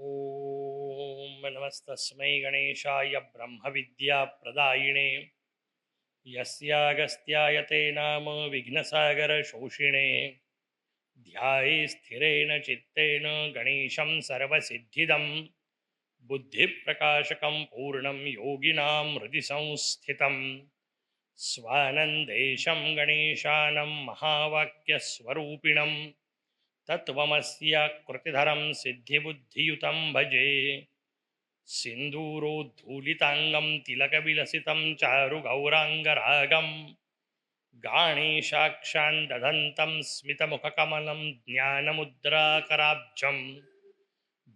ओम नमस्तस्मै गणेशाय ब्रह्मविद्याप्रदायिने यस्यागस्त्याय ते नाम विघ्नसागरशोषिणे ध्याये स्थिरेण चित्तेन गणेशं सर्वसिद्धिदं बुद्धिप्रकाशकं पूर्णं योगिनां हृदि संस्थितं स्वानन्देशं गणेशानं महावाक्यस्वरूपिणं तत्त्वमस्य कृतिधरं सिद्धिबुद्धियुतं भजे सिन्दूरोद्धूलिताङ्गं तिलकविलसितं चारुगौराङ्गरागं गाणेशाक्षान् दधन्तं स्मितमुखकमलं ज्ञानमुद्राकराब्जं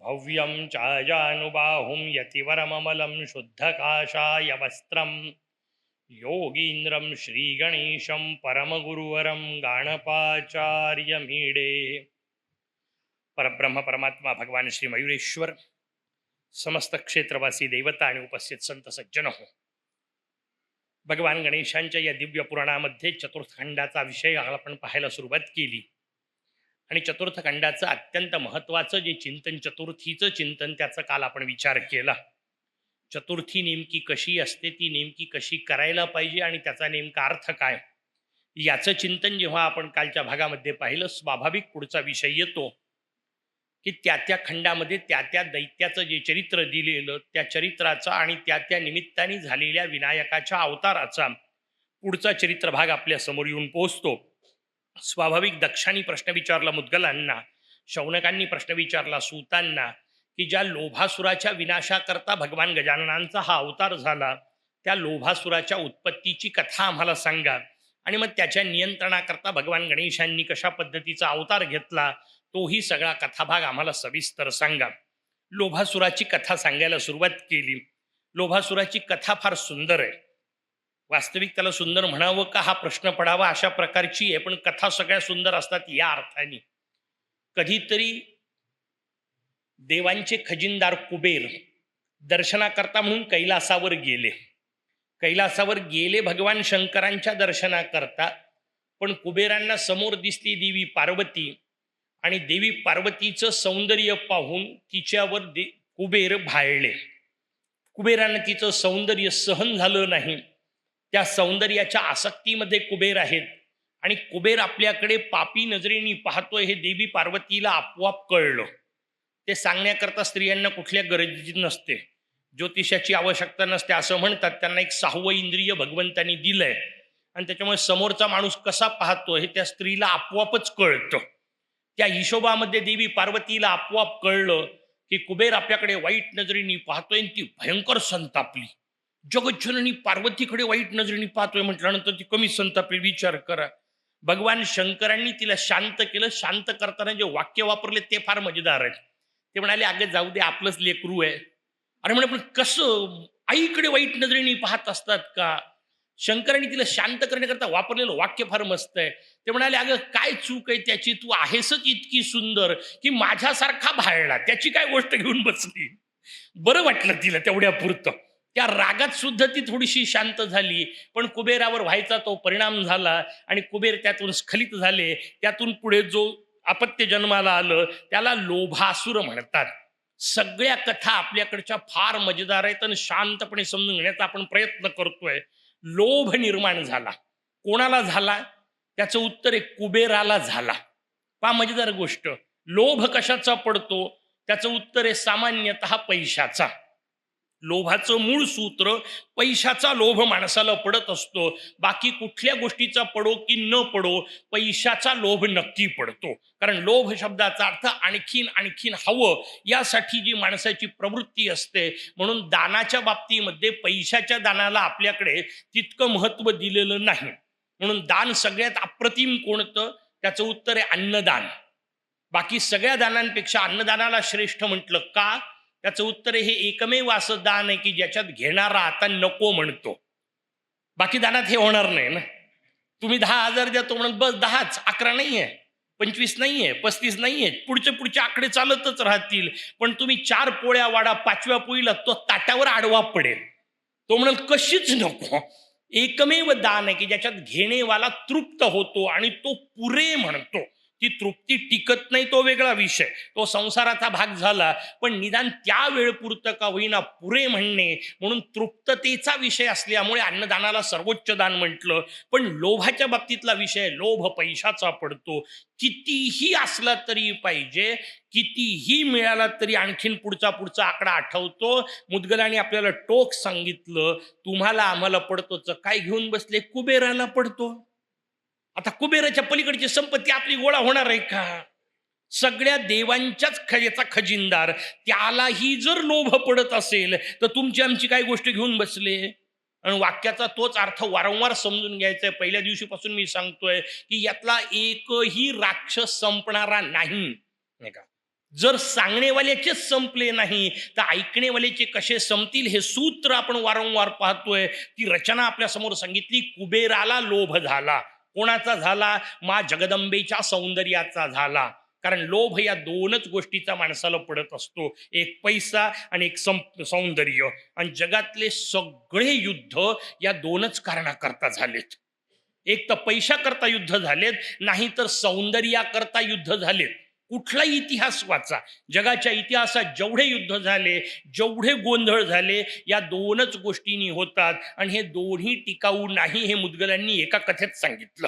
भव्यं चायानुबाहुं यतिवरममलं शुद्धकाषायवस्त्रं योगीन्द्रं श्रीगणेशं परमगुरुवरं गाणपाचार्यमीडे। परब्रह्म परमात्मा भगवान श्री मयुरेश्वर, समस्त क्षेत्रवासी देवता आणि उपस्थित संत सज्जन हो, भगवान गणेशांच्या या दिव्य पुराणामध्ये चतुर्थ खंडाचा विषय आपण पाहायला सुरुवात केली आणि चतुर्थ खंडाचं अत्यंत महत्त्वाचं जे चिंतन, चतुर्थीचं चिंतन, त्याचा काल आपण विचार केला. चतुर्थी नेमकी कशी असते, ती नेमकी कशी करायला पाहिजे आणि त्याचा नेमका अर्थ काय, याचं चिंतन जेव्हा आपण कालच्या भागामध्ये पाहिलं, स्वाभाविक पुढचा विषय येतो की त्या खंडामध्ये त्या दैत्याचं जे चरित्र दिलेलं, त्या चरित्राचा आणि त्या निमित्ताने झालेल्या विनायकाच्या अवताराचा पुढचा चरित्र भाग आपल्या समोर येऊन पोहोचतो. स्वाभाविक दक्षांनी प्रश्न विचारला मुद्गलांना, शौनकांनी प्रश्न विचारला सूतांना, की ज्या लोभासुराच्या विनाशाकरता भगवान गजाननांचा हा अवतार झाला, त्या लोभासुराच्या उत्पत्तीची कथा आम्हाला सांगा आणि मग त्याच्या नियंत्रणाकरता भगवान गणेशांनी कशा पद्धतीचा अवतार घेतला, तोही सगळा कथाभाग आम्हाला सविस्तर सांगा. लोभासुराची कथा सांगायला सुरुवात केली. लोभासुराची कथा फार सुंदर आहे. वास्तविक त्याला सुंदर म्हणावं का हा प्रश्न पडावा अशा प्रकारची आहे, पण कथा सगळ्या सुंदर असतात या अर्थाने. कधीतरी देवांचे खजिनदार कुबेर दर्शनाकरता म्हणून कैलासावर गेले. कैलासावर गेले भगवान शंकरांच्या दर्शनाकरता, पण कुबेरांना समोर दिसली देवी पार्वती आणि देवी पार्वतीचं सौंदर्य पाहून तिच्यावर कुबेर भाळले. कुबेरांना तिचं सौंदर्य सहन झालं नाही. त्या सौंदर्याच्या आसक्तीमध्ये कुबेर आहेत आणि कुबेर आपल्याकडे पापी नजरेने पाहतोय हे देवी पार्वतीला आपोआप कळलं. ते सांगण्याकरता स्त्रियांना कुठल्या गरजेची नसते, ज्योतिषाची आवश्यकता नसते असं म्हणतात. त्यांना एक 6वं इंद्रिय भगवंतांनी दिलंय आणि त्याच्यामुळे समोरचा माणूस कसा पाहतो हे त्या स्त्रीला आपोआपच कळतं. त्या हिशोबामध्ये देवी पार्वतीला आपोआप कळलं की कुबेर आपल्याकडे वाईट नजरेने पाहतोय आणि ती भयंकर संतापली. जगज्जननी पार्वतीकडे वाईट नजरेने पाहतोय म्हटल्यानंतर ती कमी संतापली. विचार करा, भगवान शंकरांनी तिला शांत केलं. शांत करताना जे वाक्य वापरले ते फार मजेदार आहेत. ते म्हणाले, अगं जाऊ दे, आपलंच लेकरू आहे. अरे म्हणे, पण कसं आईकडे वाईट नजरेने पाहत असतात का? शंकरांनी तिला शांत करण्याकरता वापरलेलं वाक्य फार मस्त आहे. ते म्हणाले, अगं काय चूक आहे त्याची, तू आहेसच इतकी सुंदर की माझ्यासारखा भाळला, त्याची काय गोष्ट घेऊन बसली. बरं वाटलं तिला तेवढ्या पुरतं. त्या रागात सुद्धा ती थोडीशी शांत झाली, पण कुबेरावर व्हायचा तो परिणाम झाला आणि कुबेर त्यातून स्खलित झाले. त्यातून पुढे जो अपत्य जन्माला आलं त्याला लोभासुर म्हणतात. सगळ्या कथा आपल्याकडच्या फार मजेदार आहेत आणि शांतपणे समजून घेण्याचा आपण प्रयत्न करतोय. लोभ निर्माण झाला. कोणाला झाला? त्याचं उत्तर आहे कुबेराला झाला. पहा मजेदार गोष्ट. लोभ कशाचा पडतो? त्याचं उत्तर आहे सामान्यतः पैशाचा. लोभाचं मूळ सूत्र पैशाचा लोभ माणसाला पडत असतो. बाकी कुठल्या गोष्टीचा पडो की न पडो, पैशाचा लोभ नक्की पडतो. कारण लोभ शब्दाचा अर्थ आणखीन आणखीन हवं, यासाठी जी माणसाची प्रवृत्ती असते. म्हणून दानाच्या बाबतीमध्ये पैशाच्या दानाला आपल्याकडे तितकं महत्व दिलेलं नाही. म्हणून दान सगळ्यात अप्रतिम कोणतं? त्याचं उत्तर आहे अन्नदान. बाकी सगळ्या दानांपेक्षा अन्नदानाला श्रेष्ठ म्हटलं का? त्याचं उत्तर हे एकमेव असं दान आहे की ज्याच्यात घेणारा आता नको म्हणतो. बाकी दानात हे होणार नाही ना. तुम्ही 10,000 द्या तो म्हणत बस 10च, 11 नाहीये, 25 नाहीये, 35 नाहीये, पुढचे आकडे चालतच राहतील. पण तुम्ही 4 पोळ्या वाढा, 5व्या पोळीला तो ताटावर आडवा पडेल. तो म्हणाल कशीच नको. एकमेव दान आहे की ज्याच्यात घेणेवाला तृप्त होतो आणि तो पुरे म्हणतो. ती तृप्ती टिकत नाही तो वेगळा विषय, तो संसाराचा भाग झाला. पण निदान त्या वेळपुरतं का होईना पुरे म्हणणे, म्हणून तृप्ततेचा विषय असल्यामुळे अन्नदानाला सर्वोच्च दान म्हटलं. पण लोभाच्या बाबतीतला विषय, लोभ पैशाचा पडतो. कितीही असला तरी पाहिजे, कितीही मिळाला तरी आणखीन पुढचा आकडा आठवतो. मुदगलाने आपल्याला टोक सांगितलं, तुम्हाला आम्हाला पडतो, काय घेऊन बसले, कुबेराला पडतो. आता कुबेराच्या पलीकडची संपत्ती आपली गोळा होणार आहे का? सगळ्या देवांच्याच याचा खजिनदार, त्यालाही जर लोभ पडत असेल तर तुमची आमची काय गोष्ट घेऊन बसले. आणि वाक्याचा तोच अर्थ वारंवार समजून घ्यायचा आहे. पहिल्या दिवशीपासून मी सांगतोय की यातला एकही राक्षस संपणारा नाही का. जर सांगणेवाल्याचेच संपले नाही तर ऐकणेवाल्याचे कसे संपतील, हे सूत्र आपण वारंवार पाहतोय. ती रचना आपल्या समोर सांगितली. कुबेराला लोभ झाला. कोणाचा झाला? मा जगदंबेच्या सौंदर्याचा झाला. कारण लोभ या दोनच गोष्टीचा माणसाला पडत असतो, एक पैसा आणि एक सौंदर्य. आणि जगातले सगळे युद्ध या दोनच कारणाकरता झालेत. एक तर पैशाकरता युद्ध झालेत, नाही तर सौंदर्याकरता युद्ध झालेत. कुठलाही इतिहास वाचा, जगाच्या इतिहासात जेवढे युद्ध झाले, जेवढे गोंधळ झाले, या दोनच गोष्टींनी होतात. आणि हे दोन्ही टिकाऊ नाही, हे मुदगलांनी एका कथेत सांगितलं.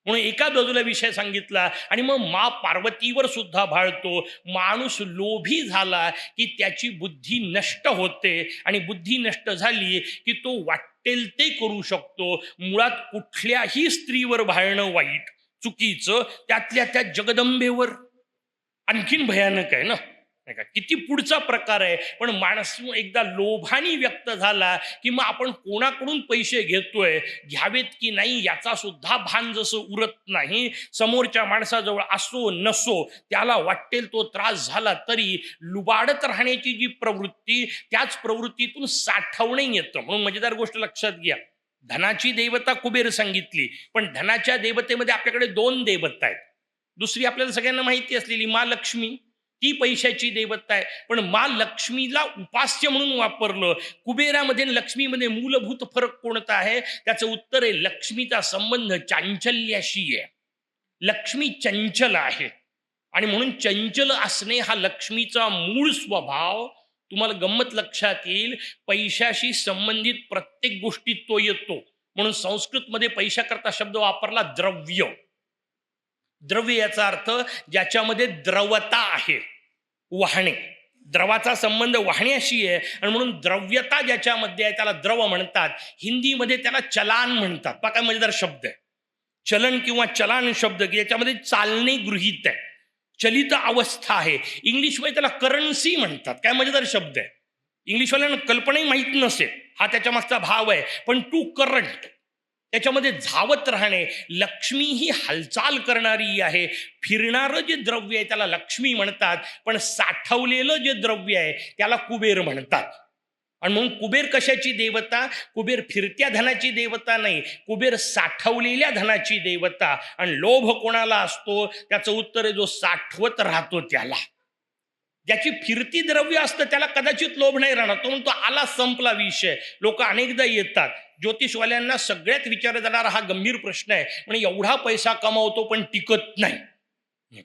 म्हणून एका बाजूला विषय सांगितला आणि मग मा पार्वतीवर सुद्धा भाळतो. माणूस लोभी झाला की त्याची बुद्धी नष्ट होते, आणि बुद्धी नष्ट झाली की तो वाटेल ते करू शकतो. मुळात कुठल्याही स्त्रीवर भाळणं वाईट, चुकीचं, त्यातल्या त्या जगदंबेवर आणखीन भयानक आहे ना. नाही का, किती पुढचा प्रकार आहे. पण माणूस एकदा लोभाने व्यक्त झाला की मग आपण कोणाकडून पैसे घेतोय, घ्यावेत की नाही याचा सुद्धा भान जसं उरत नाही. समोरच्या माणसाजवळ असो नसो, त्याला वाटेल तो त्रास झाला तरी लुबाडत राहण्याची जी प्रवृत्ती, त्याच प्रवृत्तीतून साठवणे येतं. म्हणून मजेदार गोष्ट लक्षात घ्या, धनाची देवता कुबेर सांगितली, पण धनाच्या देवतेमध्ये आपल्याकडे दोन देवता आहेत. दुसरी आपल्याला सगळ्यांना माहिती असलेली मा लक्ष्मी, ती पैशाची देवता आहे. पण मा लक्ष्मीला उपास्य म्हणून वापरलं. कुबेरामध्ये लक्ष्मीमध्ये मूलभूत फरक कोणता आहे? त्याचं उत्तर आहे, लक्ष्मीचा संबंध चांचल्याशी आहे. लक्ष्मी चंचल आहे, आणि म्हणून चंचल असणे हा लक्ष्मीचा मूळ स्वभाव. तुम्हाला गंमत लक्षात येईल, पैशाशी संबंधित प्रत्येक गोष्टीत तो येतो. म्हणून संस्कृतमध्ये पैशाकरता शब्द वापरला द्रव्य. द्रव्य याचा अर्थ ज्याच्यामध्ये द्रवता आहे, वाहणे. द्रवाचा संबंध वाहण्याशी आहे, आणि म्हणून द्रव्यता ज्याच्यामध्ये आहे त्याला द्रव म्हणतात. हिंदीमध्ये त्याला चलान म्हणतात. पहा काय मजेदार शब्द आहे, चलन किंवा चलान शब्द, की याच्यामध्ये चालणे गृहीत आहे, चलित अवस्था आहे. इंग्लिशमध्ये त्याला करन्सी म्हणतात. काय मजेदार शब्द आहे. इंग्लिशवाल्यांना कल्पनाही माहीत नसेल, हा त्याच्या मागचा भाव आहे. पण टू करंट, त्याच्यामध्ये धावत राहणे. लक्ष्मी ही हालचाल करणारी आहे. फिरणारं जे द्रव्य आहे त्याला लक्ष्मी म्हणतात, पण साठवलेलं जे द्रव्य आहे त्याला कुबेर म्हणतात. आणि म्हणून कुबेर कशाची देवता? कुबेर फिरत्या धनाची देवता नाही, कुबेर साठवलेल्या धनाची देवता. आणि लोभ कोणाला असतो? त्याचं उत्तर आहे, जो साठवत राहतो त्याला. ज्याची फिरती द्रव्य असतं त्याला कदाचित लोभ नाही राहणार, तो म्हणतो आला संपला विषय. लोक अनेकदा येतात, ज्योतिषवाल्यांना सगळ्यात विचारला जाणारा हा गंभीर प्रश्न आहे, म्हणजे एवढा पैसा कमावतो पण टिकत नाही.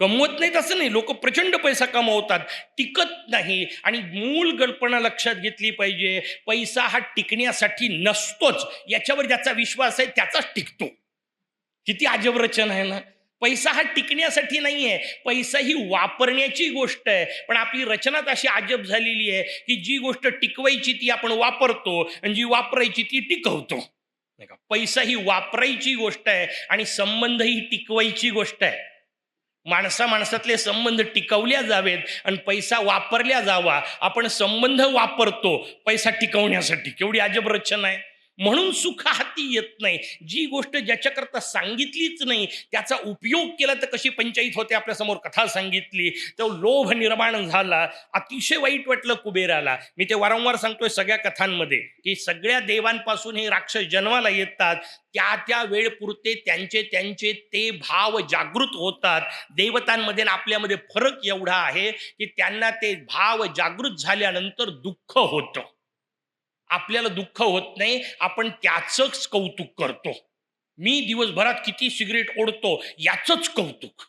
कमवत नाहीत असं नाही, लोक प्रचंड पैसा कमावतात, टिकत नाही. आणि मूळ कल्पना लक्षात घेतली पाहिजे, पैसा हा टिकण्यासाठी नसतोच, याच्यावर ज्याचा विश्वास आहे त्याचाच टिकतो. किती अजब रचना आहे ना. पैसा हा टिकण्यासाठी नाहीये, पैसा ही वापरण्याची गोष्ट आहे. पण आपली रचनाच अशी अजब झालेली आहे की जी गोष्ट टिकवायची ती आपण वापरतो, आणि जी वापरायची ती टिकवतो. नाही का, पैसा ही वापरायची गोष्ट आहे आणि संबंध ही टिकवायची गोष्ट आहे. माणसातले संबंध टिकवल्या जावेत आणि पैसा वापरल्या जावा. आपण संबंध वापरतो पैसा टिकवण्यासाठी. केवढी अजब रचना आहे. म्हणून सुख हाती येत नाही. जी गोष्ट ज्याच्याकरता सांगितलीच नाही त्याचा उपयोग केला तर कशी पंचायत होते, आपल्या समोर कथा सांगितली. तो लोभ निर्माण झाला. अतिशय वाईट वाटलं कुबेराला. मी ते वारंवार सांगतोय सगळ्या कथांमध्ये की सगळ्या देवांपासून हे राक्षस जन्माला येतात. त्या वेळपुरते त्यांचे ते भाव जागृत होतात. देवतांमध्ये आपल्यामध्ये फरक एवढा आहे की त्यांना ते भाव जागृत झाल्यानंतर दुःख होतं. आपल्याला दुःख होत नाही, आपण त्याचंच कौतुक करतो. मी दिवसभरात किती सिगरेट ओढतो याचंच कौतुक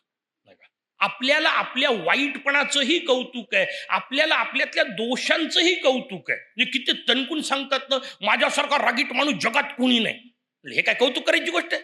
नाही का? आपल्याला आपल्या वाईटपणाचंही कौतुक आहे, आपल्याला आपल्यातल्या दोषांचंही कौतुक आहे. म्हणजे किती तणकून सांगतात ना, माझ्यासारखा रागीट माणूस जगात कोणी नाही. हे काय कौतुक करायची गोष्ट आहे?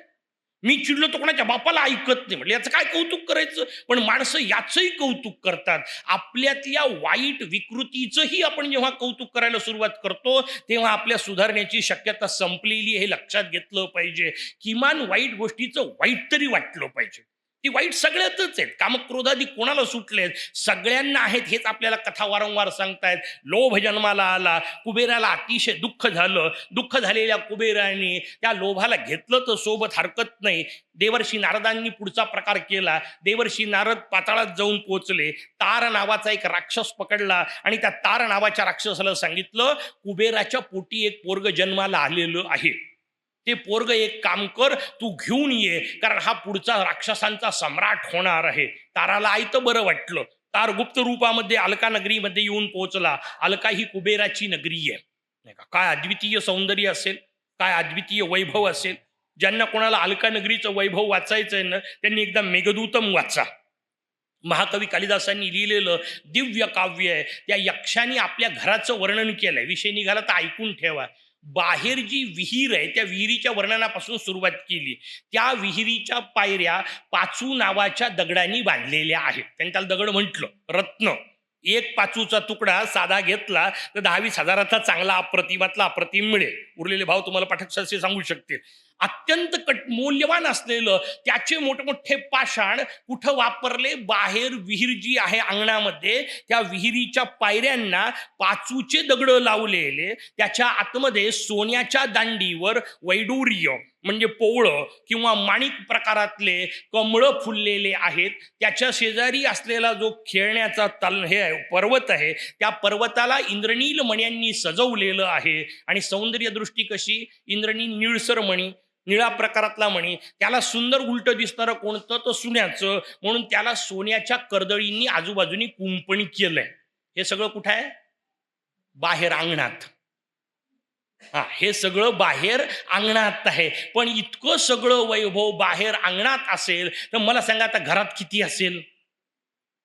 मी चिडलो तर कोणाच्या बापाला ऐकत नाही, म्हटलं याचं काय कौतुक करायचं? पण माणसं याचंही कौतुक करतात. आपल्यातल्या वाईट विकृतीचंही आपण जेव्हा कौतुक करायला सुरुवात करतो, तेव्हा आपल्या सुधारण्याची शक्यता संपलेली हे लक्षात घेतलं पाहिजे. किमान वाईट गोष्टीचं वाईट तरी वाटलं पाहिजे. ती वाईट सगळ्यातच आहेत. कामक्रोधादी कोणाला सुटलेत? सगळ्यांना आहेत. हेच आपल्याला कथा वारंवार सांगतायत. लोभ जन्माला आला, कुबेराला अतिशय दुःख झालं. दुःख झालेल्या कुबेराने त्या लोभाला घेतलं तर सोबत हरकत नाही. देवर्षी नारदांनी पुढचा प्रकार केला. देवर्षी नारद पाताळात जाऊन पोहोचले. तार नावाचा एक राक्षस पकडला आणि त्या तार नावाच्या राक्षसाला सांगितलं, कुबेराच्या पोटी एक पोरग जन्माला आलेलं आहे. ते पोरग एक काम कर, तू घेऊन ये, कारण हा पुढचा राक्षसांचा सम्राट होणार आहे. ताराला आयतं बरं वाटलं. तार गुप्त रूपामध्ये अलका नगरीमध्ये येऊन पोहोचला. अलका ही कुबेराची नगरी आहे, नाही का? काय अद्वितीय सौंदर्य असेल, काय अद्वितीय वैभव असेल. ज्यांना कोणाला अलका नगरीचं वैभव वाचायचंय ना, त्यांनी एकदा मेघदूतम वाचा. महाकवी कालिदासांनी लिहिलेलं दिव्य काव्य आहे. त्या यक्षाने आपल्या घराचं वर्णन केलंय. विषय निघाला तर ऐकून ठेवा. बाहेर जी विहीर आहे त्या विहिरीच्या वर्णनापासून सुरुवात केली. त्या विहिरीच्या पायऱ्या 5 नावाच्या दगडांनी बांधलेल्या आहेत. त्यांनी त्याला दगड म्हटलं, रत्न. एक 5चा तुकडा साधा घेतला तर 10-20 हजाराचा चांगला अप्रतिमातला अप्रतिम मिळेल. उरलेले भाव तुम्हाला पाठकशास्त्री सांगू शकतील. अत्यंत मौल्यवान असलेलं त्याचे मोठमोठे पाषाण कुठं वापरले? बाहेर विहीर जी आहे अंगणामध्ये, त्या विहिरीच्या पायऱ्यांना 5चे दगड लावलेले. त्याच्या आतमध्ये सोन्याच्या दांडीवर वैडूर्य म्हणजे पोवळं किंवा माणिक प्रकारातले कमळं फुललेले आहेत. त्याच्या शेजारी असलेला जो खेळण्याचा पर्वत आहे, त्या पर्वताला इंद्रनील मण्यांनी सजवलेलं आहे. आणि सौंदर्य दृष्टी कशी? इंद्रनील निळसर मणी, निळा प्रकारातला मणी. त्याला सुंदर उलट दिसणारं कोणतं? तर सोन्याचं. म्हणून त्याला सोन्याच्या कर्दळींनी आजूबाजूनी कुंपणी केलंय. हे सगळं कुठं आहे? बाहेर अंगणात. हे सगळं बाहेर अंगणात आहे. पण इतकं सगळं वैभव बाहेर अंगणात असेल तर मला सांगा आता घरात किती असेल?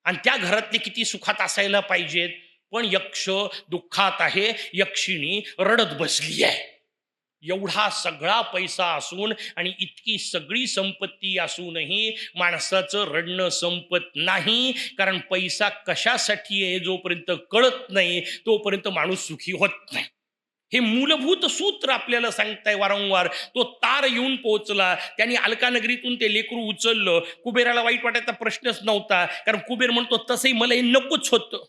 आणि त्या घरातले किती सुखात असायला पाहिजेत? पण यक्ष दुःखात आहे, यक्षिणी रडत बसली आहे. एवढा सगळा पैसा असून आणि इतकी सगळी संपत्ती असूनही माणसाचं रडणं संपत नाही. कारण पैसा कशासाठी आहे जोपर्यंत कळत नाही तोपर्यंत माणूस सुखी होत नाही. हे मूलभूत सूत्र आपल्याला सांगताय वारंवार. तो तार येऊन पोहोचला, त्यांनी अलका नगरीतून ते लेकरू उचललं. कुबेराला वाईट वाटायचा प्रश्नच नव्हता, कारण कुबेर म्हणतो तसंही मला हे नकोच होतं.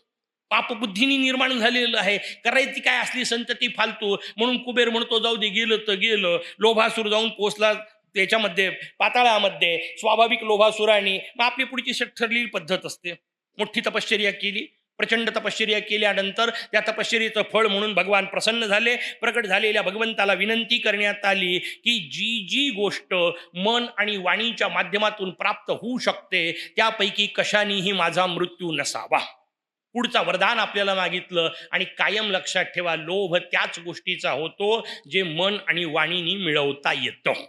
पापबुद्धीने निर्माण झालेलं आहे, करायची काय असली संतती फालतू. म्हणून कुबेर म्हणतो जाऊ दे, गेलं तर गेलं. लोभासूर जाऊन पोचला त्याच्यामध्ये पाताळामध्ये. स्वाभाविक लोभासुराने मग आपली पुढची ठरलेली पद्धत असते. मोठी तपश्चर्या केली. प्रचंड तपश्चर्या केल्यानंतर त्या तपश्चर्येचं फळ म्हणून भगवान प्रसन्न झाले. प्रकट झालेल्या भगवंताला विनंती करण्यात आली की जी जी गोष्ट मन आणि वाणीच्या माध्यमातून प्राप्त होऊ शकते त्यापैकी कशानेही माझा मृत्यू नसावा. पुढचा वरदान आपल्याला मागितलं. आणि कायम लक्षात ठेवा, लोभ त्याच गोष्टीचा होतो जे मन आणि वाणीनी मिळवता येतं.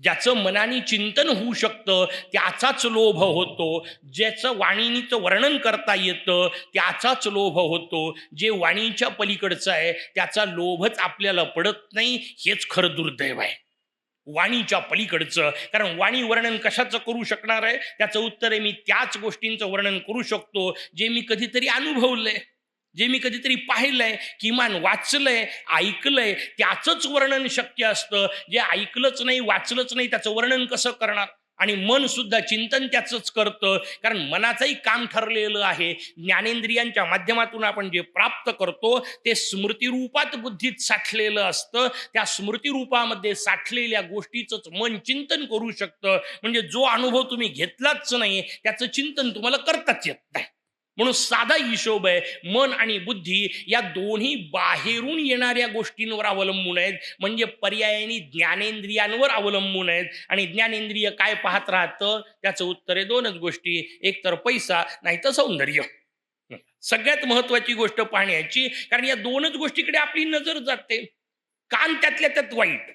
ज्याचं मनाने चिंतन होऊ शकतं त्याचाच लोभ होतो. ज्याचं वाणीचं वर्णन करता येतं त्याचाच लोभ होतो. जे वाणीच्या पलीकडचं आहे त्याचा लोभच आपल्याला पडत नाही. हेच खरं दुर्दैव आहे, वाणीच्या पलीकडचं. कारण वाणी वर्णन कशाचं करू शकणार आहे? त्याचं उत्तर आहे, मी त्याच गोष्टींचं वर्णन करू शकतो जे मी कधीतरी अनुभवलंय, जे मी कधीतरी पाहिलंय, किमान वाचलंय, ऐकलंय. त्याचंच वर्णन शक्य असतं. जे ऐकलंच नाही, वाचलंच नाही, त्याचं वर्णन कसं करणार? आणि मन सुद्धा चिंतन त्याचंच करतं, कारण मनाचंही काम ठरलेलं आहे. ज्ञानेंद्रियांच्या माध्यमातून आपण जे प्राप्त करतो ते स्मृतिरूपात बुद्धीत साठलेलं असतं. त्या स्मृतिरूपामध्ये साठलेल्या गोष्टीचंच मन चिंतन करू शकतं. म्हणजे जो अनुभव तुम्ही घेतलाच नाही त्याचं चिंतन तुम्हाला करताच येत नाही. म्हणून साधा हिशोब आहे, मन आणि बुद्धी या दोन्ही बाहेरून येणाऱ्या गोष्टींवर अवलंबून आहेत. म्हणजे पर्यायाने ज्ञानेंद्रियांवर अवलंबून आहेत. आणि ज्ञानेंद्रिय काय पाहत राहतं? त्याचं उत्तर आहे 2च गोष्टी, एक तर पैसा, नाही तर सौंदर्य. सगळ्यात महत्वाची गोष्ट पाहण्याची, कारण या 2च गोष्टीकडे आपली नजर जाते. कान त्यातल्या त्यात वाईट.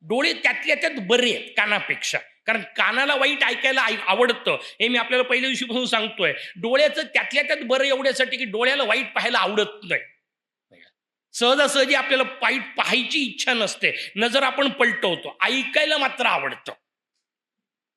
डोळे त्यातल्या त्यात बरे आहेत कानापेक्षा, कारण कानाला वाईट ऐकायला आवडतं. हे मी आपल्याला पहिल्या दिवशीपासून सांगतोय. डोळ्याचं त्यातल्या त्यात बरं एवढ्यासाठी की डोळ्याला वाईट पाहायला आवडत नाही. सहजासहजी आपल्याला वाईट पाहायची इच्छा नसते, नजर आपण पलटवतो. ऐकायला मात्र आवडतं.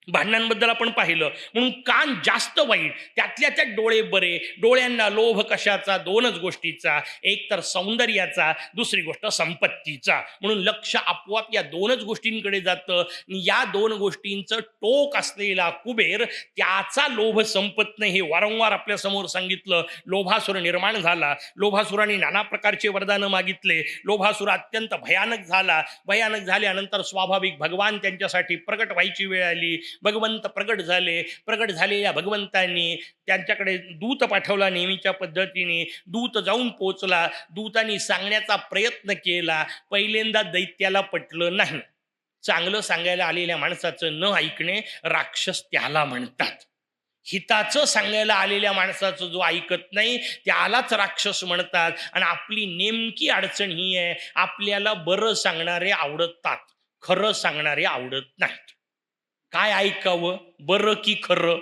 भांडणांबद्दल आपण पाहिलं, म्हणून कान जास्त वाईट, त्यातल्या त्यात डोळे बरे. डोळ्यांना लोभ कशाचा? दोनच गोष्टीचा, एक तर सौंदर्याचा, दुसरी गोष्ट संपत्तीचा. म्हणून लक्ष आपोआप या दोनच गोष्टींकडे जातं. या दोन गोष्टींचं टोक असलेला कुबेर, त्याचा लोभ संपत नाही हे वारंवार आपल्या समोर सांगितलं. लोभासुर निर्माण झाला. लोभासुराने नाना प्रकारचे वरदानं मागितले. लोभासुर अत्यंत भयानक झाला. भयानक झाल्यानंतर स्वाभाविक भगवान त्यांच्यासाठी प्रकट व्हायची वेळ आली. भगवंत प्रगट झाले. प्रगट झालेल्या भगवंतांनी त्यांच्याकडे दूत पाठवला. नेहमीच्या पद्धतीने दूत जाऊन पोचला. दूतांनी सांगण्याचा प्रयत्न केला. पहिल्यांदा दैत्याला पटलं नाही. चांगलं सांगायला आलेल्या माणसाचं न ऐकणे राक्षस त्याला म्हणतात. हिताचं सांगायला आलेल्या माणसाचं जो ऐकत नाही त्यालाच राक्षस म्हणतात. आणि आपली नेमकी अडचण ही आहे, आपल्याला बरं सांगणारे आवडतात, खरं सांगणारे आवडत नाहीत. काय ऐकावं, बरं की खरं?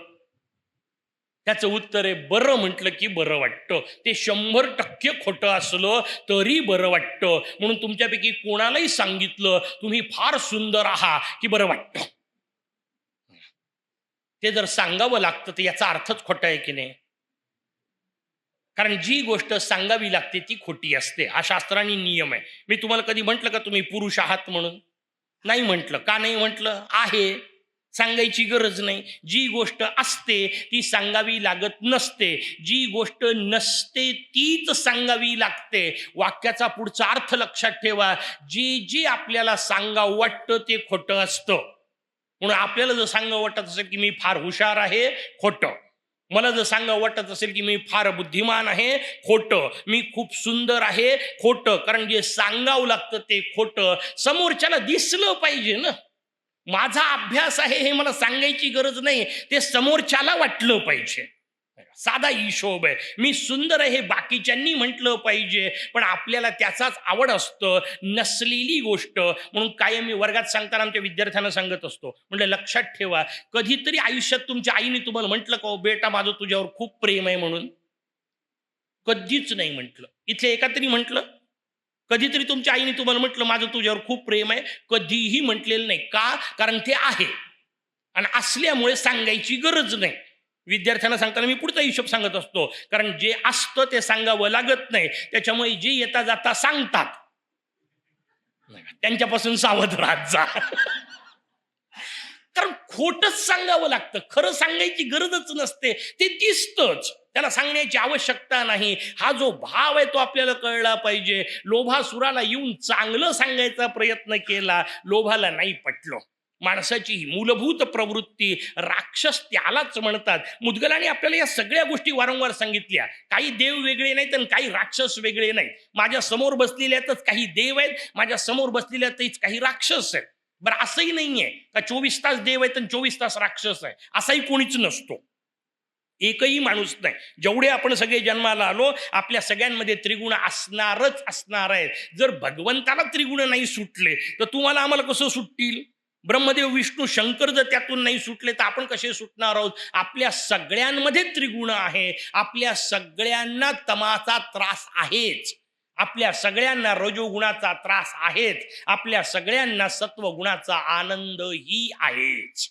त्याचं उत्तर आहे, बरं म्हटलं की बरं वाटतं. ते 100% खोटं असलं तरी बरं वाटतं. म्हणून तुमच्यापैकी कोणालाही सांगितलं तुम्ही फार सुंदर आहात की बरं वाटतं. ते जर सांगावं लागतं तर याचा अर्थच खोटा आहे की नाही? कारण जी गोष्ट सांगावी लागते ती खोटी असते. हा शास्त्रांनी नियम आहे. मी तुम्हाला कधी म्हटलं का तुम्ही पुरुष आहात म्हणून? नाही म्हटलं. का नाही म्हटलं? आहे, सांगायची गरज नाही. जी गोष्ट असते ती सांगावी लागत नसते. जी गोष्ट नसते तीच सांगावी लागते. वाक्याचा पुढचा अर्थ लक्षात ठेवा. जे आपल्याला सांगावं वाटतं ते खोटं असतं. म्हणून आपल्याला जर सांगावं वाटत असेल की मी फार हुशार आहे, खोटं. मला जर सांगावं वाटत असेल की मी फार बुद्धिमान आहे, खोटं. मी खूप सुंदर आहे, खोटं. कारण जे सांगावं लागतं ते खोटं. समोरच्याला दिसलं पाहिजे ना. माझा अभ्यास आहे हे मला सांगायची गरज नाही, ते समोरच्याला वाटलं पाहिजे. साधा हिशोब आहे. मी सुंदर आहे हे बाकीच्यांनी म्हटलं पाहिजे, पण आपल्याला त्याचाच आवड असतं. नसलेली गोष्ट. म्हणून कायम मी वर्गात सांगताना आमच्या विद्यार्थ्यांना सांगत असतो, म्हणजे लक्षात ठेवा, कधीतरी आयुष्यात तुमच्या आईने तुम्हाला म्हटलं का, बेटा माझं तुझ्यावर खूप प्रेम आहे म्हणून? कधीच नाही म्हटलं. इथे एका तरी म्हटलं? कधीतरी तुमच्या आईने तुम्हाला म्हटलं माझं तुझ्यावर खूप प्रेम आहे? कधीही म्हटलेलं नाही. का? कारण ते आहे आणि असल्यामुळे सांगायची गरज नाही. विद्यार्थ्यांना सांगताना मी पुढचा हिशोब सांगत असतो, कारण जे असतं ते सांगावं लागत नाही. त्याच्यामुळे जे येता जाता सांगतात त्यांच्यापासून सावध राहत जा. कारण खोटच सांगावं लागतं, खरं सांगायची गरजच नसते. ते दिसतच, त्याला सांगण्याची आवश्यकता नाही. हा जो भाव आहे तो आपल्याला कळला पाहिजे. लोभासुराला येऊन चांगलं सांगायचा प्रयत्न केला, लोभाला नाही पटलं. माणसाची ही मूलभूत प्रवृत्ती, राक्षस त्यालाच म्हणतात. मुद्गलाने आपल्याला या सगळ्या गोष्टी वारंवार सांगितल्या. काही देव वेगळे नाहीत आणि काही राक्षस वेगळे नाहीत. माझ्या समोर बसलेल्यातच काही देव आहेत, माझ्या समोर बसलेल्यातच काही राक्षस आहेत. बरं, असंही नाहीये का 24 तास देव आहेत आणि 24 तास राक्षस आहे, असाही कोणीच नसतो. एकही माणूस नाही. जेवढे आपण सगळे जन्माला आलो, आपल्या सगळ्यांमध्ये त्रिगुण असणारच असणार आहेत. जर भगवंताला त्रिगुण नाही सुटले तर तुम्हाला आम्हाला कसं सुटतील? ब्रह्मदेव विष्णू शंकर जर त्यातून नाही सुटले तर आपण कसे सुटणार आहोत? आपल्या सगळ्यांमध्ये त्रिगुण आहे. आपल्या सगळ्यांना तमाचा त्रास आहेच. आपल्या सगळ्यांना रजोगुणाचा त्रास आहेच. आपल्या सगळ्यांना सत्वगुणाचा आनंदही आहेच.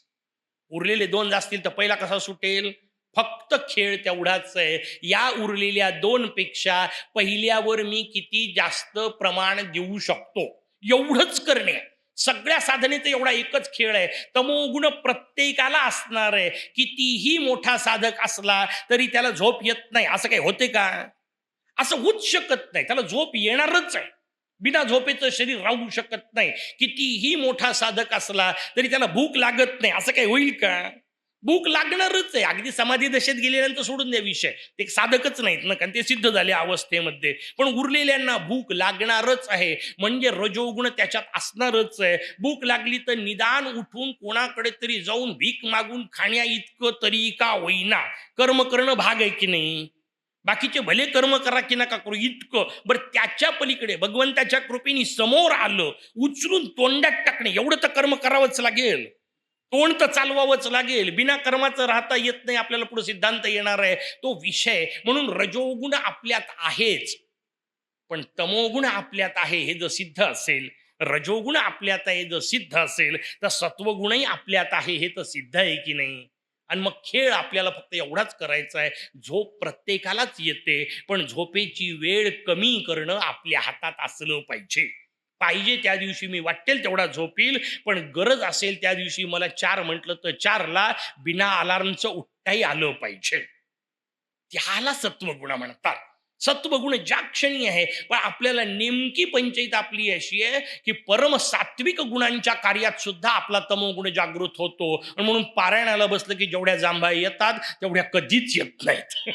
उरलेले दोन असतील तर पहिला कसा सुटेल? फक्त खेळ तेवढाच आहे. या उरलेल्या दोन पेक्षा पहिल्यावर मी किती जास्त प्रमाण देऊ शकतो एवढंच करणे. सगळ्या साधनेचा एवढा एकच खेळ आहे. तमोगुण प्रत्येकाला असणार आहे. कितीही मोठा साधक असला तरी त्याला झोप येत नाही असं काही होते का? असं होऊच शकत नाही. त्याला झोप येणारच आहे. बिना झोपेचं शरीर राहू शकत नाही. कितीही मोठा साधक असला तरी त्याला भूक लागत नाही असं काही होईल का? भूक लागणारच आहे. अगदी समाधी दशेत गेलेल्यांचं सोडून द्या विषय, ते साधकच नाहीत ना, कारण ते सिद्ध झाले अवस्थेमध्ये. पण उरलेल्यांना भूक लागणारच आहे. म्हणजे रजोगुण त्याच्यात असणारच आहे. भूक लागली तर निदान उठून कोणाकडे तरी जाऊन भीक मागून खाण्या इतकं तरी का होईना कर्म करणं भाग आहे की नाही? बाकीचे भले कर्म करा की नका करू इतकं बरं. त्याच्या पलीकडे भगवंताच्या कृपेने समोर आलं, उचलून तोंडात टाकणे एवढं तर कर्म करावंच लागेल. तोंड तर चालवावंच लागेल. बिना कर्माचं राहता येत नाही. आपल्याला पुढे सिद्धांत येणार आहे तो विषय. म्हणून रजोगुण आपल्यात आहेच, पण तमोगुण आपल्यात आहे हे जर सिद्ध असेल, रजोगुण आपल्यात आहे जर सिद्ध असेल, तर सत्वगुणही आपल्यात आहे हे तर सिद्ध आहे की नाही. आणि मग खेळ आपल्याला फक्त एवढाच करायचा आहे. झोप प्रत्येकालाच येते, पण झोपेची वेळ कमी करणं आपल्या हातात असलं पाहिजे. पाहिजे त्या दिवशी मी वाटेल तेवढा झोपील, पण गरज असेल त्या दिवशी मला 4 म्हटलं तर 4ला बिना अलार्मचं उठताही आलं पाहिजे. त्याला सत्वगुण म्हणतात. सत्वगुण ज्या क्षणी आहे, पण आपल्याला नेमकी पंचायत आपली अशी आहे की परम सात्विक गुणांच्या कार्यात सुद्धा आपला तमोगुण जागृत होतो. आणि म्हणून पारायणाला बसलं की जेवढ्या जांभा येतात तेवढ्या कधीच येत नाहीत.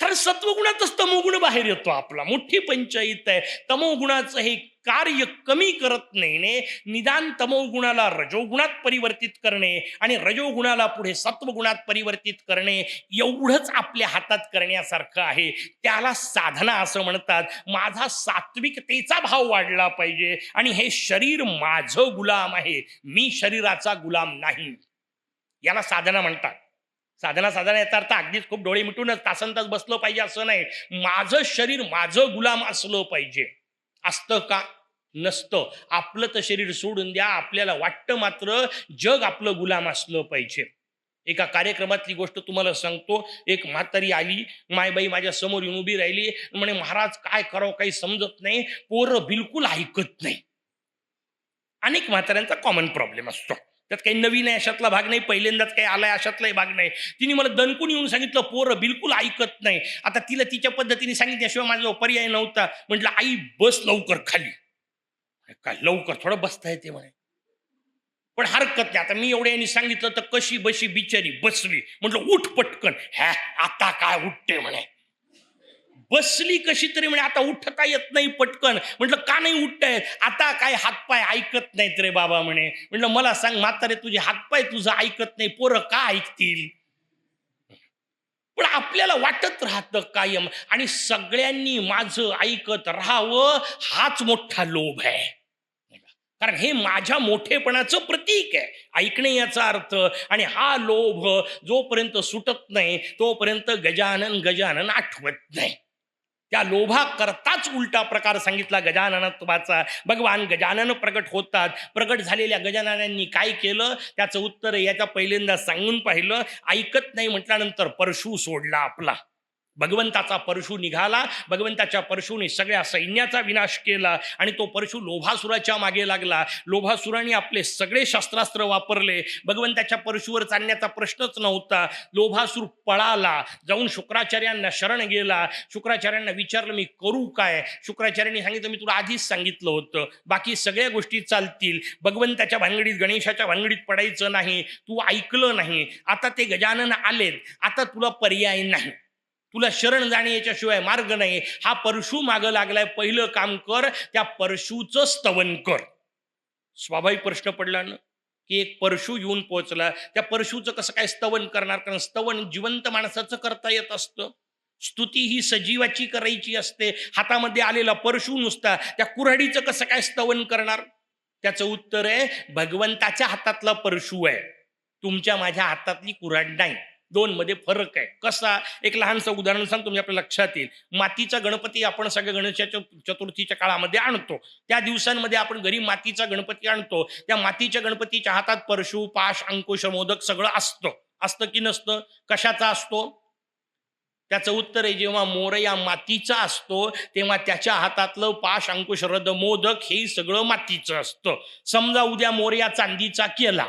कारण सत्वगुणातच तमोगुण बाहेर येतो आपला. मोठी पंचायत आहे. तमोगुणाचं हे कार्य कमी करत नाही ने, निदान तमोगुणाला रजोगुणात परिवर्तित करणे आणि रजोगुणाला पुढे सत्वगुणात परिवर्तित करणे एवढंच आपल्या हातात करण्यासारखं आहे. त्याला साधना असं म्हणतात. माझा सात्विकतेचा भाव वाढला पाहिजे आणि हे शरीर माझं गुलाम आहे, मी शरीराचा गुलाम नाही. याला साधना म्हणतात. साधना साधना याचा अर्थ अगदीच खूप डोळे मिटूनच तासनतास बसलं पाहिजे असं नाही. माझं शरीर माझं गुलाम असलं पाहिजे. असतं का? नसतं. आपलं तर शरीर सोडून द्या, आपल्याला वाटतं मात्र जग आपलं गुलाम असलं पाहिजे. एका कार्यक्रमातली गोष्ट तुम्हाला सांगतो. एक म्हातारी आली, मायबाई माझ्या समोर येऊन उभी राहिली, म्हणे महाराज काय करावं काही समजत नाही, पोरं बिलकुल ऐकत नाही. अनेक म्हाताऱ्यांचा कॉमन प्रॉब्लेम असतो. त्यात काही नवीन आहे अशातला भाग नाही, पहिल्यांदाच काही आलाय अशातलाही भाग नाही. तिने मला दणकून येऊन सांगितलं पोरं बिलकुल ऐकत नाही. आता तिला तिच्या पद्धतीने सांगितल्याशिवाय माझा पर्याय नव्हता. म्हटलं आई बस लवकर खाली. काय लवकर थोडं बसता येते म्हणे, पण हरकत नाही. आता मी एवढ्या यांनी सांगितलं तर कशी बशी बिचारी बसली. म्हटलं उठ पटकन. ह्या आता काय उठते म्हणे. बसली कशी तरी म्हणे आता उठता येत नाही पटकन. म्हटलं का नाही उठतायत? आता काय हातपाय ऐकत नाहीत रे बाबा म्हणे. म्हटलं मला सांग म्हातारे तुझे हातपाय तुझं ऐकत नाही, पोरं का ऐकतील? पण आपल्याला वाटत राहतं कायम आणि सगळ्यांनी माझं ऐकत राहावं हाच मोठा लोभ आहे. कारण हे माझ्या मोठेपणाचं प्रतीक आहे ऐकणे याचा अर्थ. आणि हा लोभ जोपर्यंत सुटत नाही तोपर्यंत गजानन गजानन आठवत नाही. त्या लोभा करताच उलटा प्रकार सांगितला गजाननत्वाचा. भगवान गजानन प्रगट होतात. प्रगट झालेल्या गजाननांनी काय केलं त्याचं उत्तर याच्या पहिल्यांदा सांगून पाहिलं. ऐकत नाही म्हटल्यानंतर परशु सोडला आपला. भगवंताचा परशु निघाला. भगवंताच्या परशुने सगळ्या सैन्याचा विनाश केला आणि तो परशु लोभासुराच्या मागे लागला. लोभासुराने आपले सगळे शस्त्रास्त्र वापरले. भगवंताच्या परशुवर चालण्याचा प्रश्नच नव्हता. लोभासुर पळाला, जाऊन शुक्राचार्यांना शरण गेला. शुक्राचार्यांना विचारलं मी करू काय? शुक्राचार्यांनी सांगितलं मी तुला आधीच सांगितलं होतं बाकी सगळ्या गोष्टी चालतील, भगवंताच्या भानगडीत गणेशाच्या भानगडीत पडायचं नाही. तू ऐकलं नाही. आता ते गजानन आलेत, आता तुला पर्याय नाही, तुला शरण जाणे याच्याशिवाय मार्ग नाही. हा परशु मागं लागलाय, पहिलं काम कर त्या परशुचं स्तवन कर. स्वाभाविक प्रश्न पडला ना की एक परशु येऊन पोहोचला, त्या परशुचं कसं काय स्तवन करणार? कारण स्तवन जिवंत माणसाचं करता येत असतं, स्तुती ही सजीवाची करायची असते. हातामध्ये आलेला परशु नुसता, त्या कुऱ्हाडीचं कसं काय स्तवन करणार? त्याचं उत्तर आहे भगवंताच्या हातातला परशु आहे, तुमच्या माझ्या हातातली कुऱ्हाड नाही. दोन मध्ये फरक आहे. कसा? एक लहानसं उदाहरण सांगतो म्हणजे आपल्या लक्षात येईल. मातीचा गणपती आपण सगळ्या गणेशाच्या चतुर्थीच्या काळामध्ये आणतो. त्या दिवसांमध्ये आपण घरी मातीचा गणपती आणतो. त्या मातीच्या गणपतीच्या हातात परशु, पाश, अंकुश, मोदक सगळं असतं. असतं की नसतं? कशाचा असतो? त्याचं उत्तर आहे जेव्हा मोरया मातीचा असतो तेव्हा त्याच्या हातातलं पाश, अंकुश, रद, मोदक हे सगळं मातीचं असतं. समजा उद्या मोरया चांदीचा केला,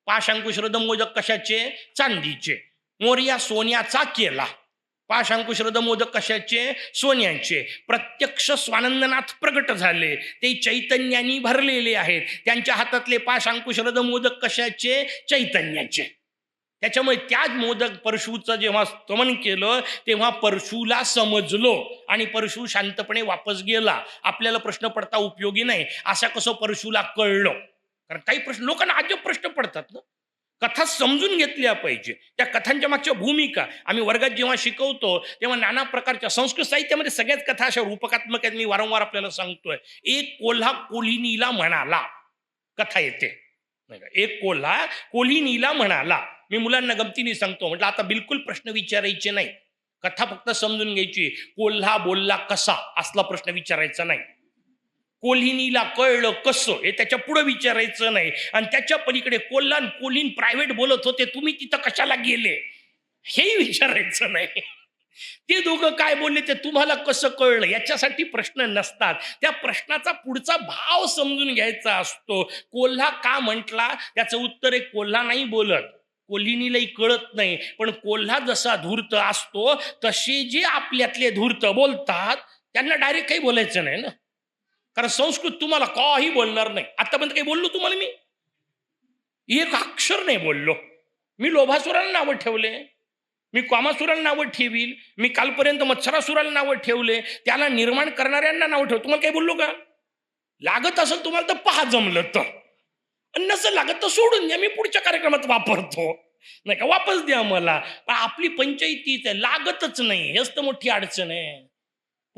पाश, अंकुश, रद, मोदक कशाचे? चांदीचे. मोरया सोन्याचा केला, पाश, अंकुश, रद, मोदक कशाचे? सोन्याचे. प्रत्यक्ष स्वानंदनाथ प्रगट झाले, ते चैतन्यानी भरलेले आहेत. त्यांच्या हातातले पाश, अंकुश, रद, मोदक कशाचे? चैतन्याचे. त्याच्यामुळे त्याच मोदक परशुचं जेव्हा स्तमन केलं तेव्हा परशुला समजलो आणि परशु शांतपणे वापस गेला. आपल्याला प्रश्न पडता उपयोगी नाही, अशा कसं परशुला कळलं? कारण काही प्रश्न लोकांना अजब प्रश्न पडतात ना. कथा समजून घेतल्या पाहिजे, त्या कथांच्या मागच्या भूमिका. आम्ही वर्गात जेव्हा शिकवतो तेव्हा नाना प्रकारच्या संस्कृत साहित्यामध्ये सगळ्याच कथा अशा रूपकात्मक आहेत. मी वारंवार आपल्याला सांगतोय. एक कोल्हा कोल्हिणीला म्हणाला, कथा येते नाही का. एक कोल्हा कोल्हिणीला म्हणाला. मी मुलांना गमतीने सांगतो, म्हटलं आता बिलकुल प्रश्न विचारायचे नाही, कथा फक्त समजून घ्यायची. कोल्हा बोलला कसा असला प्रश्न विचारायचा नाही. कोल्हिणीला कळलं कसं हे त्याच्या पुढे विचारायचं नाही. आणि त्याच्या पलीकडे कोल्हा आणि कोल्हीन प्रायव्हेट बोलत होते, तुम्ही तिथं कशाला गेले हेही विचारायचं नाही. ते दोघं काय बोलले ते तुम्हाला कसं कळलं याच्यासाठी प्रश्न नसतात. त्या प्रश्नाचा पुढचा भाव समजून घ्यायचा असतो. कोल्हा का म्हटला त्याचं उत्तर एक, कोल्हा नाही बोलत, कोल्हिणीलाही कळत नाही. पण कोल्हा जसा धूर्त असतो तसे जे आपल्यातले धूर्त बोलतात त्यांना डायरेक्ट काही बोलायचं नाही ना. कारण संस्कृत तुम्हाला काही बोलणार नाही. आतापर्यंत काही बोललो तुम्हाला मी? एक अक्षर नाही बोललो. मी लोभासुराला नावं ठेवले, मी कामासुराला नावं ठेवील, मी कालपर्यंत मत्सरासुराला नावं ठेवले, त्याला निर्माण करणाऱ्यांना नावं ठेव. तुम्हाला काही बोललो का? लागत असेल तुम्हाला तर पहा जमलं तर, नसेल लागत तर सोडून द्या, मी पुढच्या कार्यक्रमात वापरतो नाही का, वापस द्या मला. पण आपली पंचायतीच आहे, लागतच नाही, हेच तर मोठी अडचण आहे.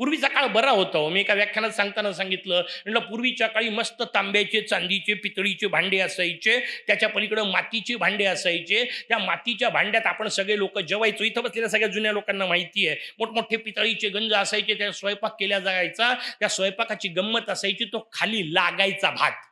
पूर्वीचा काळ बरा होता हो. मी एका व्याख्यानात सांगताना सांगितलं, म्हटलं पूर्वीच्या काळी मस्त तांब्याचे, चांदीचे, पितळीचे भांडे असायचे, त्याच्या पलीकडे मातीचे भांडे असायचे. त्या मातीच्या भांड्यात आपण सगळे लोक जेवायचो. इथं बसलेल्या सगळ्या जुन्या लोकांना माहिती आहे. मोठमोठे पितळीचे गंज असायचे, त्या स्वयंपाक केला जायचा. त्या स्वयंपाकाची गंमत असायची, तो खाली लागायचा भात,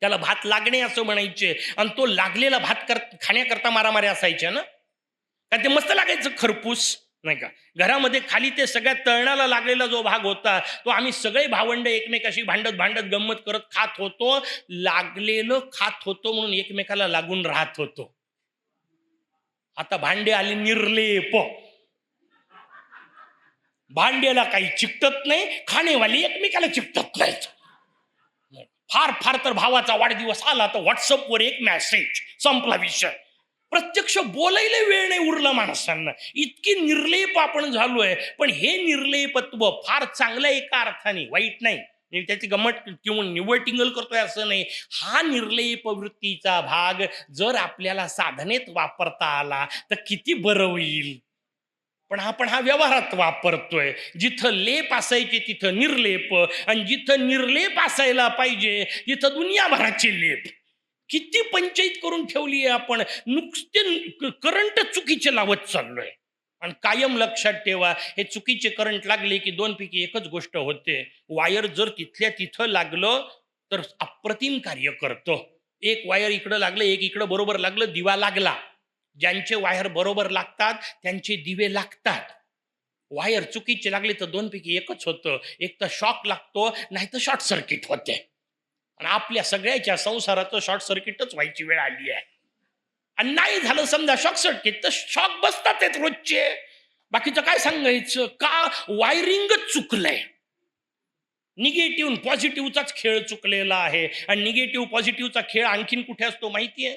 त्याला भात लागणे असं म्हणायचे. आणि तो लागलेला भात खाण्याकरता मारामाऱ्या असायच्या ना, कारण ते मस्त लागायचं खरपूस नाही का. घरामध्ये खाली ते सगळ्यात तळणाला लागलेला जो भाग होता तो आम्ही सगळे भावंड एकमेकाशी भांडत भांडत गंमत करत खात होतो. लागलेलं खात होतो म्हणून एकमेकाला लागून राहत होतो. आता भांडे आले निर्लेप, भांड्याला काही चिकटत नाही, खाणेवाली एकमेकाला चिकटत नाहीत. फार फार तर भावाचा वाढदिवस आला तर व्हॉट्सअपवर एक मेसेज, संपला विषय. प्रत्यक्ष बोलायला वेळ नाही उरला माणसांना. इतकी निर्लेप आपण झालोय. पण हे निर्लेपत्व फार चांगलं एका अर्थाने, वाईट नाही. मी त्याची गंमत किंवा निव्वळ टिंगल करतोय असं नाही. हा निर्लेप वृत्तीचा भाग जर आपल्याला साधनेत वापरता आला तर किती बरं होईल. पण आपण हा व्यवहारात वापरतोय. जिथं लेप असायचे तिथं निर्लेप, आणि जिथं निर्लेप असायला पाहिजे तिथं दुनियाभराचे लेप. किती पंचायत करून ठेवली आहे आपण. नुसते करंट चुकीचे लावत चाललोय. आणि कायम लक्षात ठेवा, हे चुकीचे करंट लागले की दोन पैकी एकच गोष्ट होते. वायर जर तिथल्या तिथं लागलं तर अप्रतिम कार्य करतं. एक वायर इकडं लागलं, एक इकडं बरोबर लागलं, दिवा लागला. ज्यांचे वायर बरोबर लागतात त्यांचे दिवे लागतात. वायर चुकीचे लागले तर दोन पैकी एकच होतं. एक तर शॉक लागतो, नाही तर शॉर्ट सर्किट होते. आणि आपल्या सगळ्याच्या संसाराचं शॉर्ट सर्किटच व्हायची वेळ आली आहे. आणि नाही झालं समजा शॉर्ट सर्किट तर शॉक बसतात आहेत रोजचे. बाकीचं काय सांगायचं, का वायरिंगच चुकलंय. निगेटिव्ह पॉझिटिव्हचाच खेळ चुकलेला आहे. आणि निगेटिव्ह पॉझिटिव्हचा खेळ आणखीन कुठे असतो माहितीये?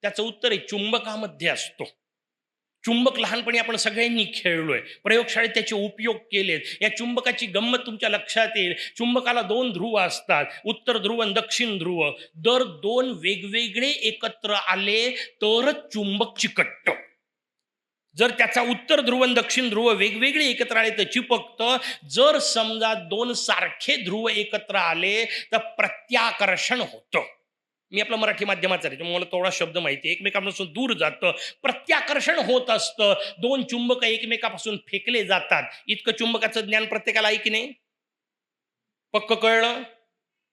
त्याचं उत्तर आहे चुंबकामध्ये असतो. चुंबक लहानपणी आपण सगळ्यांनी खेळलोय, प्रयोगशाळेत त्याचे उपयोग केलेत. या चुंबकाची गंमत तुमच्या लक्षात येईल. चुंबकाला दोन ध्रुव असतात, उत्तर ध्रुव आणि दक्षिण ध्रुव. दर दोन वेगवेगळे एकत्र आले तरच चुंबक चिकटतं. जर त्याचा उत्तर ध्रुव आणि दक्षिण ध्रुव वेगवेगळे एकत्र आले तर चिपकतं. जर समजा दोन सारखे ध्रुव एकत्र आले तर प्रत्याकर्षण होतं. मी आपलं मराठी माध्यमाचा आहे, मला थोडा शब्द माहिती आहे. एकमेकांपासून दूर जातं, प्रत्याकर्षण होत असतं. दोन चुंबक एकमेकापासून फेकले जातात. इतकं चुंबकाचं ज्ञान प्रत्येकाला आहे की नाही? पक्क कळलं?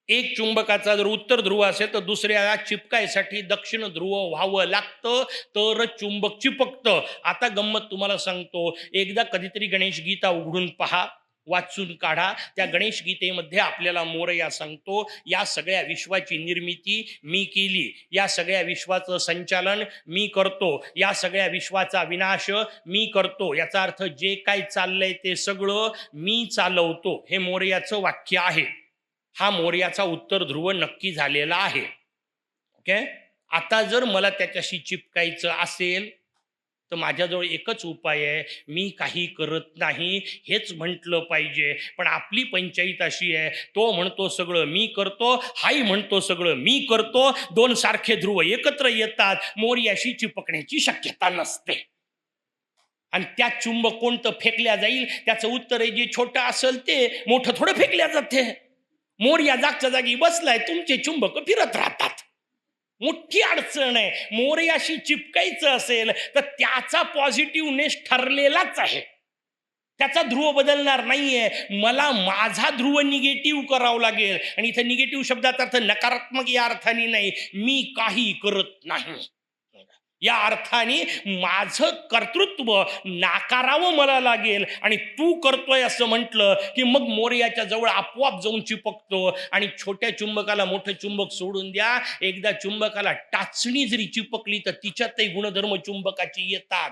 एक चुंबकाचा जर उत्तर ध्रुव असेल तर दुसऱ्याला चिपकायसाठी दक्षिण ध्रुव व्हावं लागतं, तर चुंबक चिपकतं. आता गंमत तुम्हाला सांगतो, एकदा कधीतरी गणेश गीता उघडून पहा, वाचून काढा. त्या गणेश गीतेमध्ये आपल्याला मोरया सांगतो, या सगळ्या विश्वाची निर्मिती मी केली, या सगळ्या विश्वाचं संचालन मी करतो, या सगळ्या विश्वाचा विनाश मी करतो. याचा अर्थ जे काय चाललंय ते सगळं मी चालवतो. हे मोरयाचं वाक्य आहे. हा मोरयाचा उत्तर ध्रुव नक्की झालेला आहे. ओके. आता जर मला त्याच्याशी चिपकायचं असेल तर माझ्याजवळ एकच उपाय आहे, मी काही करत नाही हेच म्हटलं पाहिजे. पण आपली पंचायत अशी आहे, तो म्हणतो सगळं मी करतो, हाही म्हणतो सगळं मी करतो, दोन सारखे ध्रुव एकत्र येतात, मोर्याशी चिपकण्याची शक्यता नसते. आणि त्या चुंबक कोणतं फेकल्या जाईल त्याचं उत्तर आहे, जे छोटं असेल ते मोठं थोडं फेकल्या जाते. मोर्या जागच्या जागी बसलाय, तुमचे चुंबक फिरत राहतात. मोठी अडचण आहे. मोर्याशी चिपकायचं असेल तर त्याचा पॉझिटिव्हनेस ठरलेलाच आहे, त्याचा ध्रुव बदलणार नाहीये. मला माझा ध्रुव निगेटिव्ह करावं लागेल. आणि इथं निगेटिव्ह शब्दाचा अर्थ नकारात्मक या अर्थाने नाही, मी काही करत नाही या अर्थाने माझं कर्तृत्व नाकारावं मला लागेल. आणि तू करतोय असं म्हटलं की मग मोर्याच्या जवळ आपोआप जाऊन चिपकतो. आणि छोट्या चुंबकाला मोठं चुंबक सोडून द्या, एकदा चुंबकाला टाचणी जरी चिपकली तर तिच्यातही गुणधर्म चुंबकाची येतात.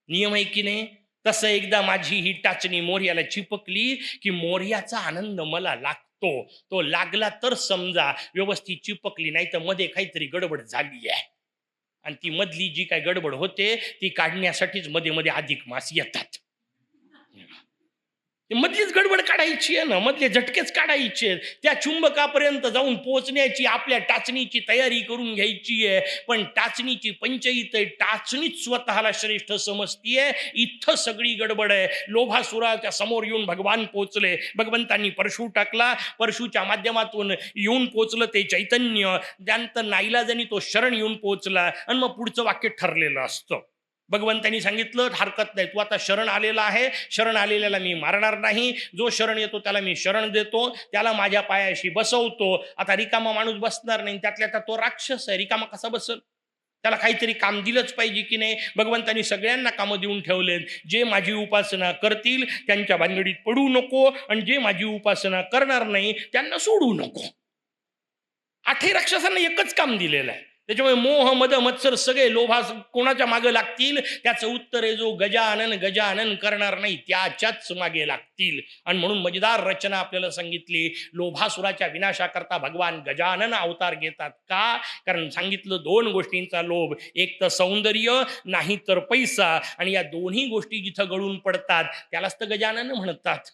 नियम आहे की नाही? तसं एकदा माझी ही टाचणी मोर्याला चिपकली की मोर्याचा आनंद मला लागतो. तो लागला तर समजा व्यवस्थित चिपकली, नाही तर मध्ये काहीतरी गडबड झाली आहे. आणि ती मधली जी काय गडबड होते ती काढण्यासाठीच मध्ये मध्ये अधिक मास येतात. मधलीच गडबड काढायची आहे ना, मधले झटकेच काढायचे. त्या चुंबकापर्यंत जाऊन पोहोचण्याची आपल्या टाचणीची तयारी करून घ्यायची आहे. पण टाचणीची पंचायत आहे, टाचणीच स्वतःला श्रेष्ठ समजतीये. इथं सगळी गडबड आहे. लोभासुराच्या समोर येऊन भगवान पोचले, भगवंतांनी परशु टाकला, परशुच्या माध्यमातून येऊन पोचलं ते चैतन्य. त्यानंतर नाईलाजानी तो शरण येऊन पोचला. आणि मग पुढचं वाक्य ठरलेलं असतं. भगवंतांनी सांगितलं हरकत नाही, तू आता शरण आलेला आहे, शरण आलेल्याला मी मारणार नाही, जो शरण येतो त्याला मी शरण देतो, त्याला माझ्या पायाशी बसवतो. आता रिकामा माणूस बसणार नाही, त्यातल्या त्यात तो राक्षस आहे, रिकामा कसा बसल? त्याला काहीतरी काम दिलंच पाहिजे की नाही? भगवंतांनी सगळ्यांना कामं देऊन ठेवलेत. जे माझी उपासना करतील त्यांच्या भानगडीत पडू नको, आणि जे माझी उपासना करणार नाही त्यांना सोडू नको. 8 राक्षसांना एकच काम दिलेलं आहे. त्याच्यामुळे मोह मद मत्सर सगळे लोभास कोणाच्या मागे लागतील? त्याचं उत्तर आहे, जो गजानन गजानन करणार नाही त्याच्याच मागे लागतील. आणि म्हणून मजेदार रचना आपल्याला सांगितली, लोभासुराच्या विनाशाकरता भगवान गजानन अवतार घेतात. का? कारण सांगितलं 2 गोष्टींचा लोभ, एक तर सौंदर्य, नाही तर पैसा. आणि या दोन्ही गोष्टी जिथं गळून पडतात त्यालाच तर गजानन म्हणतात.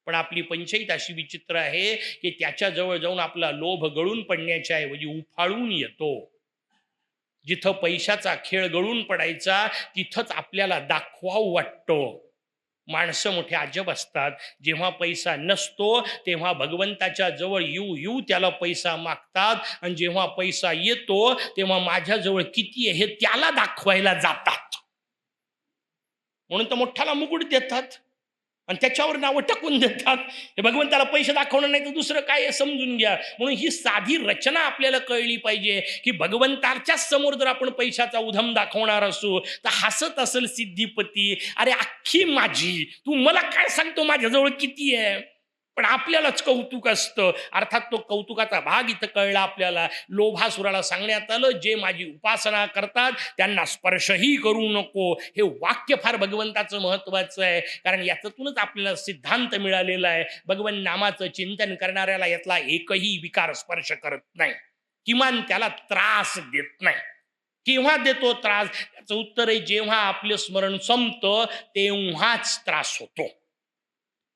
पण आपली पंचायत अशी विचित्र आहे की त्याच्या जवळ जाऊन आपला लोभ गळून पडण्याच्या ऐवजी उफाळून येतो. जिथं पैशाचा खेळ गळून पडायचा तिथंच आपल्याला दाखवावं वाटतं. माणसं मोठे अजब असतात. जेव्हा पैसा नसतो तेव्हा भगवंताच्या जवळ येऊ येऊ त्याला पैसा मागतात, आणि जेव्हा पैसा येतो तेव्हा माझ्याजवळ किती आहे हे त्याला दाखवायला जातात. म्हणून तर मोठ्याला मुकुट देतात आणि त्याच्यावर नावं टाकून देतात. हे भगवंताला पैसे दाखवणं नाही तर दुसरं काय समजून घ्या. म्हणून ही साधी रचना आपल्याला कळली पाहिजे की भगवंताच्या समोर जर आपण पैशाचा उधम दाखवणार असू तर हसत असेल सिद्धिपती, अरे अख्खी माझी, तू मला काय सांगतो माझ्याजवळ किती आहे? पण आपल्यालाच कौतुक असतं. अर्थात तो कौतुकाचा भाग इथं कळला आपल्याला. लोभासुराला सांगण्यात आलं, जे माझी उपासना करतात त्यांना स्पर्शही करू नको. हे वाक्य फार भगवंताचं महत्वाचं आहे, कारण याच्यातूनच आपल्याला सिद्धांत मिळालेला आहे. भगवंत नामाचं चिंतन करणाऱ्याला यातला एकही विकार स्पर्श करत नाही, किमान त्याला त्रास देत नाही. केव्हा देतो त्रास? त्याचं उत्तर आहे, जेव्हा आपलं स्मरण संपतं तेव्हाच त्रास होतो.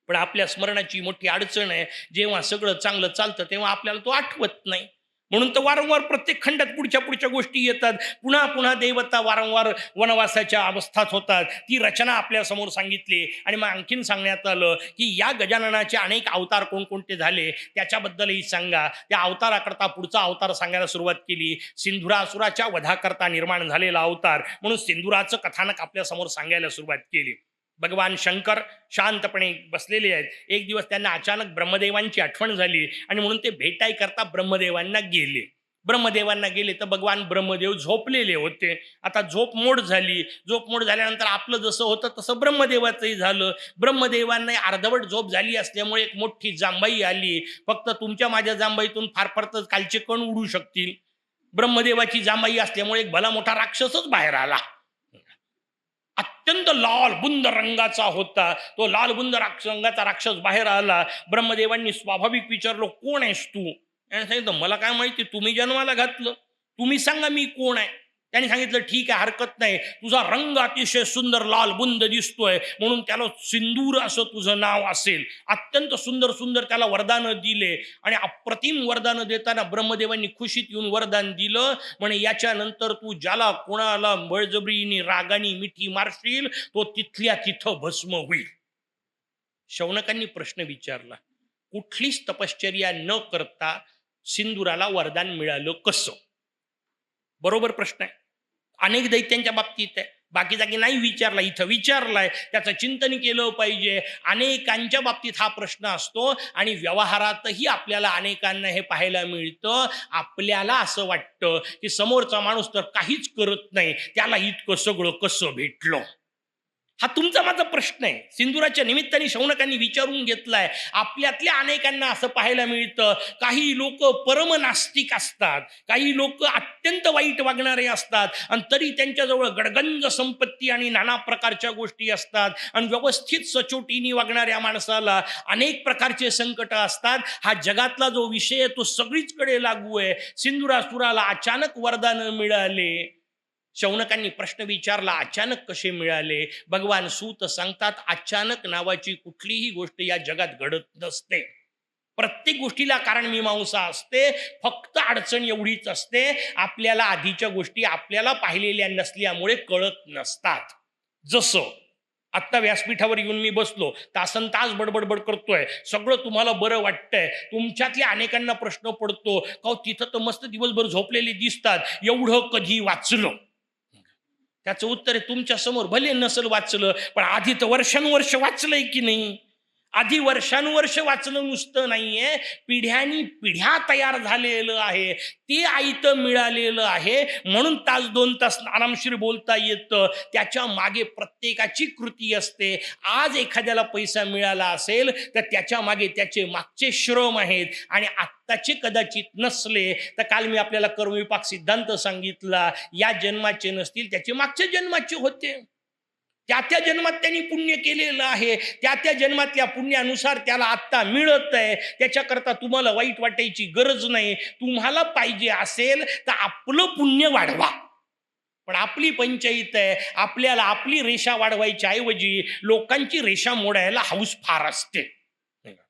पण आपल्या स्मरणाची मोठी अडचण आहे, जेव्हा सगळं चांगलं चालतं तेव्हा आपल्याला तो आठवत नाही. म्हणून तर वारंवार प्रत्येक खंडात पुढच्या पुढच्या गोष्टी येतात. पुन्हा पुन्हा देवता वारंवार वनवासाच्या अवस्थात होतात. ती रचना आपल्या समोर सांगितली. आणि मग आणखीन सांगण्यात आलं की या गजाननाचे अनेक अवतार कोणकोणते झाले त्याच्याबद्दलही सांगा. त्या अवताराकरता पुढचा अवतार सांगायला सुरुवात केली. सिंधुरासुराच्या वधाकरता निर्माण झालेला अवतार म्हणून सिंधुराचं कथानक आपल्या समोर सांगायला सुरुवात केली. भगवान शंकर शांतपणे बसलेले आहेत. एक दिवस त्यांना अचानक ब्रह्मदेवांची आठवण झाली आणि म्हणून ते भेटाय करता ब्रह्मदेवांना गेले. ब्रह्मदेवांना गेले तर भगवान ब्रह्मदेव झोपलेले होते. आता झोप मोड झाली. झोप मोड झाल्यानंतर आपलं जसं होतं तसं ब्रह्मदेवाचंही झालं. ब्रह्मदेवांना अर्धवट झोप झाली असल्यामुळे एक मोठी जांबाई आली. फक्त तुमच्या माझ्या जांबाईतून फार फार तर कालचे कण उडू शकतील. ब्रह्मदेवाची जांबाई असल्यामुळे एक भला मोठा राक्षसच बाहेर आला. अत्यंत लाल बुंद रंगाचा होता. तो लाल बुंद रंगाचा राक्षस बाहेर आला. ब्रह्मदेवांनी स्वाभाविक विचारलं, कोण आहेस तू? सांगितलं, मला काय माहिती, तुम्ही जन्माला घातलं, तुम्ही सांगा मी कोण आहे. त्यांनी सांगितलं ठीक आहे, हरकत नाही, तुझा रंग अतिशय सुंदर लाल बुंद दिसतोय म्हणून त्याला सिंदूर असं तुझं नाव असेल. अत्यंत सुंदर सुंदर त्याला वरदानं दिले आणि अप्रतिम वरदानं देताना ब्रह्मदेवांनी खुशीत येऊन वरदान दिलं, म्हणे याच्यानंतर तू ज्याला कोणाला बळजबरीने रागानी मिठी मारशील तो तिथल्या तिथं भस्म होईल. शौनकांनी प्रश्न विचारला, कुठलीच तपश्चर्या न करता सिंदुराला वरदान मिळालं कसं? बरोबर प्रश्न आहे, अनेक दैत्यांच्या बाबतीत आहे, बाकी जागी नाही विचारला, इथं विचारलाय, त्याचं चिंतन केलं पाहिजे. अनेकांच्या बाबतीत हा प्रश्न असतो आणि व्यवहारातही आपल्याला अनेकांना हे पाहायला मिळतं. आपल्याला असं वाटतं की समोरचा माणूस तर काहीच करत नाही, त्याला इतकं सगळं कसं भेटलं. हा तुमचा माझा प्रश्न आहे. सिंदुराच्या निमित्ताने शौनकांनी विचारून घेतलाय. आपल्यातल्या अनेकांना असं पाहायला मिळतं, काही लोक परम नास्तिक असतात, काही लोक अत्यंत वाईट वागणारे असतात आणि तरी त्यांच्याजवळ गडगंज संपत्ती आणि नाना प्रकारच्या गोष्टी असतात आणि व्यवस्थित सचोटीने वागणाऱ्या माणसाला अनेक प्रकारचे संकट असतात. हा जगातला जो विषय आहे तो सगळीचकडे लागू आहे. सिंदुरासुराला अचानक वरदान मिळाले. शौनकांनी प्रश्न विचारला, अचानक कसे मिळाले? भगवान सूत सांगतात, अचानक नावाची कुठलीही गोष्ट या जगात घडत नसते. प्रत्येक गोष्टीला कारण मीमांसा असते. फक्त अडचण एवढीच असते, आपल्याला आधीच्या गोष्टी आपल्याला पाहिलेल्या नसल्यामुळे कळत नसतात. जसं आत्ता व्यासपीठावर येऊन मी बसलो, तासन तास बडबडबड करतोय, सगळं तुम्हाला बरं वाटतंय. तुमच्यातल्या अनेकांना प्रश्न पडतो, का तिथं तर मस्त दिवसभर झोपलेले दिसतात, एवढं कधी वाचलं? त्याचं उत्तर आहे, तुमच्या समोर भले नसल वाचलं, पण आधी तर वर्षानुवर्ष वाचलंय की नाही? आधी वर्षानुवर्ष वाचलं नुसतं नाहीये, पिढ्यानी पिढ्या तयार झालेलं आहे, ते आयतं मिळालेलं आहे, म्हणून तास 2 तास आरामशीर बोलता येतं. त्याच्या मागे प्रत्येकाची कृती असते. आज एखाद्याला पैसा मिळाला असेल तर त्याच्या मागे त्याचे मागचे श्रम आहेत आणि आत्ताचे कदाचित नसले तर काल मी आपल्याला कर्मविपाक सिद्धांत सांगितला, या जन्माचे नसतील त्याचे मागच्या जन्माचे होते. त्या जन्मात त्यांनी पुण्य केलेलं आहे, त्या जन्मातल्या पुण्यानुसार त्याला आत्ता मिळत आहे. त्याच्याकरता तुम्हाला वाईट वाटायची गरज नाही. तुम्हाला पाहिजे असेल तर आपलं पुण्य वाढवा, पण आपली पंचायत आहे, आपल्याला आपली रेषा वाढवायच्या ऐवजी लोकांची रेषा मोडायला हौस फार असते.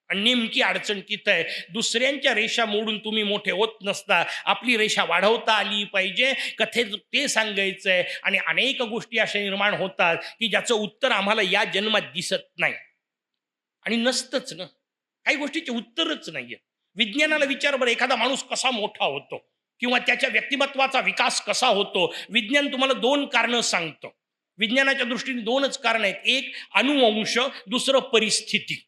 आणि नेमकी अडचण तिथं आहे, दुसऱ्यांच्या रेषा मोडून तुम्ही मोठे होत नसता. आपली रेषा वाढवता आली पाहिजे, कथेत ते सांगायचंय. आणि अनेक गोष्टी अशा निर्माण होतात की ज्याचं उत्तर आम्हाला या जन्मात दिसत नाही आणि नसतंच ना, काही गोष्टीचे उत्तरच नाहीये. विज्ञानाला विचार बरं, एखादा माणूस कसा मोठा होतो किंवा त्याच्या व्यक्तिमत्वाचा विकास कसा होतो. विज्ञान तुम्हाला 2 कारणं सांगतं. विज्ञानाच्या दृष्टीने 2च कारण आहेत, एक अनुवंश, दुसरं परिस्थिती.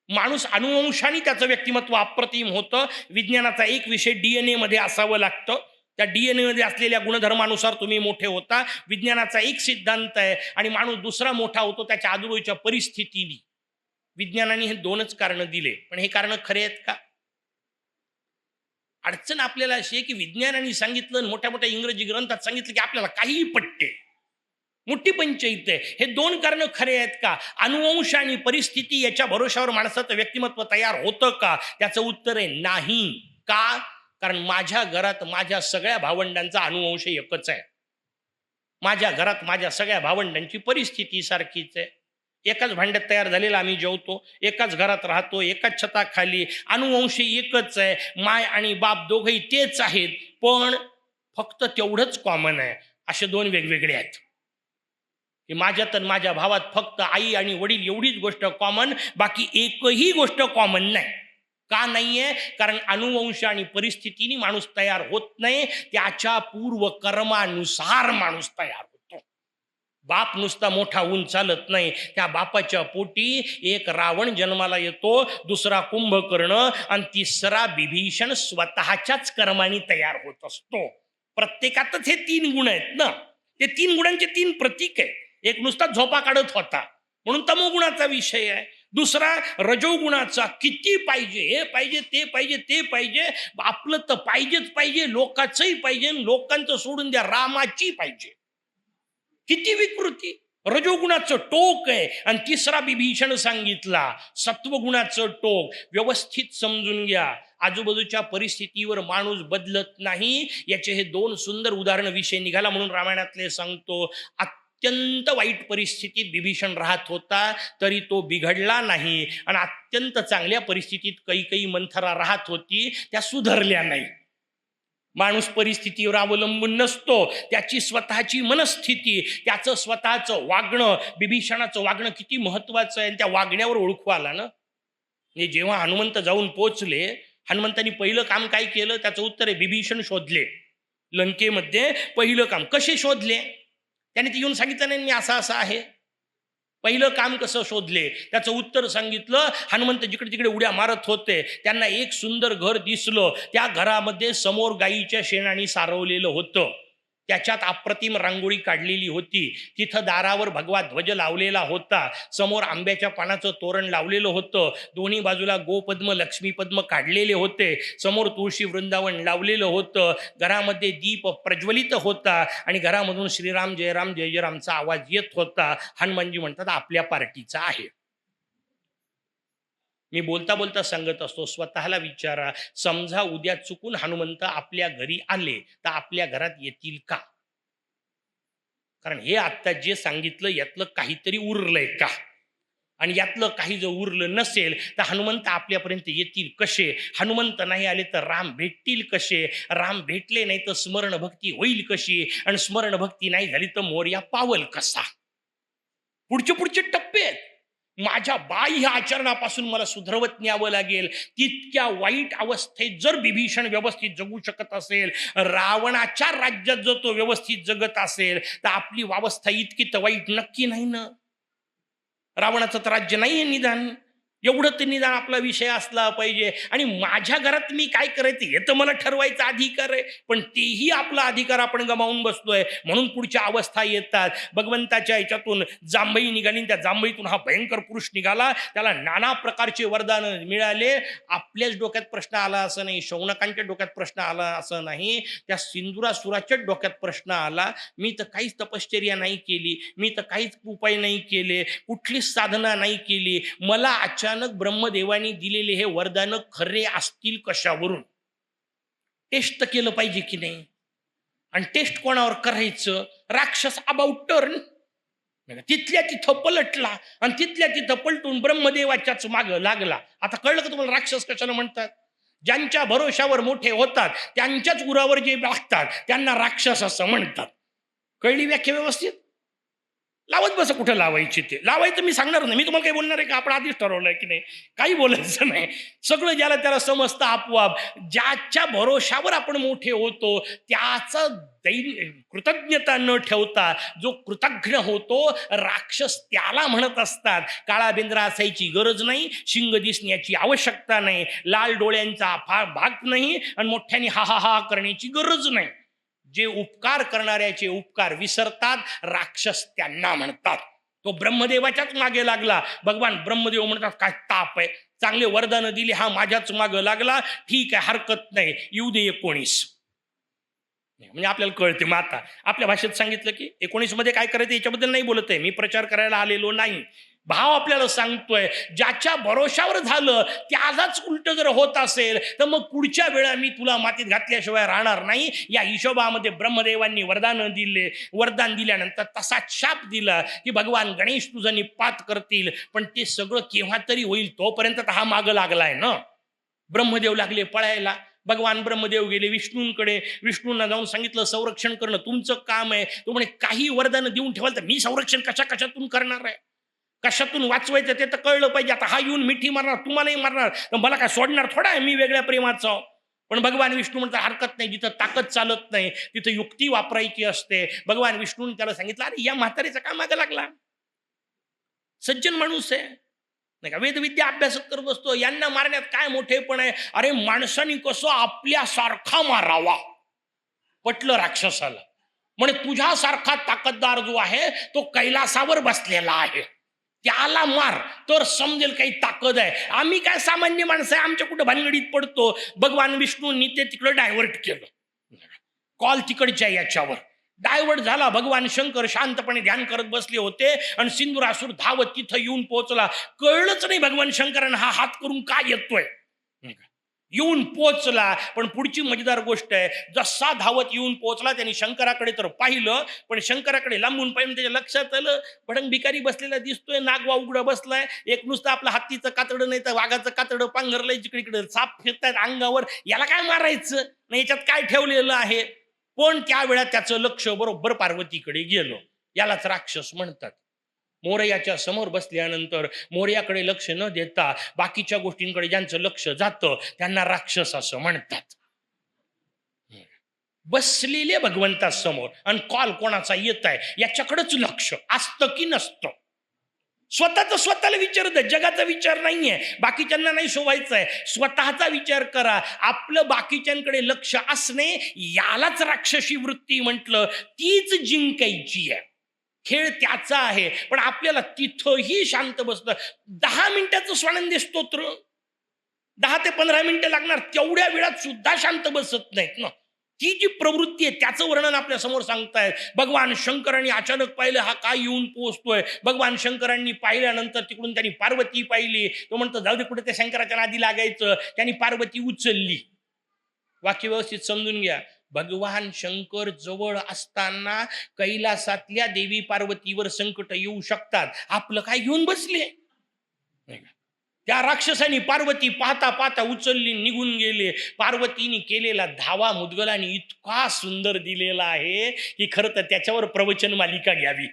माणूस अनुवंशाने त्याचं व्यक्तिमत्व अप्रतिम होतं. विज्ञानाचा एक विषय DNA मध्ये असावं लागतं, त्या DNA मध्ये असलेल्या गुणधर्मानुसार तुम्ही मोठे होता. विज्ञानाचा एक सिद्धांत आहे आणि माणूस दुसरा मोठा होतो त्याच्या आजूबाजूच्या परिस्थितीने. विज्ञानाने हे 2च कारण दिले, पण हे कारण खरे आहेत का? अडचण आपल्याला अशी आहे की विज्ञानाने सांगितलं, मोठ्या मोठ्या इंग्रजी ग्रंथात सांगितलं की आपल्याला काहीही पटते, मोठी पंचायत आहे. हे 2 कारण खरे आहेत का? अनुवंश आणि परिस्थिती याच्या भरोशावर माणसाचं व्यक्तिमत्व तयार होतं का? त्याचं उत्तर आहे नाही. का? कारण माझ्या घरात माझ्या सगळ्या भावंडांचा अनुवंश एकच आहे. माझ्या घरात माझ्या सगळ्या भावंडांची परिस्थिती सारखीच आहे. एकाच भांड्यात तयार झालेला आम्ही जेवतो, एकाच घरात राहतो, एकाच छताखाली, अनुवंश एकच आहे. माय आणि बाप दोघंही तेच आहेत, पण फक्त तेवढंच कॉमन आहे. असे 2 वेगवेगळे आहेत. माझ्यात आणि माझ्या भावात फक्त आई आणि वडील एवढीच गोष्ट कॉमन, बाकी एकही गोष्ट कॉमन नाही. का नाहीये? कारण अनुवंश आणि परिस्थितीने माणूस तयार होत नाही, त्याच्या पूर्वकर्मानुसार माणूस तयार होतो. बाप नुसता मोठा होऊन चालत नाही, त्या बापाच्या पोटी एक रावण जन्माला येतो, दुसरा कुंभकर्ण आणि तिसरा विभीषण स्वतःच्याच कर्माने तयार होत असतो. प्रत्येकातच हे 3 गुण आहेत ना, ते 3 गुणांचे 3 प्रतीक आहेत. एक नुसता झोपा काढत होता म्हणून तमोगुणाचा विषय आहे, दुसरा रजोगुणाचा, किती पाहिजे, हे पाहिजे, ते पाहिजे, ते पाहिजे, आपलं तर पाहिजेच पाहिजे, लोकांचंही पाहिजे, लोकांचं सोडून द्या, रामाची पाहिजे. किती विकृती. रजोगुणाचं टोक आहे. आणि तिसरा विभीषण सांगितला, सत्वगुणाचं टोक. व्यवस्थित समजून घ्या, आजूबाजूच्या परिस्थितीवर माणूस बदलत नाही. याचे हे 2 सुंदर उदाहरण विषय निघाला म्हणून रामायणातले सांगतो. अत्यंत वाईट परिस्थितीत बिभीषण राहत होता तरी तो बिघडला नाही, आणि अत्यंत चांगल्या परिस्थितीत कैकेयी मंथरा राहत होती, त्या सुधारल्या नाही. माणूस परिस्थितीवर अवलंबून नसतो, त्याची स्वतःची मनस्थिती, त्याचं स्वतःचं वागणं. बिभीषणाचं वागणं किती महत्वाचं आहे, त्या वागण्यावर ओळखू आला ना. जेव्हा हनुमंत जाऊन पोचले, हनुमंतांनी पहिलं काम काय केलं त्याचं उत्तर आहे बिभीषण शोधले. लंकेमध्ये पहिलं काम कसे शोधले, त्याने ते येऊन सांगितलं नाही मी असा असा आहे. पहिलं काम कसं शोधले त्याचं उत्तर सांगितलं. हनुमंत जिकडे तिकडे उड्या मारत होते, त्यांना एक सुंदर घर दिसलं. त्या घरामध्ये समोर गायीच्या शेणाने सारवलेलं होतं, त्याच्यात अप्रतिम रांगोळी काढलेली होती. तिथं दारावर भगवा ध्वज लावलेला होता, समोर आंब्याच्या पानाचं तोरण लावलेलं होतं, दोन्ही बाजूला गोपद्म लक्ष्मीपद्म काढलेले होते, समोर तुळशी वृंदावन लावलेलं होतं, घरामध्ये दीप प्रज्वलित होता आणि घरामधून श्रीराम जय राम जय जय रामचा आवाज येत होता. हनुमानजी म्हणतात आपल्या पार्टीचा आहे. मी बोलता बोलता सांगत असतो, स्वतःला विचारा, समजा उद्या चुकून हनुमंत आपल्या घरी आले तर आपल्या घरात येतील का? कारण हे आत्ता जे सांगितलं यातलं काहीतरी उरलंय का? आणि यातलं काही जर उरलं नसेल तर हनुमंत आपल्यापर्यंत येतील कसे? हनुमंत नाही आले तर राम भेटतील कसे? राम भेटले नाही तर स्मरण भक्ती होईल कशी? आणि स्मरण भक्ती नाही झाली तर मोरया पावल कसा? पुढचे टप्पे आहेत. माझ्या बाह्य आचरणापासून मला सुधरवत न्यावं लागेल. तितक्या वाईट अवस्थेत जर बिभीषण व्यवस्थित जगू शकत असेल, रावणाच्या राज्यात जर तो व्यवस्थित जगत असेल, तर आपली अवस्था इतकी तर वाईट नक्की नाही ना. रावणाचं तर राज्य नाहीये निदान, एवढं ते निदान आपला विषय असला पाहिजे. आणि माझ्या घरात मी काय करायचं हे तर मला ठरवायचा अधिकार आहे, पण तेही आपला अधिकार आपण गमावून बसतोय. म्हणून पुढच्या अवस्था येतात. भगवंताच्या ह्याच्यातून जांभई निघाली, त्या जांभईतून हा भयंकर पुरुष निघाला, त्याला नाना प्रकारचे वरदान मिळाले. आपल्याच डोक्यात प्रश्न आला असं नाही, शौनकांच्या डोक्यात प्रश्न आला असं नाही, त्या सिंदुरासुराच्याच डोक्यात प्रश्न आला. मी तर काहीच तपश्चर्या नाही केली, मी तर काहीच उपाय नाही केले, कुठलीच साधना नाही केली, मला अचानक ब्रह्मदेवानी दिलेले हे वरदान खरे असतील कशावरून? टेस्ट केलं पाहिजे की नाही? आणि टेस्ट कोणावर करायचं? राक्षस अबाउट टर्न, तिथल्या तिथं पलटला आणि तिथल्या तिथं पलटून ब्रह्मदेवाच्याच माग लागला. आता कळलं का तुम्हाला राक्षस कशाला म्हणतात? ज्यांच्या भरोशावर मोठे होतात, त्यांच्याच उरावर जे लागतात त्यांना राक्षस असं म्हणतात. कळली व्याख्या व्यवस्थित? लावत बस, कुठं लावायची ते लावायचं मी सांगणार नाही. मी तुम्हाला काही बोलणार आहे का? आपण आधीच ठरवलंय की नाही, काही बोलायचं नाही. सगळं ज्याला त्याला समजतं आपोआप. ज्याच्या भरोशावर आपण मोठे होतो त्याचं कृतज्ञता न ठेवता जो कृतज्ञ होतो, राक्षस त्याला म्हणत असतात. काळा बेंद्रा असायची गरज नाही, शिंग दिसण्याची आवश्यकता नाही, लाल डोळ्यांचा भाग नाही आणि मोठ्याने हा हा हा करण्याची गरज नाही. जे उपकार करणाऱ्याचे उपकार विसरतात, राक्षस त्यांना म्हणतात. तो ब्रह्मदेवाच्याच मागे लागला. भगवान ब्रह्मदेव म्हणतात काय ताप आहे, चांगले वरदान दिले, हा माझ्याच मागे लागला, ठीक आहे हरकत नाही, येऊ दे 19. म्हणजे आपल्याला कळते. मग आता आपल्या भाषेत सांगितलं की 19 मध्ये काय करायचं याच्याबद्दल नाही बोलत आहे मी, प्रचार करायला आलेलो नाही. भाव आपल्याला सांगतोय, ज्याच्या भरोशावर झालं त्यालाच उलट जर होत असेल तर मग पुढच्या वेळा मी तुला मातीत घातल्याशिवाय राहणार नाही. या हिशोबामध्ये ब्रह्मदेवांनी वरदान दिल्यानंतर तसा शाप दिला की भगवान गणेश तुझं निपात करतील, पण ते सगळं केव्हा तरी होईल, तोपर्यंत हा माग लागलाय ना. ब्रह्मदेव लागले पळायला, भगवान ब्रह्मदेव गेले विष्णूंकडे, विष्णूंना जाऊन सांगितलं संरक्षण करणं तुमचं काम आहे. तो म्हणे काही वरदान देऊन ठेवाल तर मी संरक्षण कशातून करणार आहे, कशातून वाचवायचं ते तर कळलं पाहिजे. आता हा येऊन मिठी मारणार, तुम्हालाही मारणार, तर मला काय सोडणार थोडा आहे मी वेगळ्या प्रेमाचा. पण भगवान विष्णू म्हणतात हरकत नाही, जिथं ताकद चालत नाही तिथं युक्ती वापरायची असते. भगवान विष्णूने त्याला सांगितलं अरे या म्हातारीचा का मागे लागला, सज्जन माणूस आहे नाही का, वेदविद्या अभ्यास करत बसतो, यांना मारण्यात काय मोठेपण आहे. अरे माणसाने कसं आपल्यासारखा मारावा, पटलं राक्षसाला. म्हणे तुझ्यासारखा ताकददार जो आहे तो कैलासावर बसलेला आहे, त्याला मार तर समजेल काही ताकद आहे. आम्ही काय सामान्य माणसं आहे, आमच्या कुठं भानगडीत पडतो. भगवान विष्णूंनी ते तिकडं डायव्हर्ट केलं, कॉल तिकडच्या याच्यावर डायव्हर्ट झाला. भगवान शंकर शांतपणे ध्यान करत बसले होते आणि सिंदुरासूर धावत तिथं येऊन पोहोचला. कळलंच नाही भगवान शंकरांना हा हात करून काय येतोय. येऊन पोचला. पण पुढची मजेदार गोष्ट आहे, जसा धावत येऊन पोचला त्यांनी शंकराकडे तर पाहिलं, पण शंकराकडे लांबून पाहिलं त्याच्या लक्षात आलं भडंग भिकारी बसलेला दिसतोय, नागवा उघडा बसलाय, एक नुसतं आपलं हत्तीचं कातडं नाही तर वाघाचं कातडं पांघरलंय, जिकडे साप फिरतायत अंगावर, याला काय मारायचं नाही, याच्यात काय ठेवलेलं आहे. पण त्यावेळा त्याचं लक्ष बरोबर पार्वतीकडे गेलं. यालाच राक्षस म्हणतात. मोरयाच्या समोर बसल्यानंतर मोरयाकडे लक्ष न देता बाकीच्या गोष्टींकडे ज्यांचं लक्ष जातं त्यांना राक्षस असं म्हणतात. बसलेले भगवंतासमोर आणि कॉल कोणाचा येत आहे याच्याकडेच लक्ष असतं की नसतं. स्वतःच स्वतःला विचारत आहे, जगाचा विचार नाहीये, बाकीच्यांना नाही शोभायचं आहे, स्वतःचा विचार करा. आपलं बाकीच्यांकडे लक्ष असणे यालाच राक्षसी वृत्ती म्हटलं. तीच जिंकायची आहे, खेळ त्याचा आहे. पण आपल्याला तिथंही शांत बसतं. 10 मिनिटाचं स्वानंदी स्तोत्र 10 ते 15 मिनिटं लागणार, तेवढ्या वेळात सुद्धा शांत बसत नाहीत ना. ती जी प्रवृत्ती आहे त्याचं वर्णन आपल्या समोर सांगतायत. भगवान शंकरांनी अचानक पाहिलं हा काय येऊन पोहोचतोय. भगवान शंकरांनी पाहिल्यानंतर तिकडून त्यांनी पार्वती पाहिली. तो म्हणतो जाऊ दे कुठे त्या शंकराच्या नादी लागायचं. त्यांनी पार्वती उचलली. वाक्य व्यवस्थित समजून घ्या. भगवान शंकर जवळ असताना कैलासातल्या देवी पार्वतीवर संकट येऊ शकतात. आपलं काय घेऊन बसले. त्या राक्षसांनी पार्वती पाहता पाहता उचलली, निघून गेले. पार्वतीने केलेला धावा मुद्गलाने इतका सुंदर दिलेला आहे की खरं तर त्याच्यावर प्रवचन मालिका घ्यावी.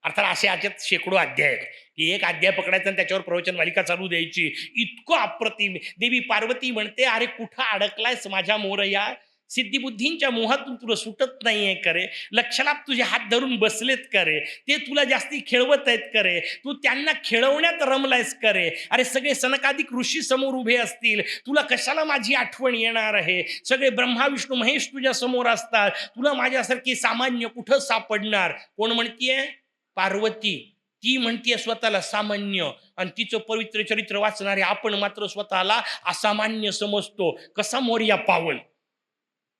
अर्थात असे याच्यात शेकडो अध्याय आहेत की एक अध्याय पकडायचा आणि त्याच्यावर प्रवचन मालिका चालू द्यायची. इतकं अप्रतिम. देवी पार्वती म्हणते अरे कुठं अडकलायस माझ्या मोरया, सिद्धिबुद्धींच्या मोहातून तुला सुटत नाहीये करे, लक्षलाभ तुझे हात धरून बसलेत करे, ते तुला जास्ती खेळवत आहेत करे, तू त्यांना खेळवण्यात रमलायस करे. अरे सगळे सनकादिक ऋषी समोर उभे असतील, तुला कशाला माझी आठवण येणार आहे. सगळे ब्रह्मा विष्णू महेश तुझ्या समोर असतात, तुला माझ्यासारखी सामान्य कुठं सापडणार. कोण म्हणतीये? पार्वती. ती म्हणतीये स्वतःला सामान्य, आणि तिचं पवित्र चरित्र वाचणारे आपण मात्र स्वतःला असामान्य समजतो. कसा मोरया पावल.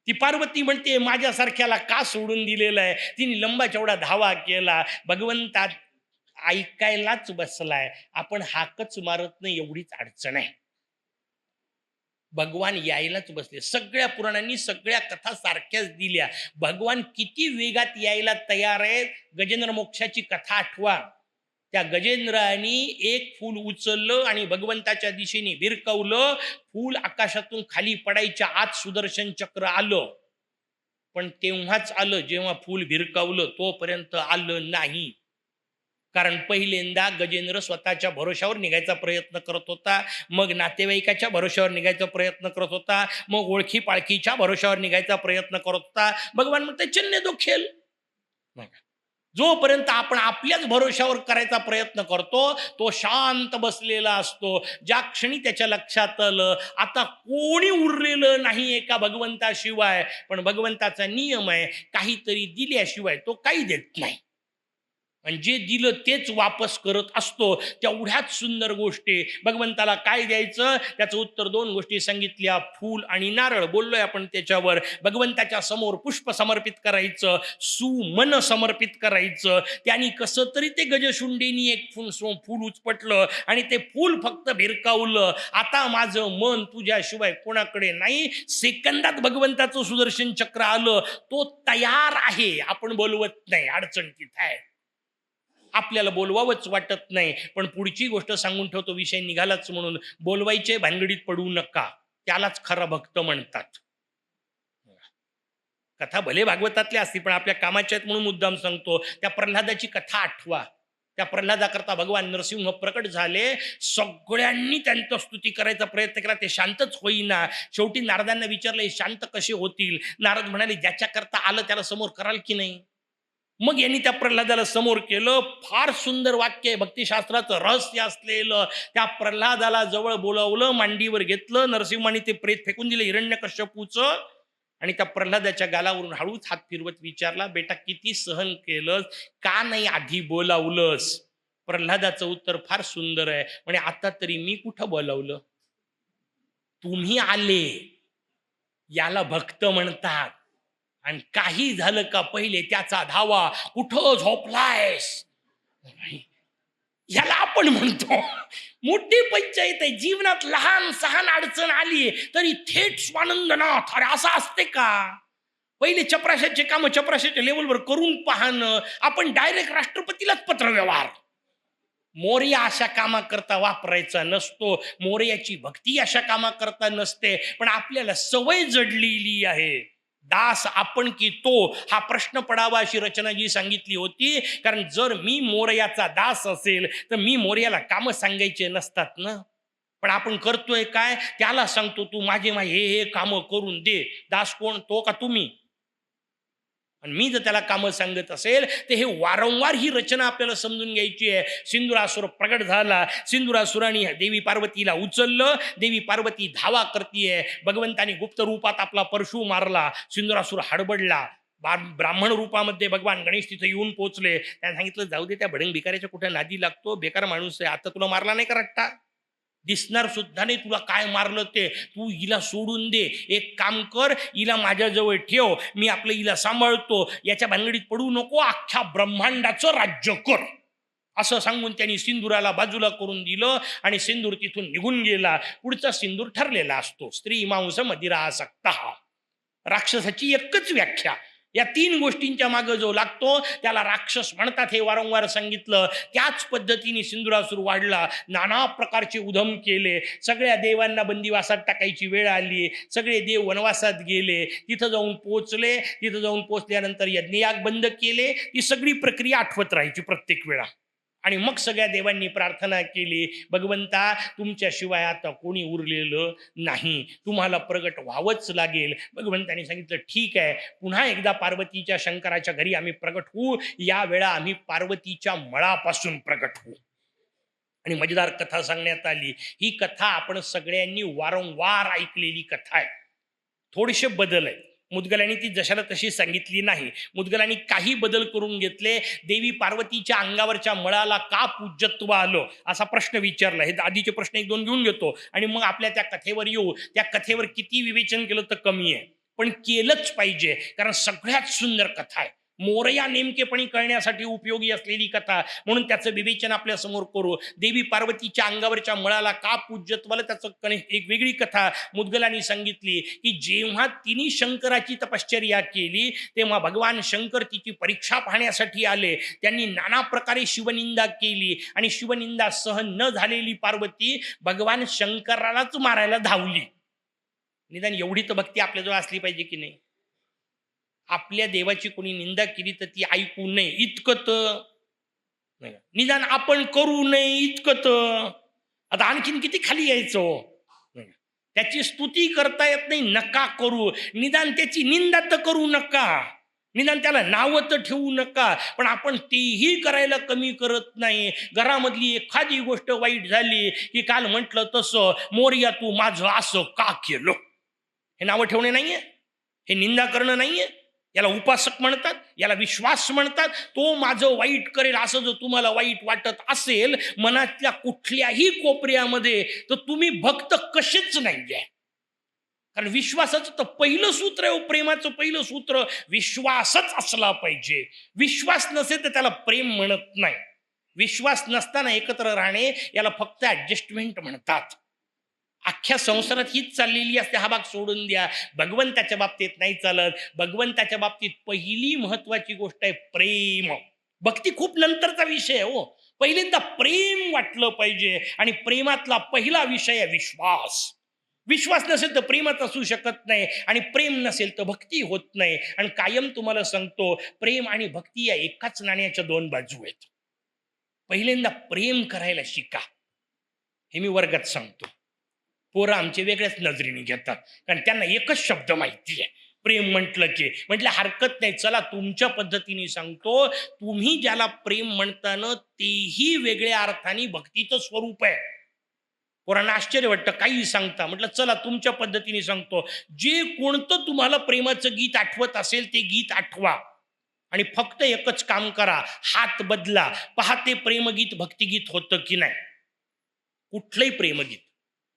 ती पार्वती म्हणते माझ्यासारख्याला का सोडून दिलेलं आहे. तिने लंबा चौडा धावा केला, भगवंतात ऐकायलाच बसलाय, आपण हाकच मारत नाही एवढीच अडचण आहे. भगवान यायलाच बसले. सगळ्या पुराणांनी सगळ्या कथा सारख्याच दिल्या. भगवान किती वेगात यायला तयार आहेत. गजेंद्र मोक्षाची कथा आठवा. त्या गजेंद्राने एक फूल उचललं आणि भगवंताच्या दिशेने भिरकवलं. फूल आकाशातून खाली पडायच्या आत सुदर्शन चक्र आलं. पण तेव्हाच आलं जेव्हा फूल भिरकवलं, तोपर्यंत आलं नाही. कारण पहिल्यांदा गजेंद्र स्वतःच्या भरोशावर निघायचा प्रयत्न करत होता, मग नातेवाईकाच्या भरोशावर निघायचा प्रयत्न करत होता, मग ओळखी पाळखीच्या भरोशावर निघायचा प्रयत्न करत होता. भगवान म्हणते चलने दो खेल. जोपर्यंत आपण आपल्याच भरोशावर करायचा प्रयत्न करतो तो शांत बसलेला असतो. ज्या क्षणी त्याच्या लक्षात आलं आता कोणी उरलेलं नाही एका भगवंताशिवाय, पण भगवंताचा नियम आहे काहीतरी दिल्याशिवाय तो काही देत नाही, आणि जे दिलं तेच वापस करत असतो. तेवढ्याच सुंदर गोष्टी. भगवंताला काय द्यायचं त्याचं उत्तर 2 गोष्टी सांगितल्या, फूल आणि नारळ. बोललोय आपण त्याच्यावर. भगवंताच्या समोर पुष्प समर्पित करायचं, सुमन समर्पित करायचं. त्यांनी कसं तरी ते गजशुंडीनी एक फूल उचपटलं आणि ते फूल फक्त भिरकावलं. आता माझं मन तुझ्याशिवाय कोणाकडे नाही. सेकंदात भगवंताचं सुदर्शन चक्र आलं. तो तयार आहे, आपण बोलवत नाही. अडचण तिथं आहे. आपल्याला बोलवावंच वाटत नाही. पण पुढची गोष्ट सांगून ठेवतो, विषय निघालाच म्हणून. बोलवायचे भानगडीत पडू नका, त्यालाच खरा भक्त म्हणतात. कथा भले भागवतातल्या असतील पण आपल्या कामाच्या आहेत म्हणून मुद्दाम सांगतो. त्या प्रल्हादाची कथा आठवा. त्या प्रल्हादाकरता भगवान नरसिंह प्रकट झाले. सगळ्यांनी त्यांचा स्तुती करायचा प्रयत्न केला, ते शांतच होईना. शेवटी नारदांना विचारलं हे शांत कसे होतील. नारद म्हणाले ज्याच्याकरता आलं त्याला समोर कराल की नाही. मग यांनी त्या प्रल्हादाला समोर केलं. फार सुंदर वाक्य आहे, भक्तिशास्त्राचं रहस्य असलेलं. त्या प्रल्हादाला जवळ बोलावलं, मांडीवर घेतलं. नरसिंहाने ते प्रेत फेकून दिलं हिरण्यकश्यपूचं, आणि त्या प्रल्हादाच्या गालावरून हळूच हात फिरवत विचारला बेटा किती सहन केलंस, का नाही आधी बोलावलंस. प्रल्हादाचं उत्तर फार सुंदर आहे. म्हणजे आता तरी मी कुठं बोलावलं, तुम्ही आले, याला भक्त म्हणतात. आणि काही झालं का पहिले त्याचा धावा, कुठं झोपलायस. ह्याला आपण म्हणतो मोठी पंचायत आहे. जीवनात लहान सहान अडचण आली तरी थेट स्वानंदनाथ, अरे असं असते का? पहिले चपराशाचे काम चपराशाच्या लेवलवर करून पाहणं, आपण डायरेक्ट राष्ट्रपतीलाच पत्रव्यवहार. मोरया अशा कामाकरता वापरायचा नसतो, मोरयाची भक्ती अशा कामाकरता नसते, पण आपल्याला सवय जडलेली आहे. दास आपण की तो, हा प्रश्न पडावा अशी रचना जी सांगितली होती. कारण जर मी मोरयाचा दास असेल तर मी मोरयाला कामं सांगायचे नसतात ना. पण आपण करतोय काय, त्याला सांगतो तू माझे हे कामं करून दे. दास कोण, तो का तुम्ही? आणि मी जर त्याला कामं सांगत असेल तर हे वारंवार ही रचना आपल्याला समजून घ्यायची आहे. सिंदुरासुर प्रगट झाला, सिंदुरासुराने देवी पार्वतीला उचललं, देवी पार्वती धावा करतीये, भगवंतानी गुप्त रूपात आपला परशु मारला, सिंदुरासुर हडबडला. ब्राह्मण रूपामध्ये भगवान गणेश तिथे येऊन पोहोचले. त्याने सांगितलं जाऊ दे, त्या भडंग भिकाऱ्याच्या कुठे नादी लागतो, बेकार माणूस आहे, आता तुला मारला नाही का रट्टा? दिसणार सुद्धा नाही तुला काय मारलं ते. तू हिला सोडून दे, एक काम कर, हिला माझ्याजवळ ठेव, मी आपलं हिला सांभाळतो, याच्या भानगडीत पडू नको, अख्ख्या ब्रह्मांडाचं राज्य कर. असं सांगून त्यांनी सिंदुराला बाजूला करून दिलं आणि सिंदूर तिथून निघून गेला. पुढचा सिंदूर ठरलेला असतो, स्त्री मांस मदिरा आसक्ता. राक्षसाची एकच व्याख्या, या तीन गोष्टींच्या मागे जो लागतो त्याला राक्षस म्हणतात, हे वारंवार सांगितलं. त्याच पद्धतीने सिंदुरासुर वाढला, नाना प्रकारचे उधम केले, सगळ्या देवांना बंदिवासात टाकायची वेळ आली, सगळे देव वनवासात गेले, तिथं जाऊन पोचले. तिथं जाऊन पोचल्यानंतर यज्ञयाग बंद केले. ती सगळी प्रक्रिया आठवत राहायची प्रत्येक वेळा. आणि मग सगळ्या देवांनी प्रार्थना केली, भगवंता तुमच्याशिवाय आता कोणी उरलेलं नाही, तुम्हाला प्रगट व्हावंच लागेल. भगवंतांनी सांगितलं ठीक आहे, पुन्हा एकदा पार्वतीच्या शंकराच्या घरी आम्ही प्रगट होऊ, यावेळा आम्ही पार्वतीच्या मळापासून प्रगट होऊ. आणि मजेदार कथा सांगण्यात आली. ही कथा आपण सगळ्यांनी वारंवार ऐकलेली कथा आहे. थोडेसे बदल आहे, मुदगलांनी ती जशाला तशी सांगितली नाही. मुदगलांनी काही बदल करून घेतले. देवी पार्वतीच्या अंगावरच्या मळाला का पूज्यत्व आलं असा प्रश्न विचारला. हे आधीचे प्रश्न एक दोन घेऊन घेतो आणि मग आपल्या त्या कथेवर येऊ. त्या कथेवर किती विवेचन केलं तर कमी आहे, पण केलंच पाहिजे, कारण सगळ्यात सुंदर कथा आहे. मोरया नेमकेपणी कळण्यासाठी उपयोगी असलेली कथा, म्हणून त्याचं विवेचन आपल्या समोर करू. देवी पार्वतीच्या अंगावरच्या मळाला का पूज्यत्वाला त्याचं एक वेगळी कथा मुदगलांनी सांगितली, की जेव्हा तिने शंकराची तपश्चर्या केली तेव्हा भगवान शंकर तिची परीक्षा पाहण्यासाठी आले. त्यांनी नाना प्रकारे शिवनिंदा केली आणि शिवनिंदा सहन न झालेली पार्वती भगवान शंकरालाच मारायला धावली. निदान एवढी तर भक्ती आपल्याजवळ असली पाहिजे की नाही? आपल्या देवाची कोणी निंदा केली तर ती ऐकू नये इतकं तर नाही, निदान आपण करू नये इतकं तर. आता आणखीन किती खाली यायचं? त्याची स्तुती करता येत नाही, नका करू. निदान त्याची निंदा तर करू नका, निदान त्याला नावं तर ठेवू नका. पण आपण तेही करायला कमी करत नाही. घरामधली एखादी गोष्ट वाईट झाली की काल म्हटलं तसं, मोरया तू माझं असं का केलं, हे नावं ठेवणे नाहीये, हे निंदा करणं नाहीये. याला उपासक म्हणतात, याला विश्वास म्हणतात. तो माझं वाईट करेल असं जर तुम्हाला वाईट वाटत असेल मनातल्या कुठल्याही कोपऱ्यामध्ये, तर तुम्ही भक्त कसेच नाहीये. कारण विश्वासाचं तर पहिलं सूत्र आहे, प्रेमाचं पहिलं सूत्र विश्वासच असला पाहिजे. विश्वास नसेल तर त्याला प्रेम म्हणत नाही. विश्वास नसताना एकत्र राहणे याला फक्त ऍडजस्टमेंट म्हणतात. अख्ख्या संसारात हीच चाललेली असते. हा भाग सोडून द्या, भगवंताच्या बाबतीत नाही चालत. भगवंताच्या बाबतीत पहिली महत्वाची गोष्ट आहे प्रेम. भक्ती खूप नंतरचा विषय आहे हो. पहिल्यांदा प्रेम वाटलं पाहिजे आणि प्रेमातला पहिला विषय आहे विश्वास. विश्वास नसेल तर प्रेमच असू शकत नाही आणि प्रेम नसेल तर भक्ती होत नाही. आणि कायम तुम्हाला सांगतो, प्रेम आणि भक्ती या एकाच नाण्याच्या दोन बाजू आहेत. पहिल्यांदा प्रेम करायला शिका, हे मी वर्गात सांगतो. पोरं आमचे वेगळ्याच नजरेने घेतात, कारण त्यांना एकच शब्द माहिती आहे, प्रेम म्हटलं की. म्हटलं हरकत नाही, चला तुमच्या पद्धतीने सांगतो. तुम्ही ज्याला प्रेम म्हणताना तेही वेगळ्या अर्थाने भक्तीचं स्वरूप आहे. पोरांना आश्चर्य वाटतं, काही सांगता. म्हटलं चला तुमच्या पद्धतीने सांगतो. जे कोणतं तुम्हाला प्रेमाचं गीत आठवत असेल ते गीत आठवा आणि फक्त एकच काम करा, हात बदला, पहा ते प्रेमगीत भक्तिगीत होतं की नाही. कुठलंही प्रेमगीत,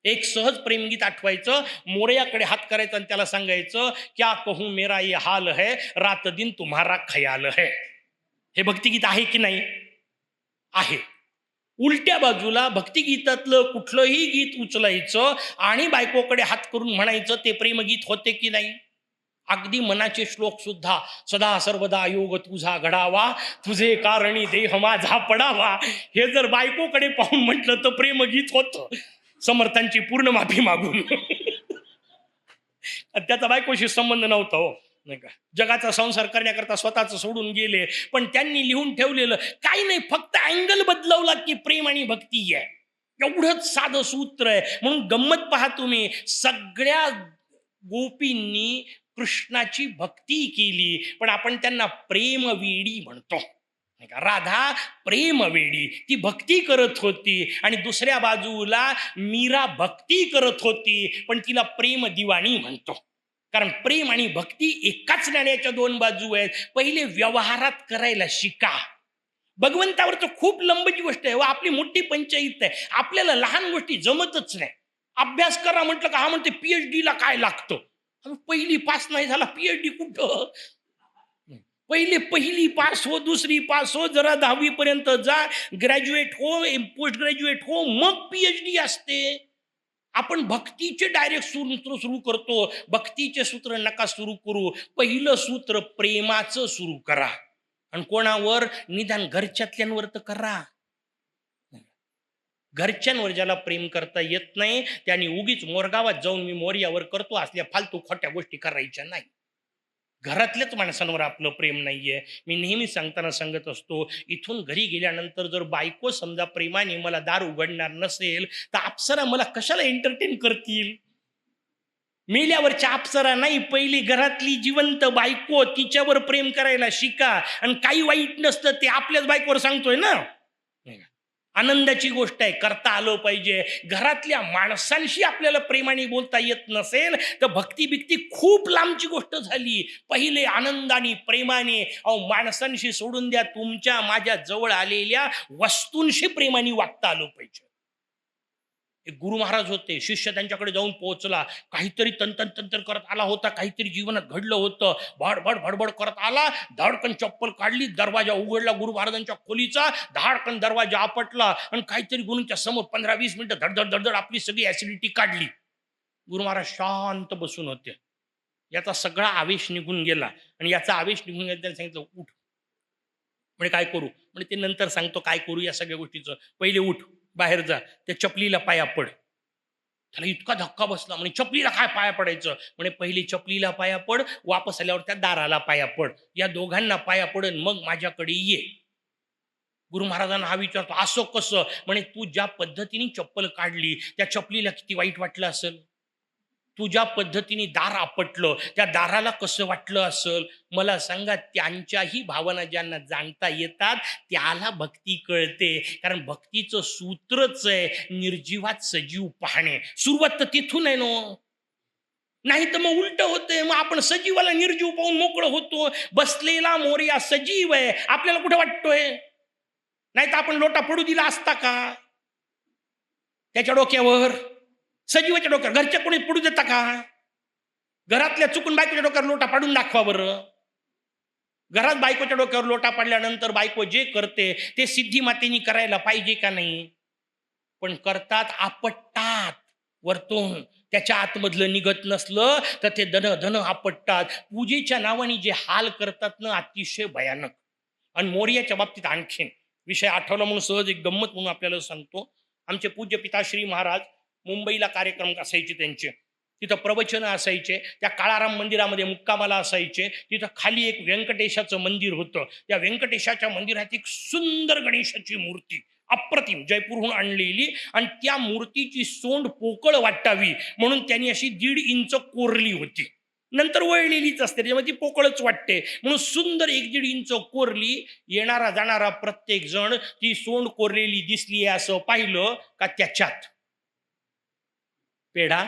एक सहज प्रेमगीत आठवायचं, मोरयाकडे हात करायचं आणि त्याला सांगायचं, क्या कहूं मेरा ये हाल है, रात दिन तुम्हारा ख्याल है. हे भक्तिगीत आहे की नाही? आहे. उलट्या बाजूला भक्तिगीतातलं कुठलंही गीत उचलायचं आणि बायकोकडे हात करून म्हणायचं ते प्रेमगीत होते की नाही. अगदी मनाचे श्लोक सुद्धा, सदा सर्वदा योग तुझा घडावा, तुझे कारणी देह माझा पडावा, हे जर बायकोकडे पाहून म्हटलं तर प्रेमगीत होतं, समर्थांची पूर्ण माफी मागून. त्याचा बायकोशी संबंध नव्हता हो, नाही का. जगाचा संसार करण्याकरता स्वतःच सोडून गेले, पण त्यांनी लिहून ठेवलेलं काही नाही, फक्त अँगल बदलवला की प्रेम आणि भक्ती आहे, एवढंच साधं सूत्र आहे. म्हणून गंमत पहा तुम्ही, सगळ्या गोपींनी कृष्णाची भक्ती केली, पण आपण त्यांना प्रेमवेडी म्हणतो, नाही का. राधा प्रेमवेडी, ती भक्ती करत होती, आणि दुसऱ्या बाजूला मीरा भक्ती करत होती, पण तिला प्रेम दिवाणी म्हणतो. कारण प्रेम आणि भक्ती एकाच नाण्याच्या दोन बाजू आहेत. पहिले व्यवहारात करायला शिका. भगवंतावर तर खूप लंबची गोष्ट आहे व आपली मोठी पंचायत आहे, आपल्याला लहान गोष्टी जमतच नाही. अभ्यास करा म्हटलं का हा म्हणते PhD ला काय लागतं. पहिली पास नाही झाला, PhD कुठं. पहिली पास हो, दुसरी पास हो, जरा 10वी पर्यंत जा, ग्रॅज्युएट हो, पोस्ट ग्रॅज्युएट हो, मग PhD असते. आपण भक्तीचे डायरेक्ट सूत्र सुरू करतो. भक्तीचे सूत्र नका सुरू करू, पहिलं सूत्र प्रेमाचं सुरू करा. आणि कोणावर, निदान घरच्यातल्यांवर तर करा. घरच्यांवर ज्याला प्रेम करता येत नाही त्यांनी उगीच मोरगावात जाऊन मी मोर्यावर करतो असल्या फालतू खोट्या गोष्टी करायच्या नाही. घरातल्याच माणसांवर आपलं प्रेम नाहीये. मी नेहमी सांगताना सांगत असतो, इथून घरी गेल्यानंतर जर बायको समजा प्रेमाने मला दार उघडणार नसेल तर अप्सरा मला कशाला एंटरटेन करतील. मेल्यावरच्या अप्सरा नाही, पहिली घरातली जिवंत बायको, तिच्यावर प्रेम करायला शिका. आणि काही वाईट नसतं ते आपल्याच बायकोवर सांगतोय ना, आनंदाची गोष्ट आहे, करता आलं पाहिजे. घरातल्या माणसांशी आपल्याला प्रेमाने बोलता येत नसेल तर भक्ती बिक्ती खूप लांबची गोष्ट झाली. पहिले आनंदाने प्रेमाने, अहो माणसांशी सोडून द्या, तुमच्या माझ्या जवळ आलेल्या वस्तूंशी प्रेमाने वागता आलं पाहिजे. एक गुरु महाराज होते, शिष्य त्यांच्याकडे जाऊन पोहोचला, काहीतरी तंतन तंतर करत आला होता, काहीतरी जीवनात घडलं होतं, भडभड भडबड करत आला, धडकन चप्पल काढली, दरवाजा उघडला गुरु महाराजांच्या खोलीचा, धाडकन दरवाजा आपटला आणि काहीतरी गुरूंच्या समोर 15-20 मिनिटं धडधड धडधड आपली सगळी ऍसिडिटी काढली. गुरु महाराज शांत बसून होते. याचा सगळा आवेश निघून गेला आणि याचा आवेश निघून गेला, त्याने सांगितलं उठ. म्हणजे काय करू, म्हणजे ते नंतर सांगतो काय करू या सगळ्या गोष्टीचं, पहिले उठ, बाहेर जा, त्या चपलीला पाया पड. त्याला इतका धक्का बसला, म्हणजे चपलीला काय पाया पडायचं, म्हणजे पहिली चपलीला पाया पड, वापस आल्यावर त्या दाराला पाया पड, या दोघांना पाया पडन मग माझ्याकडे ये. गुरु महाराजांना हा विचारतो असं कसं, म्हणे तू ज्या पद्धतीने चप्पल काढली त्या चपलीला किती वाईट वाटलं असेल, तू ज्या पद्धतीने दार आपटलं त्या दाराला कसं वाटलं असेल. मला सांगा, त्यांच्याही भावना ज्यांना जाणता येतात त्याला भक्ती कळते. कारण भक्तीचं सूत्रच आहे निर्जीवात सजीव पाहणे. सुरुवात तर तिथून आहे ना, नाही तर मग उलट होते. मग आपण सजीवाला निर्जीव पाहून मोकळं होतो. बसलेला मोरया सजीव आहे, आपल्याला कुठे वाटतोय. नाही तर आपण लोटा पडू दिला असता का त्याच्या डोक्यावर, सजीवाच्या डोक्यावर. घरच्या कोणी पडू देता का, घरातल्या चुकून बायकोच्या डोक्यावर लोटा पाडून दाखवा बरं. घरात बायकोच्या डोक्यावर लोटा पडल्यानंतर बायको जे करते ते सिद्धी मातेनी करायला पाहिजे का नाही, पण करतात, आपटतात वरतून. त्याच्या आतमधलं निघत नसलं तर ते धन धन आपटतात. पूजेच्या नावाने जे हाल करतात ना, अतिशय भयानक. आणि मोर्याच्या बाबतीत आणखीन विषय आठवला म्हणून सहज एक गंमत म्हणून आपल्याला सांगतो. आमचे पूज्य पिताश्री महाराज मुंबईला कार्यक्रम असायचे त्यांचे, तिथं प्रवचन असायचे, त्या काळाराम मंदिरामध्ये मुक्कामाला असायचे. तिथं खाली एक व्यंकटेशाचं मंदिर होतं. त्या व्यंकटेशाच्या मंदिरात एक सुंदर गणेशाची मूर्ती, अप्रतिम, जयपूरहून आणलेली, आणि त्या मूर्तीची सोंड पोकळ वाटावी म्हणून त्यांनी अशी 1.5 इंच कोरली होती. नंतर वळलेलीच असते, त्याच्यामध्ये ती पोकळच वाटते म्हणून सुंदर 1-1.5 इंच कोरली. येणारा जाणारा प्रत्येक जण ती सोंड कोरलेली दिसली असं पाहिलं का त्याच्यात पेढा,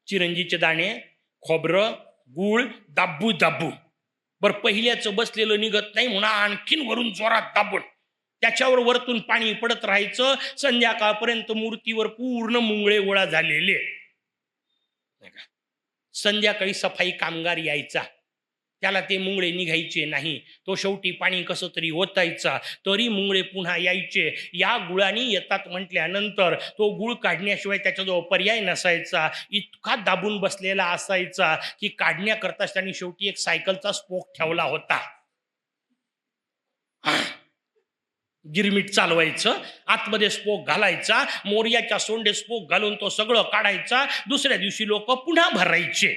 चिरंजीचे दाणे, खोबरं, गूळ दाबू दाबू. बरं, पहिल्याचं बसलेलं निघत नाही म्हणून आणखीन वरून जोरात दाबून त्याच्यावर वरतून पाणी पडत राहायचं. संध्याकाळपर्यंत मूर्तीवर पूर्ण मुंगळे गोळा झालेले. संध्याकाळी सफाई कामगार यायचा, त्याला ते मुंगळे निघायचे नाही. तो शेवटी पाणी कसं तरी ओतायचा, तरी मुंगळे पुन्हा यायचे. या गुळाने येतात म्हटल्यानंतर तो गुळ काढण्याशिवाय त्याच्याजवळ पर्याय नसायचा. इतका दाबून बसलेला असायचा की काढण्याकरता त्यांनी शेवटी एक सायकलचा स्पोक ठेवला होता. गिरमीट चालवायचं, आतमध्ये स्पोक घालायचा, मोर्याच्या सोंडे स्पोक घालून तो सगळं काढायचा. दुसऱ्या दिवशी लोक पुन्हा भरायचे.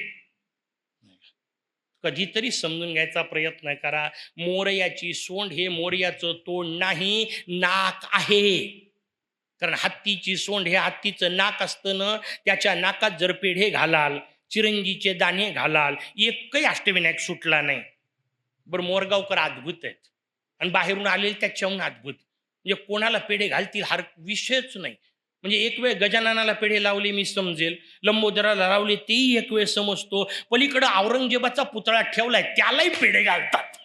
कधीतरी समजून घ्यायचा प्रयत्न करा. मोरयाची सोंड हे मोर्याचं तोंड नाही, नाक आहे. कारण हत्तीची सोंड हे हत्तीचं नाक असतं ना, त्याच्या नाकात जर पेढे घालाल, चिरंजीचे दाणे घालाल, एकही अष्टविनायक सुटला नाही. बरं, मोरगावकर अद्भुत आहेत आणि बाहेरून आलेले त्याच्याहून अद्भुत. म्हणजे कोणाला पेढे घालतील हा विषयच नाही. म्हणजे एक वेळ गजाननाला पेढे लावले मी समजेल, लंबोदराला लावले तेही एक वेळ समजतो, पलीकडं औरंगजेबाचा पुतळा ठेवलाय त्यालाही पेढे घालतात.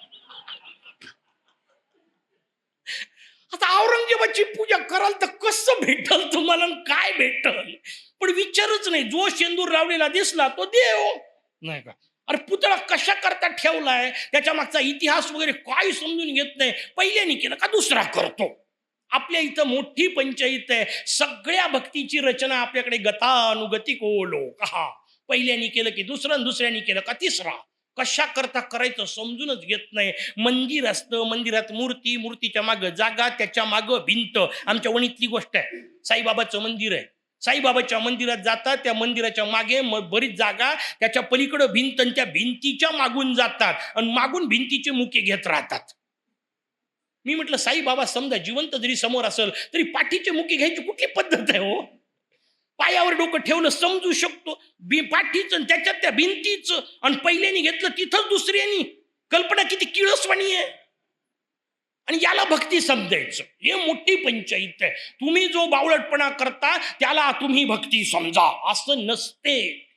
आता औरंगजेबाची पूजा कराल तर कसं भेटल तुम्हाला, काय भेटल? पण विचारच नाही. जो शेंदूर लावलेला दिसला तो देव, नाही का? अरे पुतळा कशा करता ठेवलाय, त्याच्या मागचा इतिहास वगैरे काय समजून घेत नाही. पहिल्याने केलं का दुसरा करतो. आपल्या इथं मोठी पंचायत आहे. सगळ्या भक्तीची रचना आपल्याकडे गतानुगतिक ओलो कहा. पहिल्याने केलं की दुसरं, दुसऱ्याने केलं का तिसरा. कशा करता करायचं समजूनच घेत नाही. मंदिर असतं, मंदिरात मूर्ती, मूर्तीच्या मागं जागा, त्याच्या मागं भिंत. आमच्या वणीतली गोष्ट आहे. साईबाबाचं मंदिर आहे. साईबाबाच्या मंदिरात जातात, त्या मंदिराच्या मागे बरीच जागा, त्याच्या पलीकडं भिंत, आणि त्या भिंतीच्या मागून जातात आणि मागून भिंतीचे मुके घेत राहतात. मी म्हटलं साईबाबा समजा जिवंत जरी समोर असेल तरी पाठीचे मुके घ्यायची कुठली पद्धत आहे हो? पायावर डोकं ठेवलं समजू शकतो, पाठीचं त्याच्यात त्या भिंतीचं, आणि पहिल्यानी घेतलं तिथंच दुसऱ्यानी. कल्पना किती किळसवाणी आहे. आणि याला भक्ती समजायचं, हे मोठी पंचायत आहे. तुम्ही जो बावळटपणा करता त्याला तुम्ही भक्ती समजा, असं नसते.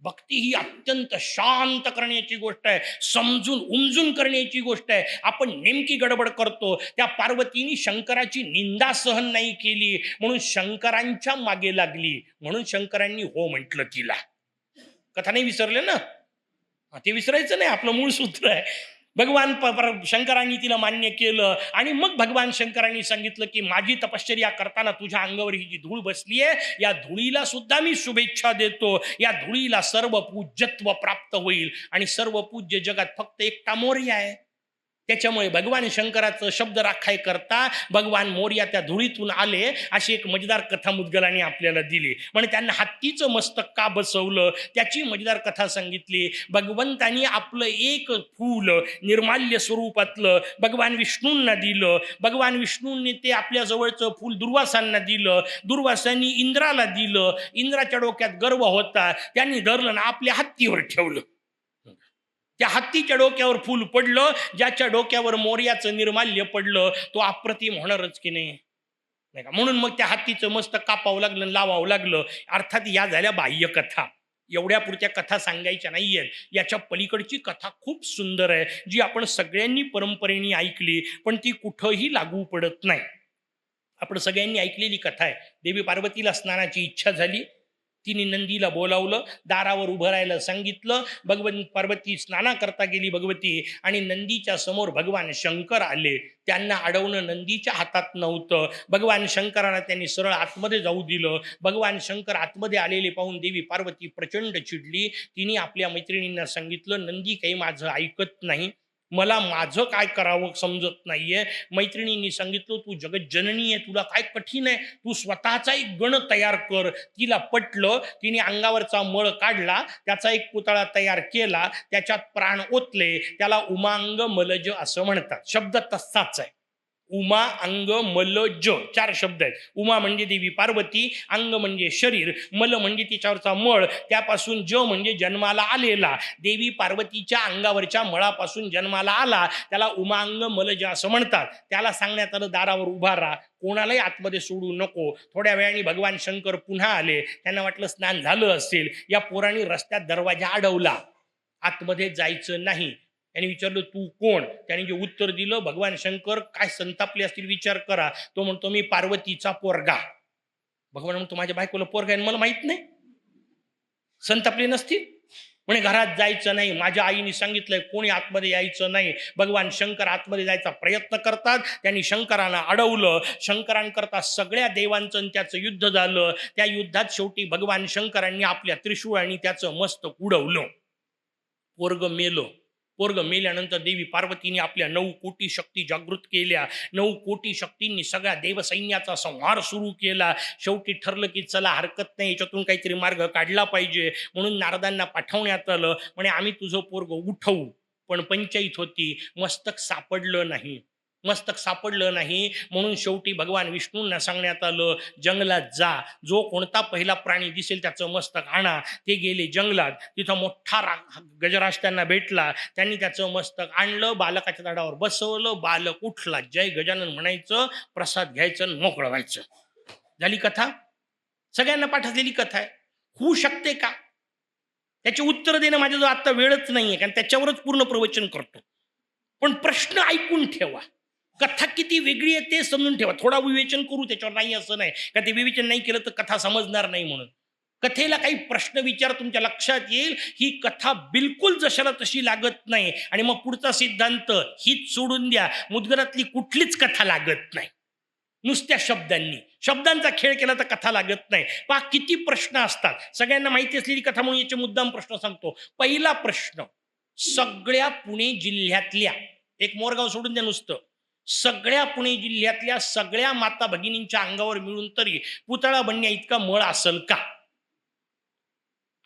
भक्ती ही अत्यंत शांत करण्याची गोष्ट आहे, समजून उमजून करण्याची गोष्ट आहे. आपण नेमकी गडबड करतो. त्या पार्वतीने शंकराची निंदा सहन नाही केली म्हणून शंकरांच्या मागे लागली, म्हणून शंकरांनी हो म्हटलं तिला. कथा नाही विसरले ना, ते विसरायचं नाही, आपलं मूळ सूत्र आहे. भगवान शंकरांनी तिला मान्य केलं आणि मग भगवान शंकरांनी सांगितलं की माझी तपश्चर्या करताना तुझ्या अंगावर ही जी धूळ बसली आहे, या धुळीला सुद्धा मी शुभेच्छा देतो. या धुळीला सर्व पूज्यत्व प्राप्त होईल आणि सर्व पूज्य जगात फक्त एकटा मोरया आहे. त्याच्यामुळे भगवान शंकराचं शब्द राखाय करता भगवान मोरया त्या धुळीतून आले, अशी एक मजेदार कथा मुद्गलांनी आपल्याला दिली. म्हणजे त्यांना हत्तीचं मस्तक का बसवलं त्याची मजेदार कथा सांगितली. भगवंतानी आपलं एक फूल निर्माल्य स्वरूपातलं भगवान विष्णूंना दिलं. भगवान विष्णूंनी ते आपल्या जवळचं फूल दुर्वासांना दिलं. दुर्वासांनी इंद्राला दिलं. इंद्राच्या डोक्यात गर्व होता, त्यांनी धरलं ना आपल्या हत्तीवर ठेवलं. त्या हत्तीच्या डोक्यावर फूल पडलं, ज्याच्या डोक्यावर मोर्याचं निर्माल्य पडलं तो अप्रतिम होणारच की नाही का? म्हणून मग त्या हत्तीचं मस्तक कापावं लागलं, लावावं लागलं. अर्थात या झाल्या बाह्य कथा. एवढ्या पुरत्या कथा सांगायच्या नाहीयेत. याच्या पलीकडची कथा खूप सुंदर आहे, जी आपण सगळ्यांनी परंपरेने ऐकली पण ती कुठंही लागू पडत नाही. आपण सगळ्यांनी ऐकलेली कथा आहे. देवी पार्वतीला स्नानाची इच्छा झाली, तिने नंदीला बोलावलं, दारावर उभं राहायला सांगितलं. भगवान पार्वती स्नाना करता गेली भगवती, आणि नंदीच्या समोर भगवान शंकर आले. त्यांना अडवणं नंदीच्या हातात नव्हतं. भगवान शंकराला त्यांनी सरळ आतमध्ये जाऊ दिलं. भगवान शंकर आतमध्ये आलेले पाहून देवी पार्वती प्रचंड चिडली. तिने आपल्या मैत्रिणींना सांगितलं, नंदी काही माझं ऐकत नाही, मला माझं काय करावं समजत नाहीये. मैत्रिणींनी सांगितलं, तू जगज्जननी आहे, तुला काय कठीण आहे, तू स्वतःचा एक गण तयार कर. तिला पटलं. तिने अंगावरचा मळ काढला, त्याचा एक पुतळा तयार केला, त्याच्यात प्राण ओतले. त्याला उमांग मलज असं म्हणतात. शब्द तसाच आहे. उमा अंग मल ज 4 शब्द आहेत. उमा म्हणजे देवी पार्वती, अंग म्हणजे शरीर, मल म्हणजे तिच्यावरचा मळ, त्यापासून ज म्हणजे जन्माला आलेला. देवी पार्वतीच्या अंगावरच्या मळापासून जन्माला आला, त्याला उमांग मलज असं म्हणतात. त्याला सांगण्यात आलं, दारावर उभा राहा, कोणालाही आतमध्ये सोडू नको. थोड्या वेळाने भगवान शंकर पुन्हा आले. त्यांना वाटलं स्नान झालं असेल. या पोरांनी रस्त्यात दरवाजा अडवला, आतमध्ये जायचं नाही. त्यांनी विचारलं, तू कोण? त्याने जे उत्तर दिलं, भगवान शंकर काय संतापले असतील विचार करा. तो म्हणतो, मी पार्वतीचा पोरगा. भगवान म्हणतो, माझ्या बायकोला पोरगा आहे मला माहित नाही? संतापले नसतील? म्हणे घरात जायचं नाही, माझ्या आईने सांगितलंय कोणी आतमध्ये यायचं नाही. भगवान शंकर आतमध्ये जायचा प्रयत्न करतात, त्यांनी शंकरांना अडवलं. शंकरांकरता सगळ्या देवांचं त्याचं युद्ध झालं. त्या युद्धात शेवटी भगवान शंकरांनी आपल्या त्रिशूळाने त्याचं मस्तक उडवलं. पोरग मेलं. पोरग मेल्यानंतर देवी पार्वतीने आपल्या 9 कोटी शक्ती जागृत केल्या. 9 कोटी शक्तींनी सगळ्या देवसैन्याचा संहार सुरू केला. शेवटी ठरलं की चला हरकत नाही, याच्यातून काहीतरी मार्ग काढला पाहिजे. म्हणून नारदांना पाठवण्यात आलं. म्हणे आम्ही तुझं पोरग उठवू. पण पंचायत होती, मस्तक सापडलं नाही. मस्तक सापडलं नाही म्हणून शेवटी भगवान विष्णूंना सांगण्यात आलं, जंगलात जा, जो कोणता पहिला प्राणी दिसेल त्याचं मस्तक आणा. ते गेले जंगलात. तिथं मोठा गजराज त्यांना भेटला. त्यांनी त्याचं मस्तक आणलं, बालकाच्या झाडावर बसवलं. बालक उठला, जय गजानन म्हणायचं, प्रसाद घ्यायचं आणि मोकळं व्हायचं. झाली कथा. सगळ्यांना पाठवलेली कथा आहे. होऊ शकते का? त्याची उत्तर देणं माझ्याजवळ आता वेळच नाहीये, कारण त्याच्यावरच पूर्ण प्रवचन करतो. पण प्रश्न ऐकून ठेवा. कथा किती वेगळी आहे ते समजून ठेवा. थोडा विवेचन करू त्याच्यावर, नाही असं नाही का ते विवेचन नाही केलं तर कथा समजणार नाही म्हणून. कथेला काही प्रश्न विचार तुमच्या लक्षात येईल. ही कथा बिलकुल जशाला तशी लागत नाही. आणि मग पुढचा सिद्धांत हीच सोडून द्या, मुद्गरातली कुठलीच कथा लागत नाही. नुसत्या शब्दांचा खेळ केला तर कथा लागत नाही. पहा किती प्रश्न असतात. सगळ्यांना माहिती असलेली कथा म्हणून याचे मुद्दाम प्रश्न सांगतो. पहिला प्रश्न, सगळ्या पुणे जिल्ह्यातल्या, एक मोरगाव सोडून द्या, नुसतं सगळ्या पुणे जिल्ह्यातल्या सगळ्या माता भगिनींच्या अंगावर मिळून तरी पुतळा बनण्या इतका मळ असेल का?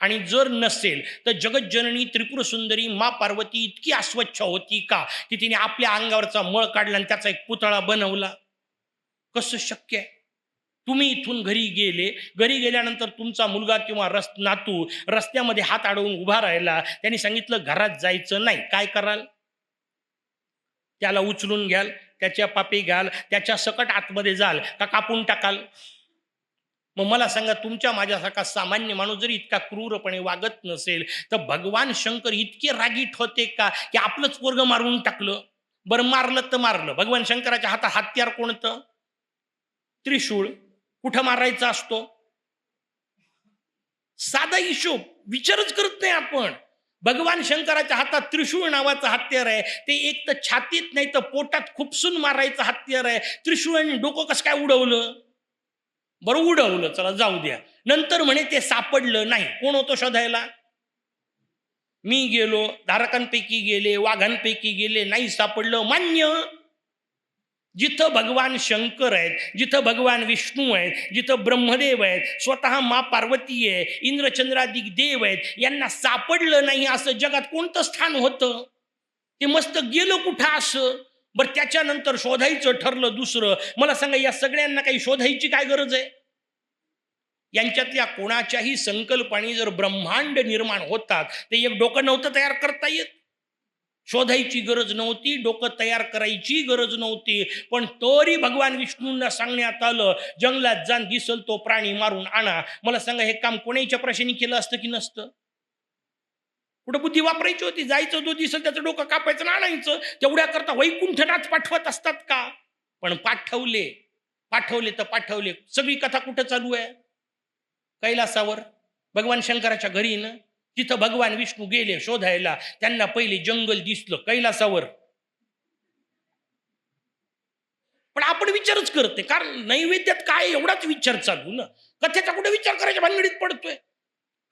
आणि जर नसेल तर जगज्जननी त्रिपुर सुंदरी मा पार्वती इतकी अस्वच्छ होती का की तिने आपल्या अंगावरचा मळ काढला आणि त्याचा एक पुतळा बनवला? कसं शक्य आहे? तुम्ही इथून घरी गेल्यानंतर तुमचा मुलगा किंवा नातू रस्त्यामध्ये हात अडवून उभा राहिला, त्यांनी सांगितलं घरात जायचं नाही, काय कराल? त्याला उचलून घ्याल, त्याच्या पापी घाल, त्याच्या सकट आतमध्ये जाल का कापून टाकाल? मग मला सांगा, तुमच्या माझ्यासारखा सामान्य माणूस जरी इतका क्रूरपणे वागत नसेल तर भगवान शंकर इतके रागीट होते का की आपलंच पोरग मारून टाकलं? बरं, मारलं तर मारलं. भगवान शंकराच्या हातात हत्यार कोणतं? त्रिशूळ. कुठं मारायचा असतो? साधा हिशोब, विचारच करत नाही आपण. भगवान शंकराच्या हातात त्रिशूळ नावाचं हत्यार आहे. ते एक तर छातीत नाही तर पोटात खुपसून मारायचं हत्यार आहे. त्रिशूळाने डोकं कसं काय उडवलं? बरं, उडवलं, चला जाऊ द्या. नंतर म्हणे ते सापडलं नाही. कोण होतो शोधायला? मी गेलो, धारकांपैकी गेले, वाघांपैकी गेले, नाही सापडलं, मान्य. जिथं भगवान शंकर आहेत, जिथं भगवान विष्णू आहेत, जिथं ब्रह्मदेव आहेत, स्वतः मा पार्वती आहे, इंद्रचंद्रादिक देव आहेत, यांना सापडलं नाही असं जगात कोणतं स्थान होतं? ते मस्त गेलं कुठं असं? बरं, त्याच्यानंतर शोधायचं ठरलं दुसरं. मला सांगा, या सगळ्यांना काही शोधायची काय गरज आहे? यांच्यातल्या कोणाच्याही संकल्पाने जर ब्रह्मांड निर्माण होतात ते एक डोकं नव्हतं तयार करता येत? शोधायची गरज नव्हती, डोकं तयार करायची गरज नव्हती. पण तरी भगवान विष्णूंना सांगण्यात आलं, जंगलात जाऊन दिसल तो प्राणी मारून आणा. मला सांगा, हे काम कोणाच्या प्रशाने केलं असतं की नसतं? कुठं बुद्धी वापरायची होती? जायचं, जो दिसल त्याचं डोकं कापायचं आणि आणायचं. तेवढ्या करता वैकुंठनाथ पाठवत असतात का? पण पाठवले तर पाठवले. सगळी कथा कुठं चालू आहे? कैलासावर, भगवान शंकराच्या घरी ना. तिथं भगवान विष्णू गेले शोधायला. त्यांना पहिले जंगल दिसलं कैलासावर. पण आपण विचारच करते, कारण नैवेद्यात काय एवढाच विचार चालू ना. कथेचा कुठे विचार करायच्या भानगडीत पडतोय?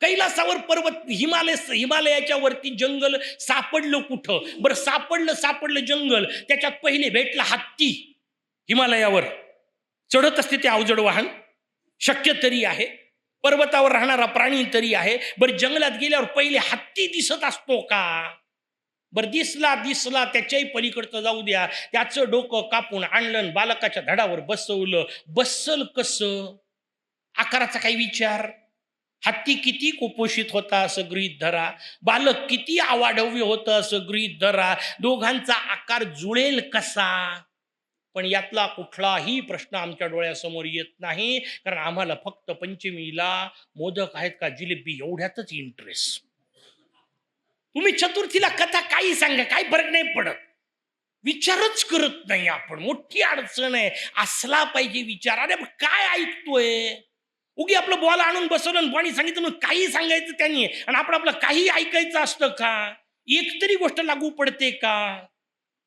कैलासावर पर्वत, हिमालयाच्या वरती जंगल सापडलं कुठं? बरं, सापडलं जंगल. त्याच्यात पहिले भेटला हत्ती. हिमालयावर चढत असते ते अवजड वाहन, शक्य तरी आहे. पर्वतावर राहणारा प्राणी तरी आहे. बरं, जंगलात गेल्यावर पहिले हत्ती दिसत असतो का? बरं, दिसला, त्याच्याही पलीकडचं जाऊ द्या. त्याचं डोकं कापून आणलं, बालकाच्या धडावर बसवलं. बसल कसं? आकाराचा काही विचार? हत्ती किती कुपोषित होता असं गृहीत धरा. बालक किती अवाढव्य होतं असं गृहीत धरा. दोघांचा आकार जुळेल कसा? पण यातला कुठलाही प्रश्न आमच्या डोळ्यासमोर येत नाही, कारण आम्हाला फक्त पंचमीला मोदक आहेत का जिलेबी एवढ्यातच इंटरेस्ट. तुम्ही चतुर्थीला कथा काही सांगा, काही फरक नाही पडत. विचारच करत नाही आपण. मोठी अडचण आहे. असला पाहिजे विचार. अरे काय ऐकतोय? उगी आपलं बॉल आणून बसवलं आणि पाणी सांगितलं मग काही सांगायचं त्यांनी आणि आपण आपलं काही ऐकायचं असतं का? एक तरी गोष्ट लागू पडते का?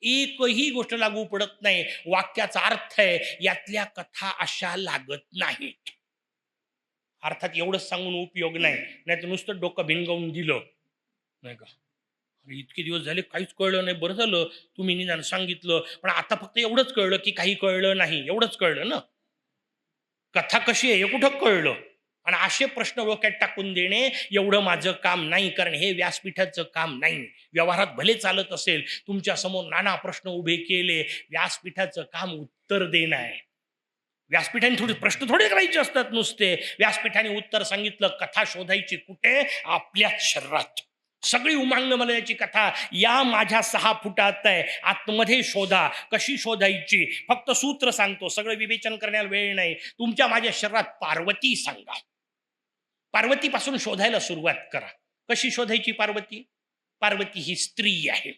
एकही गोष्ट लागू पडत नाही. वाक्याचा अर्थ आहे यातल्या कथा अशा लागत नाहीत. अर्थात एवढंच सांगून उपयोग नाही, नाही तर नुसतं डोकं भिनगावून दिलं नाही का, अरे इतके दिवस झाले काहीच कळलं नाही, बरं झालं तुम्ही निदान सांगितलं, पण आता फक्त एवढंच कळलं की काही कळलं नाही, एवढंच कळलं ना. कथा कशी आहे हे कुठं कळलं? आणि असे प्रश्न डोक्यात टाकून देणे एवढं माझं काम नाही, कारण हे व्यासपीठाचं काम नाही. व्यवहारात भले चालत असेल, तुमच्या समोर नाना प्रश्न उभे केले, व्यासपीठाचं काम उत्तर देणं आहे. व्यासपीठाने थोडे प्रश्न थोडे करायचे असतात नुसते. व्यासपीठाने उत्तर सांगितलं, कथा शोधायची कुठे? आपल्याच शरीरात. सगळी उमांग मलयाची कथा या माझ्या 6 फुटात आहे, आतमध्ये शोधा. कशी शोधायची? फक्त सूत्र सांगतो, सगळं विवेचन करण्याला वेळ नाही. तुमच्या माझ्या शरीरात पार्वती सांगा, पार्वतीपासून शोधायला सुरुवात करा. कशी शोधायची पार्वती? पार्वती ही स्त्री आहे.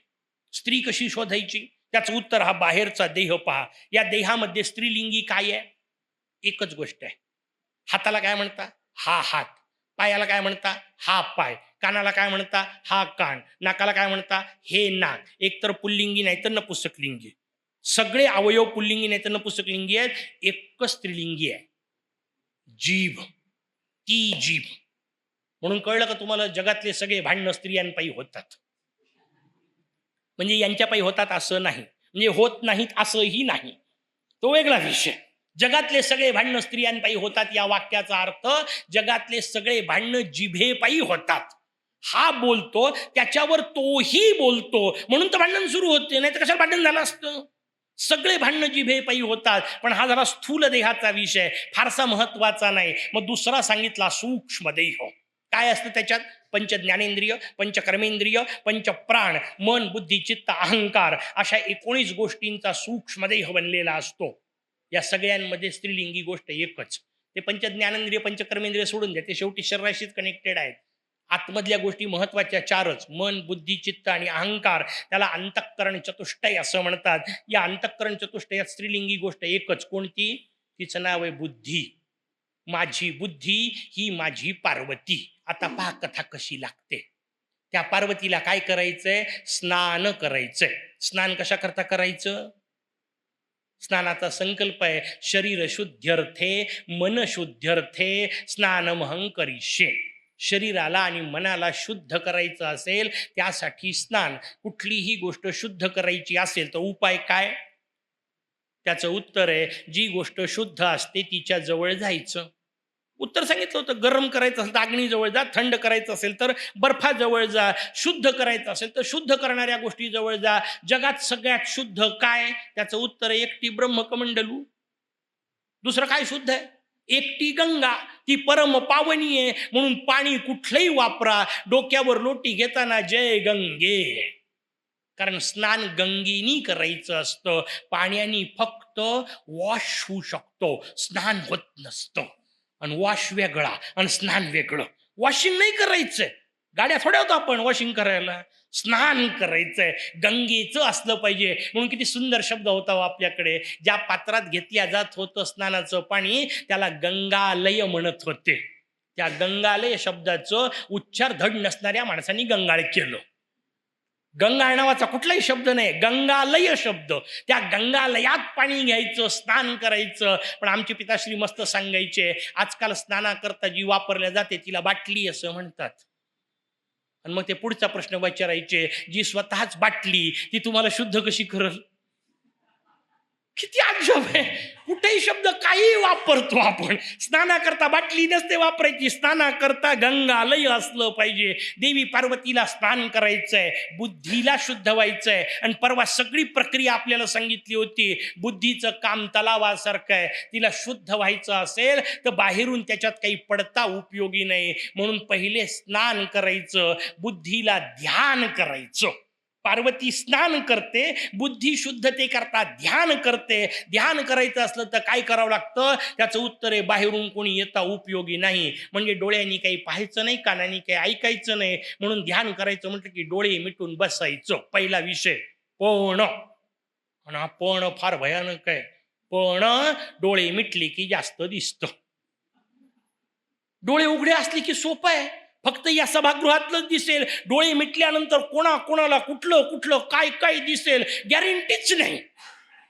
स्त्री कशी शोधायची? त्याचं उत्तर हा बाहेरचा देह पहा. या देहामध्ये स्त्रीलिंगी काय आहे? एकच गोष्ट आहे. हाताला काय म्हणता? हा हात. पायाला काय म्हणता? हा पाय. कानाला काय म्हणता? हा कान. नाकाला काय म्हणता? हे नाक. एकतर पुल्लिंगी नाही तर नपुंसकलिंगी. सगळे अवयव पुल्लिंगी नाही तर नपुंसकलिंगी आहेत. एकच स्त्रीलिंगी आहे, जीभ. ती जीभ. म्हणून कळलं का तुम्हाला, जगातले सगळे भांडणं स्त्रियांपायी होतात. म्हणजे यांच्यापायी होतात असं नाही, म्हणजे होत नाहीत असंही नाही, तो वेगळा विषय. जगातले सगळे भांडणं स्त्रियांपायी होतात या वाक्याचा अर्थ जगातले सगळे भांडणं जिभेपायी होतात. हा बोलतो त्याच्यावर तोही बोलतो म्हणून तर भांडण सुरू होते, नाही तर कशाला भांडण झालं असतं? सगळे भांडणं जिभेपायी होतात. पण हा जरा स्थूल देहाचा विषय, फारसा महत्वाचा नाही. मग दुसरा सांगितला सूक्ष्म देह. काय असतं त्याच्यात? पंच ज्ञानेंद्रिय, पंच कर्मेंद्रिय, पंच प्राण, मन, बुद्धी, चित्त, अहंकार, अशा 19 गोष्टींचा सूक्ष्मदेह बनलेला असतो. या सगळ्यांमध्ये स्त्रीलिंगी गोष्ट एकच. ते पंच ज्ञानेंद्रिय, पंच कर्मेंद्रिय सोडून द्या, ते शेवटी शरीराशीच कनेक्टेड आहेत. आतमधल्या गोष्टी महत्वाच्या 4च: मन, बुद्धी, चित्त आणि अहंकार. त्याला अंतःकरण चतुष्टय असं म्हणतात. या अंतःकरण चतुष्टयात स्त्रीलिंगी गोष्ट एकच. कोणती? तिचं नाव आहे बुद्धी. माझी बुद्धी ही माझी पार्वती. आता पहा कथा कशी लागते. त्या पार्वतीला काय करायचंय? स्नान करायचंय. स्नान कशा करता करायचं? स्नानाचा संकल्प आहे, शरीर शुद्ध्यर्थे मन शुद्ध्यर्थे स्नानमहं करिष्ये. शरीराला आणि मनाला शुद्ध करायचं असेल त्यासाठी स्नान. कुठलीही गोष्ट शुद्ध करायची असेल तर उपाय काय? त्याचं उत्तर आहे, जी गोष्ट शुद्ध असते तिच्या जवळ जायचं. उत्तर सांगितलं होतं. गरम करायचं असेल तर अग्नीजवळ जा, थंड करायचं असेल तर बर्फाजवळ जा, शुद्ध करायचं असेल तर शुद्ध करणाऱ्या गोष्टी जवळ जा. जगात सगळ्यात शुद्ध काय? त्याचं उत्तर आहे एकटी ब्रह्मकमंडलू. दुसरं काय शुद्ध आहे? एकटी गंगा. ती परम पावनी आहे, म्हणून पाणी कुठलंही वापरा, डोक्यावर लोटी घेताना जय गंगे. कारण स्नान गंगेनी करायचं असतं. पाण्याने फक्त वॉश होऊ शकतो, स्नान होत नसतं. आणि वॉश वेगळा आणि स्नान वेगळं. वॉशिंग नाही करायचंय, गाड्या थोड्या होतो आपण वॉशिंग करायला. स्नान करायचंय, गंगेचं असलं पाहिजे. म्हणून किती सुंदर शब्द होता हो आपल्याकडे. ज्या पात्रात घेतल्या जात होतं स्नानाचं पाणी त्याला गंगालय म्हणत होते. त्या गंगालय शब्दाचं उच्चार धड नसणाऱ्या माणसांनी गंगाळ केलं. गंगा नावाचा कुठलाही शब्द नाही, गंगालय शब्द. त्या गंगालयात पाणी घ्यायचं, स्नान करायचं. पण आमचे पिताश्री मस्त सांगायचे, आजकाल स्नानाकरता जी वापरल्या जाते तिला बाटली असं म्हणतात. आणि मग ते पुढचा प्रश्न विचारायचे, जी स्वतःच बाटली ती तुम्हाला शुद्ध कशी करल? किती अजब आहे. कुठेही शब्द काही वापरतो आपण. स्नानाकरता बाटली नसते वापरायची, स्नानाकरता गंगालय असलं पाहिजे. देवी पार्वतीला स्नान करायचंय, बुद्धीला शुद्ध व्हायचंय. आणि परवा सगळी प्रक्रिया आपल्याला सांगितली होती. बुद्धीचं काम तलावासारखं आहे. तिला शुद्ध व्हायचं असेल तर बाहेरून त्याच्यात काही पडता उपयोगी नाही. म्हणून पहिले स्नान करायचं, बुद्धीला ध्यान करायचं. पार्वती स्नान करते, बुद्धी शुद्धते करता ध्यान करते. ध्यान करायचं असलं तर काय करावं लागतं? त्याचं उत्तर आहे, बाहेरून कोणी येता उपयोगी नाही. म्हणजे डोळ्यांनी काही पाहायचं नाही, कानांनी काही ऐकायचं नाही. म्हणून ध्यान करायचं म्हटलं की डोळे मिटून बसायचं. पहिला विषय पण. आणि हा पण फार भयानक आहे. पण डोळे मिटले की जास्त दिसतं. डोळे उघडे असले की सोपं आहे, फक्त या सभागृहातलंच दिसेल. डोळे मिटल्यानंतर कोणाला कुठलं कुठलं काय काय दिसेल गॅरंटीच नाही,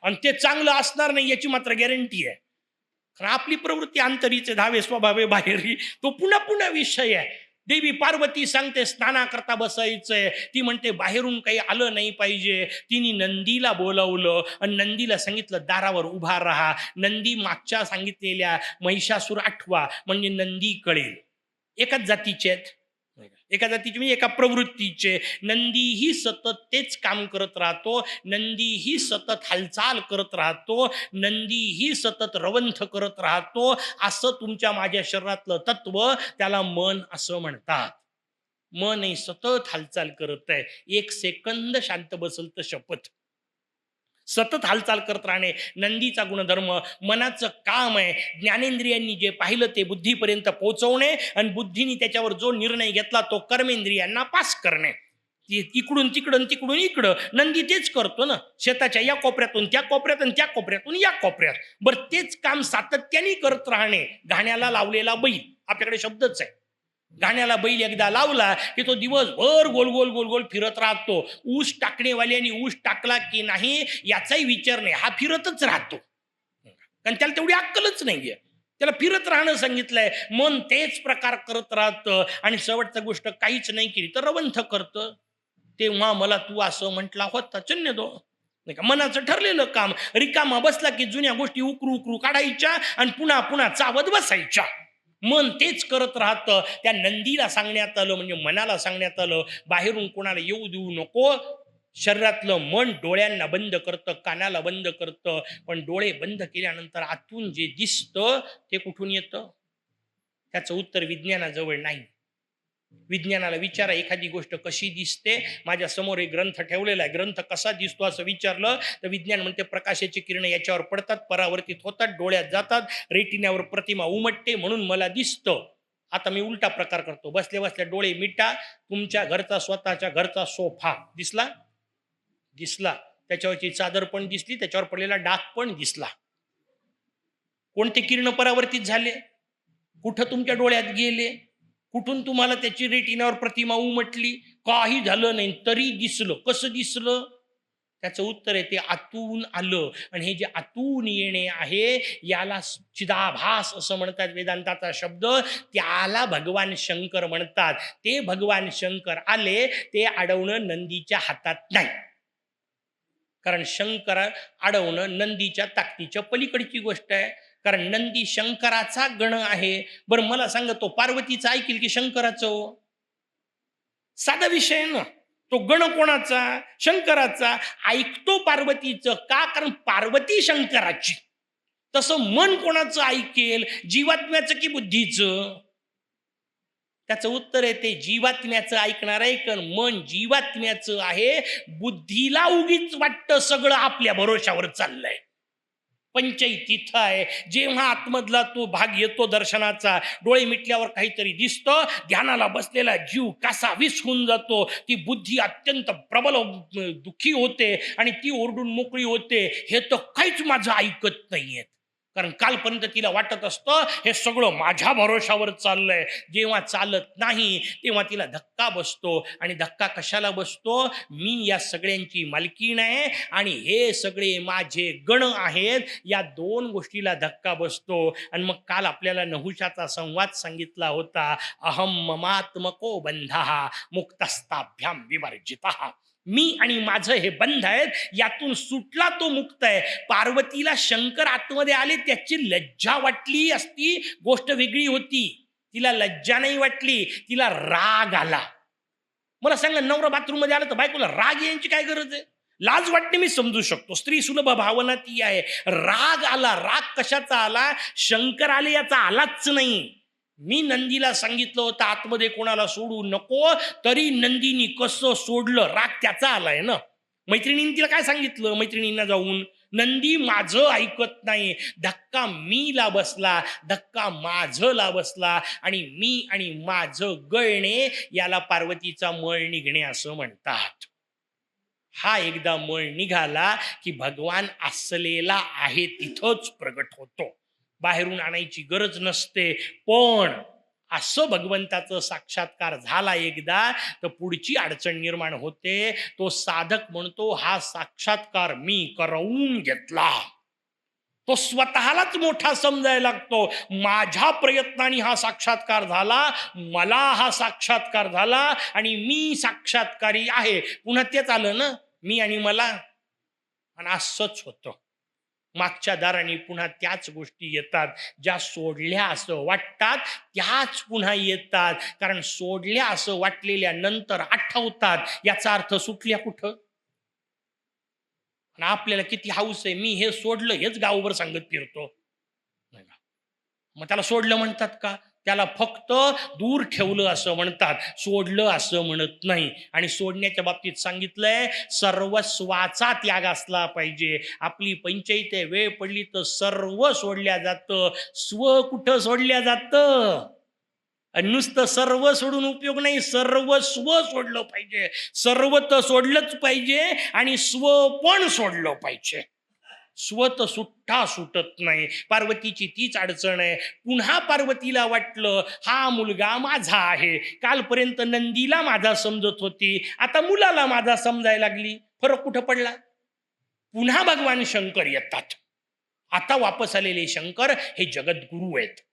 आणि ते चांगलं असणार नाही याची मात्र गॅरंटी आहे. कारण आपली प्रवृत्ती अंतरीचे धावे स्वभावे बाहेरी, तो पुन्हा पुन्हा विषय आहे. देवी पार्वती सांगते स्नानाकरता बसायचंय, ती म्हणते बाहेरून काही आलं नाही पाहिजे. तिने नंदीला बोलावलं आणि नंदीला सांगितलं दारावर उभा राहा. नंदी मागच्या सांगितलेल्या महिषासूर आठवा म्हणजे नंदी कळेल. एकाच जातीचे आहेत, एका जातीचे म्हणजे एका प्रवृत्तीचे. नंदीही सतत तेच काम करत राहतो, नंदीही सतत हालचाल करत राहतो, नंदीही सतत रवंथ करत राहतो. असं तुमच्या माझ्या शरीरातलं तत्व, त्याला मन असं म्हणतात. मन ही सतत हालचाल करत आहे, एक सेकंद शांत बसल तर शपथ. सतत हालचाल करत राहणे नंदीचा गुणधर्म. मनाचं काम आहे ज्ञानेंद्रियांनी जे पाहिलं ते बुद्धीपर्यंत पोहोचवणे, आणि बुद्धीने त्याच्यावर जो निर्णय घेतला तो कर्मेंद्रियांना पास करणे. इकडून तिकडून तिकडून इकडं नंदी तेच करतो ना, शेताच्या या कोपऱ्यातून त्या कोपऱ्यात आणि त्या कोपऱ्यातून या कोपऱ्यात. बरं तेच काम सातत्याने करत राहणे. घाण्याला लावलेला बैल, आपल्याकडे शब्दच आहे. घाण्याला बैल एकदा लावला की तो दिवसभर गोल गोल गोल गोल फिरत राहतो. ऊस टाकणेवाल्याने ऊस टाकला की नाही याचाही विचार नाही, हा फिरतच राहतो, कारण त्याला तेवढी अक्कलच नाहीये. त्याला फिरत राहणं सांगितलंय. मन तेच प्रकार करत राहतं, आणि शेवटची गोष्ट काहीच नाही केली तर रवंथ करतं. तेव्हा मला तू असं म्हटला होता चन्य दो, नाही का. मनाचं ठरलेलं काम रिकामा बसला की जुन्या गोष्टी उकरू उकरू काढायच्या आणि पुन्हा पुन्हा चावत बसायच्या. मन तेच करत राहतं. त्या नंदीला सांगण्यात आलं, म्हणजे मनाला सांगण्यात आलं, बाहेरून कोणाला येऊ देऊ नको. शरीरातलं मन डोळ्यांना बंद करतं, कानाला बंद करतं, पण डोळे बंद केल्यानंतर आतून जे दिसतं ते कुठून येतं? त्याचं उत्तर विज्ञानाजवळ नाही. विज्ञानाला विचारा एखादी गोष्ट कशी दिसते. माझ्या समोर एक ग्रंथ ठेवलेला आहे, ग्रंथ कसा दिसतो असं विचारलं तर विज्ञान म्हणते प्रकाशाची किरण याच्यावर पडतात, परावर्तित होतात, डोळ्यात जातात, रेटिन्यावर प्रतिमा उमटते म्हणून मला दिसतं. आता मी उलटा प्रकार करतो. बसल्या बसल्या डोळे मिटा. तुमच्या घरचा स्वतःच्या घरचा सोफा दिसला, दिसला, त्याच्यावरची चादर पण दिसली, त्याच्यावर पडलेला डाग पण दिसला. कोणते किरण परावर्तित झाले, कुठं तुमच्या डोळ्यात गेले, कुठून तुम्हाला त्याची रेटिनावर प्रतिमा उमटली? काही झालं नाही तरी दिसलं. कसं दिसलं? त्याचं उत्तर आहे ते आतून आलं. आणि हे जे आतून येणे आहे याला चिदाभास असं म्हणतात, वेदांताचा शब्द. त्याला भगवान शंकर म्हणतात. ते भगवान शंकर आले ते अडवणं नंदीच्या हातात नाही, कारण शंकर अडवणं नंदीच्या ताकदीच्या पलीकडची गोष्ट आहे. कारण नंदी शंकराचा गण आहे. बरं मला सांगा, तो पार्वतीचा ऐकेल की शंकराचं? साधा विषय ना. तो गण कोणाचा? शंकराचा. ऐकतो पार्वतीचं का? कारण पार्वती शंकराची. तसं मन कोणाचं ऐकेल? जीवात्म्याचं की बुद्धीचं? त्याचं उत्तर आहे ते जीवात्म्याचं ऐकणार आहे, कारण मन जीवात्म्याचं आहे. बुद्धीला उगीच वाटतं सगळं आपल्या भरोशावर चाललंय. पंचई तिथं आहे. जेव्हा आतमधला तो भाग येतो दर्शनाचा, डोळे मिटल्यावर काहीतरी दिसतं, ध्यानाला बसलेला जीव कसा विसरून जातो. ती बुद्धी अत्यंत प्रबल दुःखी होते आणि ती ओरडून मोकळी होते, हे तर काहीच माझं ऐकत नाहीये. कारण कालपर्यंत तिला वाटत असतं हे सगळं माझ्या भरोशावर चाललंय. जेव्हा चालत नाही तेव्हा तिला धक्का बसतो. आणि धक्का कशाला बसतो? मी या सगळ्यांची मालकीण आहे आणि हे सगळे माझे गण आहेत, या दोन गोष्टीला धक्का बसतो. आणि मग काल आपल्याला नहुषाचा संवाद सांगितला होता. अहम ममात्मको बंधः मुक्तस्ताभ्याम विवर्जितः. मी आणि माझं हे बंध आहेत, यातून सुटला तो मुक्त आहे. पार्वतीला शंकर आतमध्ये आले, त्याची लज्जा वाटली असती गोष्ट वेगळी होती. तिला लज्जा नाही वाटली, तिला राग आला. मला सांगा, नवरा बाथरूम मध्ये आला तर बायकोला राग यायची काय गरज आहे? लाज वाटणे मी समजू शकतो, स्त्री सुलभ भावना ती आहे. राग आला. राग कशाचा आला? शंकर आले याचा आलाच नाही. मी नंदीला सांगितलं होतं आतमध्ये कोणाला सोडू नको, तरी नंदीनी कसं सोडलं? राग त्याचा आलाय ना. मैत्रिणींनी तिला काय सांगितलं? मैत्रिणींना जाऊन, नंदी माझं ऐकत नाही, धक्का मीला बसला, धक्का माझला बसला, आणि मी आणि माझं गळणे याला पार्वतीचा मळ निघणे असं म्हणतात. हा एकदा मळ निघाला की भगवान असलेला आहे तिथंच प्रगट होतो. बाहेरून आणायची गरज नसते. पण असं भगवंताचं साक्षात्कार झाला एकदा तर पुढची अडचण निर्माण होते. तो साधक म्हणतो हा साक्षात्कार मी करवून घेतला. तो स्वतःलाच मोठा समजायला लागतो. माझ्या प्रयत्नाने हा साक्षात्कार झाला, मला हा साक्षात्कार झाला आणि मी साक्षात्कारी आहे. पुन्हा तेच आलं ना, मी आणि मला. आणि असंच होतं. मागच्या दाराने पुन्हा त्याच गोष्टी येतात. ज्या सोडल्या असं वाटतात त्याच पुन्हा येतात. कारण सोडल्या असं वाटलेल्या नंतर आठवतात. याचा अर्थ सुटल्या कुठं? आणि आपल्याला किती हौस आहे, मी हे सोडलं हेच गावभर सांगत फिरतो. नाही का? मग त्याला सोडलं म्हणतात का? त्याला फक्त दूर ठेवलं असं म्हणतात, सोडलं असं म्हणत नाही. आणि सोडण्याच्या बाबतीत सांगितलंय सर्वस्वाचा त्याग असला पाहिजे. आपली पंचायत आहे, वेळ पडली तर सर्व सोडल्या जातं, स्व कुठं सोडल्या जातं? आणि नुसतं सर्व सोडून उपयोग नाही, सर्वस्व सोडलं पाहिजे. सर्व तर सोडलंच पाहिजे आणि स्व पण सोडलं पाहिजे. स्वत सुट्टा सुटत नाही. पार्वतीची तीच अडचण आहे. पुन्हा पार्वतीला वाटलं हा मुलगा माझा आहे. कालपर्यंत नंदीला माझा समजत होती, आता मुलाला माझा समजायला लागली. फरक कुठं पडला? पुन्हा भगवान शंकर येतात. आता वापस आलेले शंकर हे जगद्गुरु आहेत.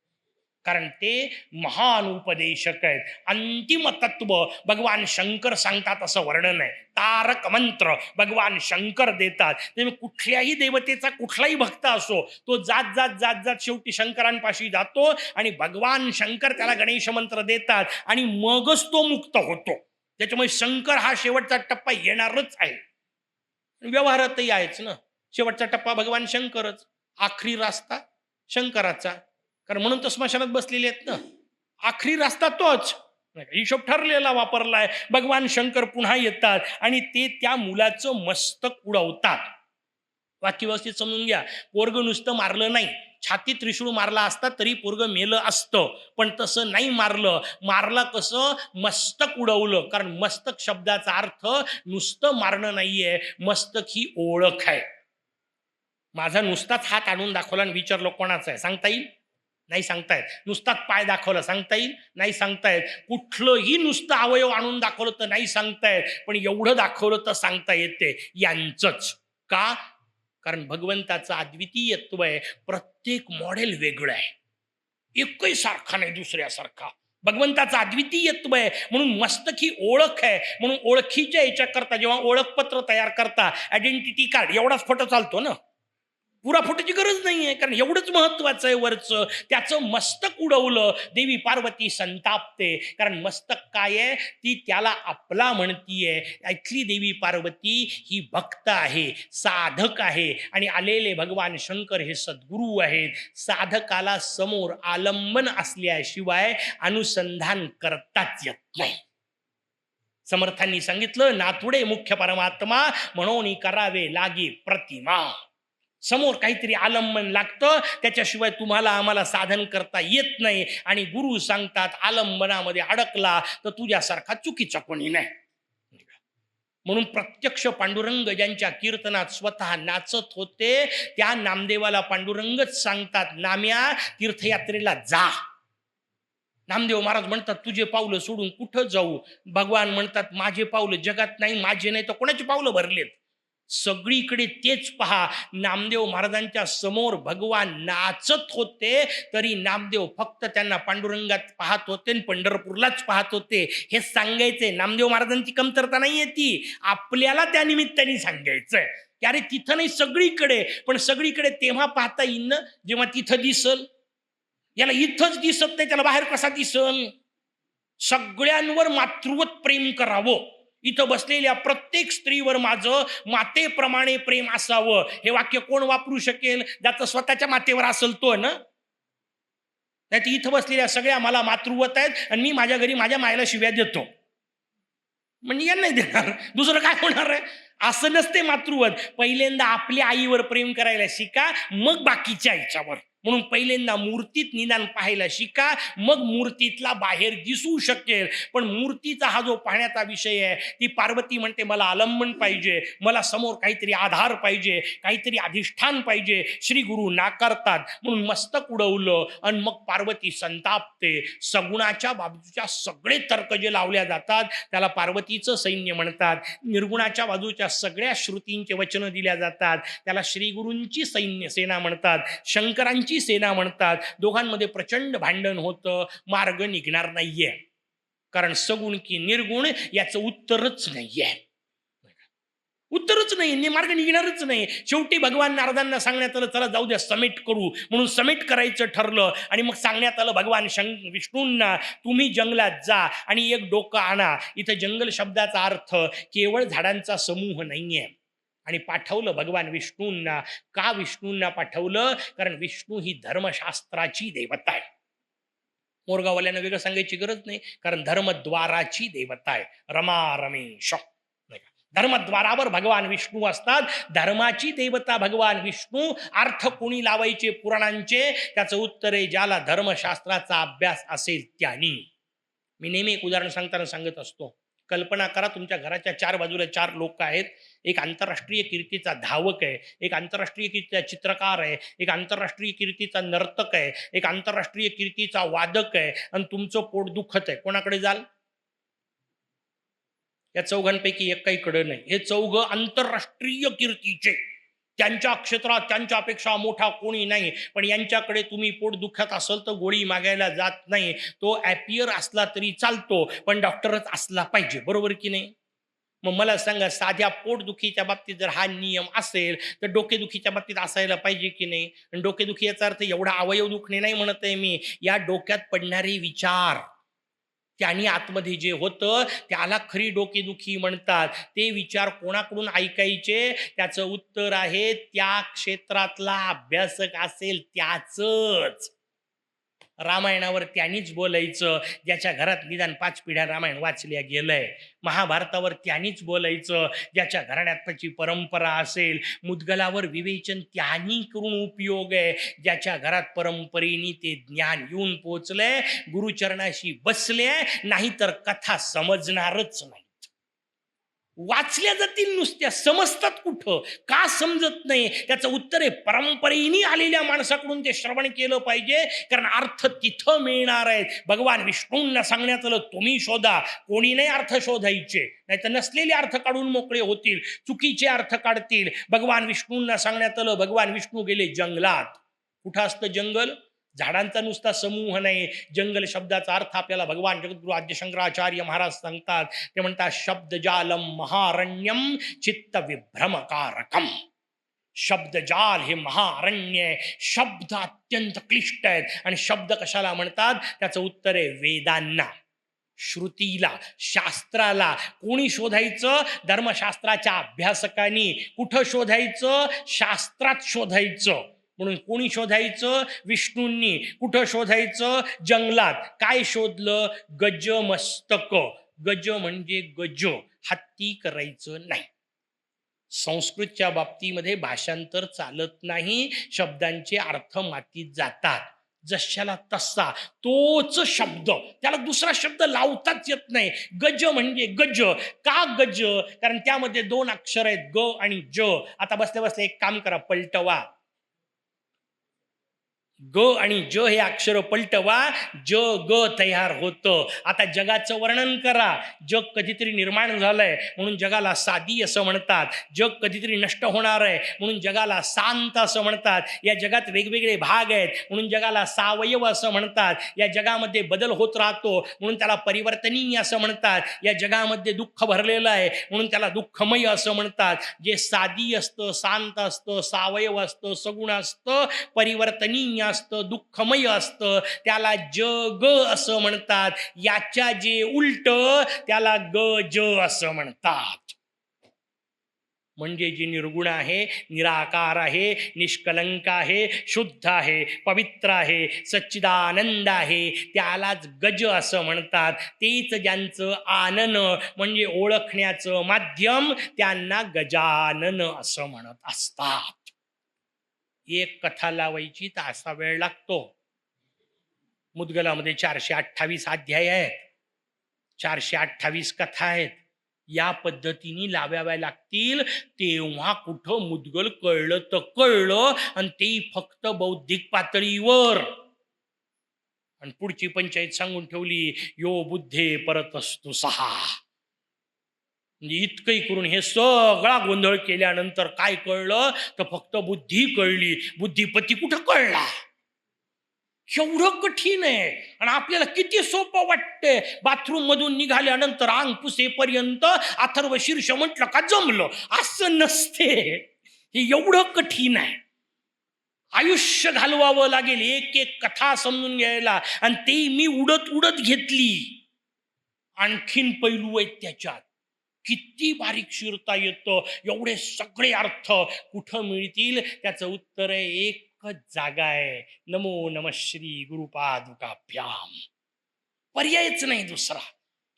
कारण ते महान उपदेशक आहेत. अंतिम तत्व भगवान शंकर सांगतात असं वर्णन आहे. तारक मंत्र भगवान शंकर देतात. ते कुठल्याही देवतेचा कुठलाही भक्त असो, तो जात जात जात जात शेवटी शंकरांपाशी जातो आणि भगवान शंकर त्याला गणेश मंत्र देतात आणि मगच तो मुक्त होतो. त्याच्यामुळे शंकर हा शेवटचा टप्पा येणारच आहे. व्यवहारातही आहेच ना, शेवटचा टप्पा भगवान शंकरच, आखरी रास्ता शंकराचा. कारण म्हणून तर स्मशानात बसलेले आहेत ना, आखरी रस्ता तोच. हिशोब ठरलेला वापरलाय. भगवान शंकर पुन्हा येतात आणि ते त्या मुलाचं मस्तक उडवतात. वाक्य व्यवस्थित समजून घ्या. पोरग नुसतं मारलं नाही, छातीत त्रिशूळ मारला असता तरी पोरग मेलं असतं, पण तसं नाही मारलं. मारला कसं? मस्तक उडवलं. कारण मस्तक शब्दाचा अर्थ नुसतं मारणं नाहीये, मस्तक ही ओळख आहे. माझा नुसताच हात आणून दाखवला आणि विचारलं कोणाचा आहे, सांगता येईल? नाही सांगतायत. नुसताच पाय दाखवला, सांगता येईल? नाही सांगतायत. कुठलंही नुसतं अवयव आणून दाखवलं तर नाही सांगतायत, पण एवढं दाखवलं तर सांगता येते यांचंच. का? कारण भगवंताचं अद्वितीयत्व आहे. प्रत्येक मॉडेल वेगळं आहे, एकही सारखा नाही दुसऱ्यासारखा. भगवंताचं अद्वितीयत्व आहे म्हणून मस्तक ही ओळख आहे. म्हणून ओळखीच्या याच्या करता जेव्हा ओळखपत्र तयार करता, आयडेंटिटी कार्ड, एवढाच फोटो चालतो ना, पुरा फोटोची गरज नाहीये. कारण एवढंच महत्वाचं आहे वरचं. त्याचं मस्तक उडवलं, देवी पार्वती संतापते. कारण मस्तक काय आहे? ती त्याला आपला म्हणतीये. इथली देवी पार्वती ही भक्त आहे, साधक आहे आणि आलेले भगवान शंकर हे सद्गुरू आहेत. साधकाला समोर आलंबन असल्याशिवाय अनुसंधान करताच येत नाही. समर्थांनी सांगितलं, नाथुडे मुख्य परमात्मा म्हणून करावे लागे प्रतिमा. समोर काहीतरी आलंबन लागतं, त्याच्याशिवाय तुम्हाला आम्हाला साधन करता येत नाही. आणि गुरु सांगतात आलंबनामध्ये अडकला तर तुझ्यासारखा चुकीचा कोणी नाही. म्हणून प्रत्यक्ष पांडुरंग ज्यांच्या कीर्तनात स्वतः नाचत होते, त्या नामदेवाला पांडुरंगच सांगतात, नाम्या तीर्थयात्रेला जा. नामदेव महाराज म्हणतात तुझे पावलं सोडून कुठं जाऊ? भगवान म्हणतात माझे पावलं जगात नाही, माझे नाही तर कोणाची पावलं भरलेत? सगळीकडे तेच पहा. नामदेव महाराजांच्या समोर भगवान नाचत होते, तरी नामदेव फक्त त्यांना पांडुरंगात पाहत होते आणि पंढरपूरलाच पाहत होते. हे सांगायचंय, नामदेव महाराजांची कमतरता नाहीये ती, आपल्याला त्या निमित्ताने सांगायचंय की अरे तिथं नाही सगळीकडे. पण सगळीकडे तेव्हा पाहता येईल ना जेव्हा तिथं दिसल. याला इथंच दिसत नाही, त्याला बाहेर कसा दिसल? सगळ्यांवर मातृवत प्रेम करावं. इथं बसलेल्या प्रत्येक स्त्रीवर माझं मातेप्रमाणे प्रेम असावं. हे वाक्य कोण वापरू शकेल? ज्याचं स्वतःच्या मातेवर असेल तो ना. नाही इथं बसलेल्या सगळ्या मला मातृवत आहेत आणि मी माझ्या घरी माझ्या मायला शिव्या देतो म्हणजे यांना नाही देणार, दुसरं काय होणार आहे? असं नसते मातृवत. पहिल्यांदा आपल्या आईवर प्रेम करायला शिका, मग बाकीच्या आईच्यावर. म्हणून पहिल्यांदा मूर्तीत निदान पाहायला शिका, मग मूर्तीतला बाहेर दिसू शकेल. पण मूर्तीचा हा जो पाहण्याचा विषय आहे, ती पार्वती म्हणते मला आलंबन पाहिजे, मला समोर काहीतरी आधार पाहिजे, काहीतरी अधिष्ठान पाहिजे. श्री गुरु नाकारतात. म्हणून मस्तक उडवलं आणि मग पार्वती संतापते. सगुणाच्या बाजूच्या सगळे तर्क जे लावल्या जातात त्याला पार्वतीचं सैन्य म्हणतात. निर्गुणाच्या बाजूच्या सगळ्या श्रुतींचे वचन दिल्या जातात त्याला श्री गुरूंची सेना म्हणतात, शंकरांची सेना म्हणतात. दोघांमध्ये प्रचंड भांडण होतं, मार्ग निघणार नाहीये. कारण सगुण की निर्गुण याचं उत्तरच नाहीये, उत्तरच नाही, मार्ग निघणारच नाही. शेवटी भगवान नारदांना सांगण्यात आलं चला जाऊ द्या समेट करू, म्हणून समेट करायचं ठरलं. आणि मग सांगण्यात आलं भगवान विष्णूंना तुम्ही जंगलात जा आणि एक डोकं आणा. इथं जंगल शब्दाचा अर्थ केवळ झाडांचा समूह नाहीये. आणि पाठवलं भगवान विष्णूंना. का विष्णूंना पाठवलं? कारण विष्णू ही धर्मशास्त्राची देवता आहे. मोरगाववाल्यांना वेगळं सांगायची गरज नाही, कारण धर्मद्वाराची देवता आहे. रमा रमेश, धर्मद्वारावर भगवान विष्णू असतात. धर्माची देवता भगवान विष्णू. अर्थ कोणी लावायचे पुराणांचे? त्याचं उत्तर आहे ज्याला धर्मशास्त्राचा अभ्यास असेल त्यांनी. मी नेहमी एक उदाहरण सांगताना सांगत असतो. कल्पना करा तुमच्या घराच्या चार बाजूला चार लोक आहेत. एक आंतरराष्ट्रीय कीर्तीचा धावक आहे, एक आंतरराष्ट्रीय कीर्तीचा चित्रकार आहे, एक आंतरराष्ट्रीय कीर्तीचा नर्तक आहे, एक आंतरराष्ट्रीय कीर्तीचा वादक आहे. आणि तुमचं पोट दुखत आहे. कोणाकडे जाल? या चौघांपैकी एकाहीकडे नाही. हे चौघ आंतरराष्ट्रीय कीर्तीचे, त्यांच्या क्षेत्रात त्यांच्यापेक्षा मोठा कोणी नाही. पण यांच्याकडे तुम्ही पोट दुखत असेल तर गोळी मागायला जात नाही. तो ॲपियर असला तरी चालतो, पण डॉक्टरच असला पाहिजे. बरोबर की नाही? मग मला सांगा, साध्या पोटदुखीच्या बाबतीत जर हा नियम असेल तर डोकेदुखीच्या बाबतीत असायला पाहिजे की नाही? आणि डोकेदुखी याचा अर्थ एवढा अवयव दुखणे नाही म्हणत आहे मी. या डोक्यात पडणारे विचार, त्यांनी आतमध्ये जे होतं त्याला खरी डोकेदुखी म्हणतात. ते विचार कोणाकडून ऐकायचे? त्याचं उत्तर आहे त्या क्षेत्रातला अभ्यासक असेल त्याचंच. रामायणावर त्यांनीच बोलायचं ज्याच्या घरात निदान 5 पिढ्या रामायण वाचल्या गेलंय. महाभारतावर त्यांनीच बोलायचं ज्याच्या घराण्यात त्याची परंपरा असेल. मुद्गलावर विवेचन त्यांनी करून उपयोग आहे ज्याच्या घरात परंपरेने ते ज्ञान येऊन पोचलंय, गुरुचरणाशी बसले. नाहीतर कथा समजणारच नाही. वाचल्या जातील नुसत्या, समजतात कुठं? का समजत नाही? त्याचं उत्तर आहे परंपरेने आलेल्या माणसाकडून ते श्रवण केलं पाहिजे, कारण अर्थ तिथं मिळणार आहेत. भगवान विष्णूंना सांगण्यात आलं तुम्ही शोधा, कोणी नाही अर्थ शोधायचे, नाही तर नसलेले अर्थ काढून मोकळे होतील, चुकीचे अर्थ काढतील. भगवान विष्णूंना सांगण्यात आलं भगवान विष्णू गेले जंगलात. कुठं असतं जंगल? झाडांचा नुसता समूह नाही. जंगल शब्दाचा अर्थ आपल्याला भगवान जगद्गुरु आद्य शंकराचार्य महाराज सांगतात. ते म्हणतात शब्दजालम महारण्यम चित्त विभ्रमकारकम. शब्दजाल हे महारण्य, शब्द अत्यंत क्लिष्ट आहेत. आणि शब्द कशाला म्हणतात? त्याचं उत्तर आहे वेदांना, श्रुतीला, शास्त्राला. कोणी शोधायचं? धर्मशास्त्राच्या अभ्यासकांनी. कुठं शोधायचं? शास्त्रात शोधायचं. म्हणून कोणी शोधायचं? विष्णूंनी. कुठं शोधायचं? जंगलात. काय शोधलं? गज मस्तक. गज म्हणजे गज, हत्ती करायचं नाही. संस्कृतच्या बाबतीमध्ये भाषांतर चालत नाही, शब्दांचे अर्थ मातीत जातात. जशाला तसा तोच शब्द, त्याला दुसरा शब्द लावताच येत नाही. गज म्हणजे गज. का गज? कारण त्यामध्ये 2 अक्षर आहेत, ग आणि ज. आता बसल्या बसल्या एक काम करा, पलटवा. ग आणि ज हे अक्षर पलटवा, ज ग तयार होतं. आता जगाचं वर्णन करा. जग कधीतरी निर्माण झालंय म्हणून जगाला साधी असं म्हणतात. जग कधीतरी नष्ट होणार आहे म्हणून जगाला शांत असं म्हणतात. या जगात वेगवेगळे भाग आहेत म्हणून जगाला सावयव असं म्हणतात. या जगामध्ये बदल होत राहतो म्हणून त्याला परिवर्तनीय असं म्हणतात. या जगामध्ये दुःख भरलेलं आहे म्हणून त्याला दुःखमय असं म्हणतात. जे साधी असतं, शांत असतं, सावयव असतं, सगुण असतं, परिवर्तनीय असतं, दुःखमय असतं, त्याला जग असं म्हणतात. याच्या जे उलट त्याला गज असं म्हणतात. म्हणजे जे निर्गुण आहे, निराकार आहे, निष्कलंक आहे, शुद्ध आहे, पवित्र आहे, सच्चिदानंद आहे, त्यालाच गज असं म्हणतात. तेच ज्यांचं आनन म्हणजे ओळखण्याचं माध्यम, त्यांना गजानन असं म्हणत असतात. एक कथा लावायची तर असा वेळ लागतो. मुद्गलामध्ये 428 अध्याय आहेत, 428 कथा आहेत. या पद्धतीने लावाव्या लागतील, तेव्हा कुठं मुद्गल कळलं तर कळलं, आणि ते फक्त बौद्धिक पातळीवर. आणि पुढची पंचायत सांगून ठेवली, यो बुद्धे परतस्तु सहा. म्हणजे इतकंही करून हे सगळा गोंधळ केल्यानंतर काय कळलं तर फक्त बुद्धी कळली. बुद्धिपती कुठं कळला? एवढं कठीण आहे. आणि आपल्याला किती सोपं वाटतंय. बाथरूम मधून निघाल्यानंतर अंग पुसेपर्यंत अथर्व शीर्ष म्हटलं का जमलं. असं नसते, हे एवढं कठीण आहे. आयुष्य घालवावं लागेल एक एक कथा समजून घ्यायला. आणि ते मी उडत उडत घेतली. आणखीन पैलू आहेत त्याच्यात, किती बारीक शिरता येतं. एवढे सगळे अर्थ कुठं मिळतील? त्याचं उत्तर आहे एकच जागा आहे, नमो नमः श्री गुरुपादुकाभ्याम. पर्यायच नाही दुसरा.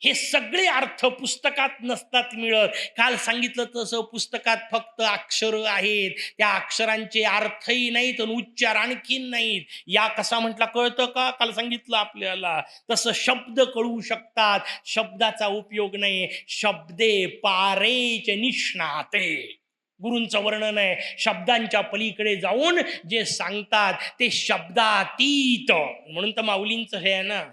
हे सगळे अर्थ पुस्तकात नसतात मिळत. काल सांगितलं तसं पुस्तकात फक्त अक्षर आहेत, त्या अक्षरांचे अर्थही नाहीत आणि उच्चार आणखीन नाहीत. या कसा म्हटला कळतं का? काल सांगितलं आपल्याला तसं शब्द कळू शकतात, शब्दाचा उपयोग नाही. शब्दे पारेच निष्णाते. गुरूंचं वर्णन आहे, शब्दांच्या पलीकडे जाऊन जे सांगतात ते शब्दातीत. म्हणून तर माऊलींचं हे आहे ना,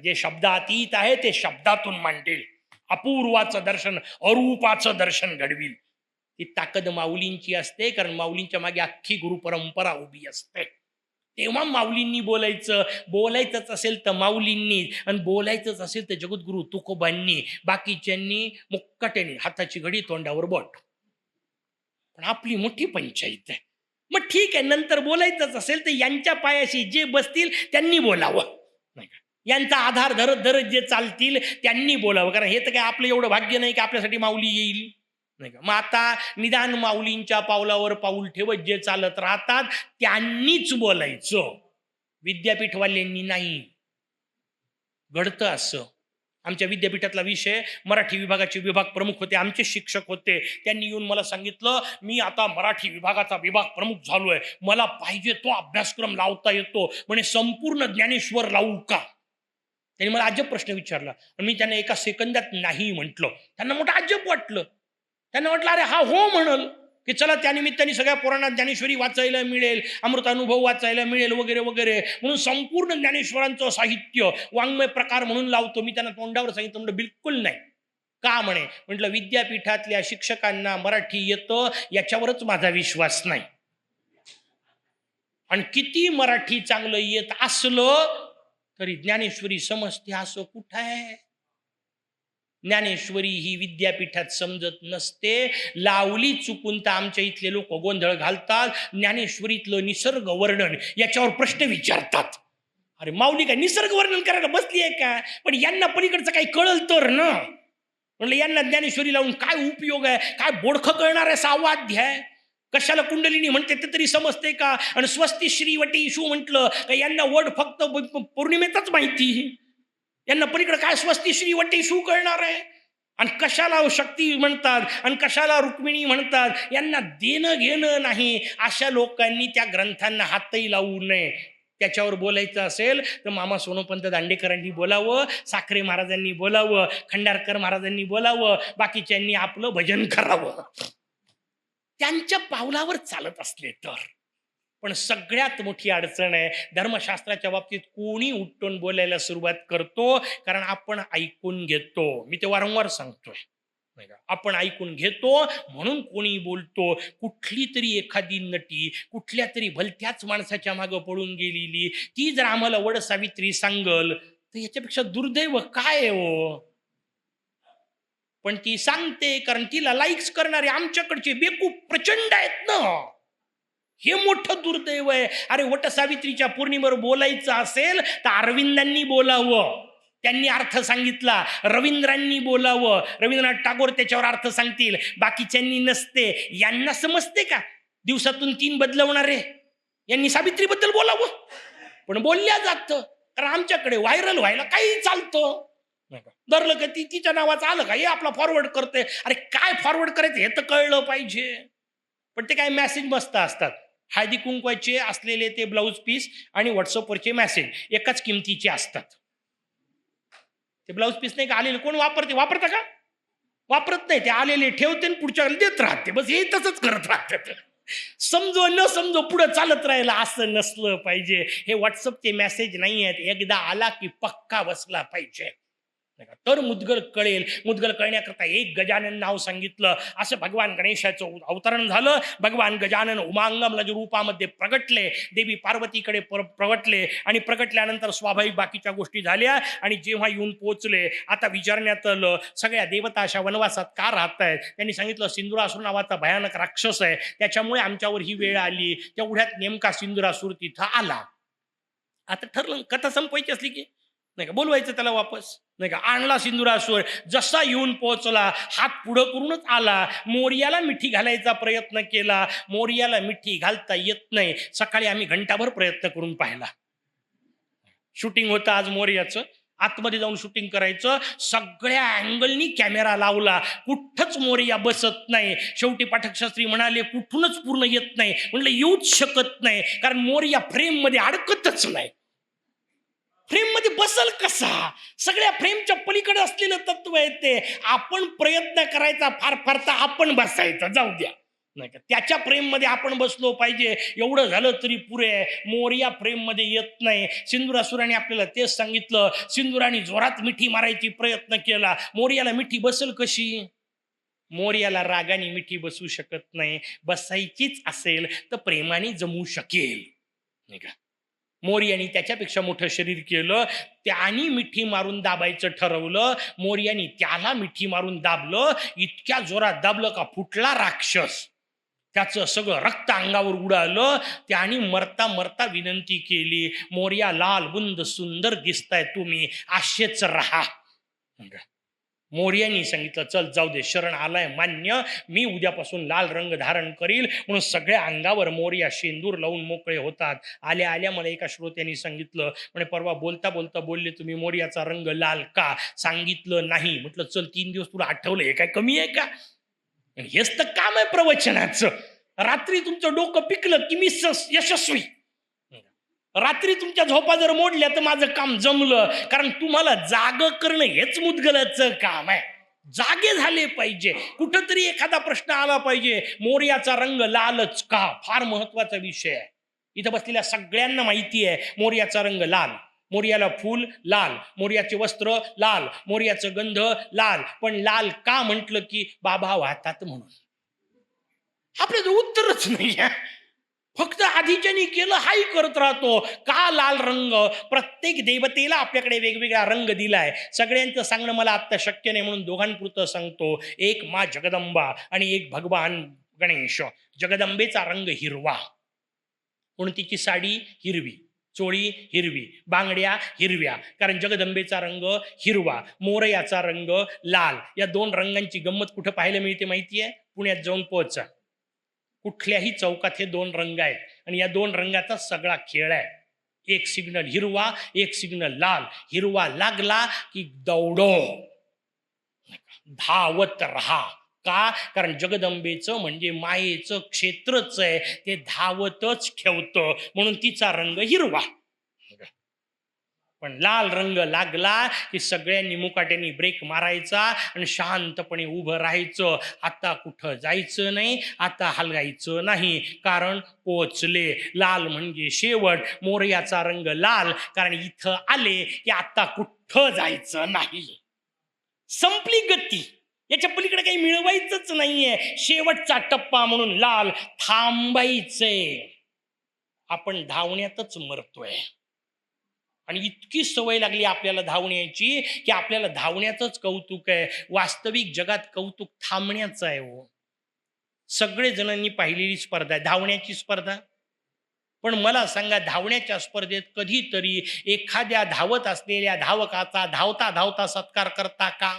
जे शब्दातीत आहे ते शब्दातून मांडेल, अपूर्वाचं दर्शन, अरूपाचं दर्शन घडविल. ती ताकद माऊलींची असते, कारण माऊलींच्या मागे अख्खी गुरु परंपरा उभी असते. तेव्हा माऊलींनी बोलायचं. बोलायचंच असेल तर माऊलींनी, आणि बोलायचंच असेल तर जगद्गुरु तुकोबांनी. बाकीच्यांनी मुक्काट्याने हाताची घडी तोंडावर बोट. पण आपली मोठी पंचायत आहे. मग ठीक आहे, नंतर बोलायचंच असेल तर यांच्या पायाशी जे बसतील त्यांनी बोलावं, नाही का? यांचा आधार धरत धरत जे चालतील त्यांनी बोलावं. कारण हे तर काय आपलं एवढं भाग्य नाही की आपल्यासाठी माऊली येईल, नाही का? मग आता निदान माऊलींच्या पावलावर पाऊल ठेवत जे चालत राहतात त्यांनीच बोलायचं, विद्यापीठवाल्यांनी नाही. घडतं असं. आमच्या विद्यापीठातला विषय मराठी विभागाचे विभाग प्रमुख होते, आमचे शिक्षक होते. त्यांनी येऊन मला सांगितलं, मी आता मराठी विभागाचा विभाग प्रमुख झालोय, मला पाहिजे तो अभ्यासक्रम लावता येतो म्हणे, संपूर्ण ज्ञानेश्वर लावू का? त्यांनी मला अजब प्रश्न विचारला आणि मी त्यांना एका सेकंदात नाही म्हटलं. त्यांना मोठं अजब वाटलं. त्यांना म्हटलं अरे हा हो म्हणल की चला त्यानिमित्ताने सगळ्या पुराणात ज्ञानेश्वरी वाचायला मिळेल, अमृतानुभव वाचायला मिळेल वगैरे वगैरे, म्हणून संपूर्ण ज्ञानेश्वरांचं साहित्य वाङ्मय प्रकार म्हणून लावतो. मी त्यांना तोंडावर सांगितलं, म्हटलं बिलकुल नाही. का म्हणे? म्हटलं विद्यापीठातल्या शिक्षकांना मराठी येतं याच्यावरच माझा विश्वास नाही. आणि किती मराठी चांगलं येत असलं तरी ज्ञानेश्वरी समजते असं कुठं आहे? ज्ञानेश्वरी ही विद्यापीठात समजत नसते. लावली चुकून तर आमच्या इथले लोक गोंधळ घालतात. ज्ञानेश्वरीतलं निसर्ग वर्णन याच्यावर प्रश्न विचारतात. अरे माऊली काय निसर्ग वर्णन करायला बसली आहे का? पण यांना पलीकडचं काही कळल तर ना. म्हणलं यांना ज्ञानेश्वरी लावून काय उपयोग आहे? काय बोडखं कळणार आहे? 6वा अध्याय कशाला कुंडलिनी म्हणते ते तरी समजते का? आणि स्वस्ती श्रीवटी शू म्हटलं का यांना वड फक्त पौर्णिमेतच माहिती. यांना पलीकडे काय स्वस्ती श्रीवटी शू कळणार आहे? आणि कशाला शक्ती म्हणतात आणि कशाला रुक्मिणी म्हणतात, यांना देणं घेणं नाही. अशा लोकांनी त्या ग्रंथांना हातही लावू नये. त्याच्यावर बोलायचं असेल तर मामा सोनोपंत दांडेकरांनी बोलावं, साखरे महाराजांनी बोलावं, खंडारकर महाराजांनी बोलावं, बाकीच्यांनी आपलं भजन करावं, त्यांच्या पावलावर चालत असले तर. पण सगळ्यात मोठी अडचण आहे धर्मशास्त्राच्या बाबतीत, कोणी उठून बोलायला सुरुवात करतो कारण आपण ऐकून घेतो. मी ते वारंवार सांगतोय, नाही का? आपण ऐकून घेतो म्हणून कोणी बोलतो. कुठली तरी एखादी नटी कुठल्या तरी भलत्याच माणसाच्या मागं पळून गेलेली, ती जर आम्हाला वड सावित्री सांगल तर याच्यापेक्षा दुर्दैव काय आहे हो? पण ती सांगते कारण तिला लाईक्स करणारे आमच्याकडचे बेकूफ प्रचंड आहेत ना. हे मोठं दुर्दैव आहे. अरे वट सावित्रीच्या पौर्णिमेवर बोलायचं असेल तर अरविंदांनी बोलावं, त्यांनी अर्थ सांगितला. रवींद्रांनी बोलावं, रवींद्रनाथ टागोर त्याच्यावर अर्थ सांगतील. बाकीच्यांनी नसते. यांना समजते का दिवसातून 3 बदलवणारे? यांनी सावित्रीबद्दल बोलावं. पण बोलल्या जातं कारण आमच्याकडे व्हायरल व्हायला काही चालतं. धरलं का ती तिच्या नावाचं आलं का हे आपला फॉरवर्ड करते. अरे काय फॉरवर्ड करायचं हे तर कळलं पाहिजे. पण ते काय मेसेज मस्त असतात. हळदी कुंकवाचे असलेले ते ब्लाऊज पीस आणि व्हॉट्सअपवरचे मेसेज एकाच किमतीचे असतात. ते ब्लाऊज पीस नाही का आलेले कोण वापरता का? वापरत नाही. ते आलेले ठेवते आणि पुढच्या देत राहते. बस हे तसंच करत राहतात. समजो न समजो पुढे चालत राहिलं असं नसलं पाहिजे. हे व्हॉट्सअपचे मेसेज नाही आहेत. एकदा आला की पक्का बसला पाहिजे. तर मुद्गल कळेल. मुद्गल कळण्याकरता एक गजानन नाव सांगितलं. असं भगवान गणेशाचं अवतरण झालं. भगवान गजानन उमांगम लज रूपामध्ये प्रगटले, देवी पार्वतीकडे प्रगटले आणि प्रगटल्यानंतर स्वाभाविक बाकीच्या गोष्टी झाल्या. आणि जेव्हा येऊन पोहोचले, आता विचारण्यात आलं सगळ्या देवता अशा वनवासात का राहत आहेत. त्यांनी सांगितलं सिंदुरासूर नावाचा भयानक राक्षस आहे, त्याच्यामुळे आमच्यावर ही वेळ आली. तेवढ्यात नेमका सिंदुरासूर तिथं आला. आता ठरलं कथा संपवायची असली की नाही का बोलवायचं त्याला वापस, नाही का. आणला सिंदुरासूर. जसा येऊन पोहोचला हात पुढं करूनच आला. मोर्याला मिठी घालायचा प्रयत्न केला. मोर्याला मिठी घालता येत नाही. सकाळी आम्ही घंटाभर प्रयत्न करून पाहिला. शूटिंग होतं आज मोर्याचं. आतमध्ये जाऊन शूटिंग करायचं. सगळ्या अँगलनी कॅमेरा लावला. कुठंच मोर्या बसत नाही. शेवटी पाठकशास्त्री म्हणाले कुठूनच पूर्ण येत नाही. म्हणलं येऊच शकत नाही, कारण मोर्या फ्रेम मध्ये अडकतच नाही. फ्रेम मध्ये बसल कसा? सगळ्या फ्रेमच्या पलीकडे असलेलं तत्व आहे ते. आपण प्रयत्न करायचा फार फार तर आपण बसायचं, जाऊ द्या, नाही का. त्याच्या फ्रेम मध्ये आपण बसलो पाहिजे, एवढं झालं तरी पुरे आहे. मोर्या फ्रेम मध्ये येत नाही. सिंदुरासुराने आपल्याला तेच सांगितलं. सिंदुराने जोरात मिठी मारायची प्रयत्न केला. मोर्याला मिठी बसल कशी? मोर्याला रागाने मिठी बसू शकत नाही. बसायचीच असेल तर प्रेमाने जमू शकेल, नाही का. मोर्यानी त्याच्यापेक्षा मोठं शरीर केलं. त्यानी मिठी मारून दाबायचं ठरवलं. मोर्यानी त्याला मिठी मारून दाबलं. इतक्या जोरात दाबलं का फुटला राक्षस. त्याचं सगळं रक्त अंगावर उडालं. त्याने मरता मरता विनंती केली, मोर्या लाल बुंद सुंदर दिसताय तुम्ही, असेच राहा. मोर्यानी सांगितलं चल जाऊ दे, शरण आलाय मान्य, मी उद्यापासून लाल रंग धारण करील. म्हणून सगळ्या अंगावर मोर्या शेंदूर लावून मोकळे होतात. आल्या आल्या मला एका श्रोत्यांनी सांगितलं, म्हणे परवा बोलता बोलता बोलले तुम्ही मोर्याचा रंग लाल का? सांगितलं नाही. म्हटलं चल 3 दिवस तुला आठवलं, हे काय कमी आहे का? हेच तर काम आहे प्रवचनाचं. रात्री तुमचं डोकं पिकलं की मी यशस्वी. रात्री तुमच्या झोपा जर मोडल्या तर माझं काम जमलं, कारण तुम्हाला जाग करणं हेच मुद्गलाचं काम आहे. जागे झाले पाहिजे. कुठंतरी एखादा प्रश्न आला पाहिजे, मोर्याचा रंग लालच का? फार महत्वाचा विषय आहे. इथं बसलेल्या सगळ्यांना माहिती आहे मोर्याचा रंग लाल. मोर्याला फूल लाल, मोर्याचे वस्त्र लाल, मोर्याचं गंध लाल. पण लाल का म्हटलं की बाबा वाहतात म्हणून. आपल्याचं उत्तरच नाही आहे. फक्त आधीच्यानी केलं हाही करत राहतो. का लाल रंग? प्रत्येक देवतेला आपल्याकडे वेगवेगळा रंग दिलाय. सगळ्यांचं सांगणं मला आता शक्य नाही, म्हणून दोघांपुरतं सांगतो. एक मा जगदंबा आणि एक भगवान गणेश. जगदंबेचा रंग हिरवा, म्हणून तिची साडी हिरवी, चोळी हिरवी, बांगड्या हिरव्या, कारण जगदंबेचा रंग हिरवा. मोरयाचा रंग लाल. या 2 रंगांची गंमत कुठं पाहायला मिळते माहितीये? पुण्यात जाऊन पोहोचा. कुठल्याही चौकात हे 2 रंग आहेत आणि या 2 रंगाचा सगळा खेळ आहे. एक सिग्नल हिरवा, एक सिग्नल लाल. हिरवा लागला की दौडो, धावत राहा. का? कारण जगदंबेचं म्हणजे मायेचं क्षेत्रच आहे, ते धावतच ठेवतं, म्हणून तिचा रंग हिरवा. पण लाल रंग लागला की सगळ्यांनी मुकाट्याने ब्रेक मारायचा आणि शांतपणे उभं राहायचं. आता कुठं जायचं नाही, आता हलगायचं नाही, कारण पोचले. लाल म्हणजे शेवट. मोरयाचा रंग लाल, कारण इथं आले की आता कुठं जायचं नाही. संपली गती. याच्या पलीकडे काही मिळवायचंच नाहीये. शेवटचा टप्पा म्हणून लाल. थांबायचंय. आपण धावण्यातच मरतोय आणि इतकी सवय लागली आपल्याला धावण्याची की आपल्याला धावण्याचंच कौतुक आहे. वास्तविक जगात कौतुक थांबण्याचं आहे. हो, सगळे जणांनी पाहिलेली स्पर्धा आहे, धावण्याची स्पर्धा. पण मला सांगा, धावण्याच्या स्पर्धेत कधीतरी एखाद्या धावत असलेल्या धावकाचा धावता धावता सत्कार करता का?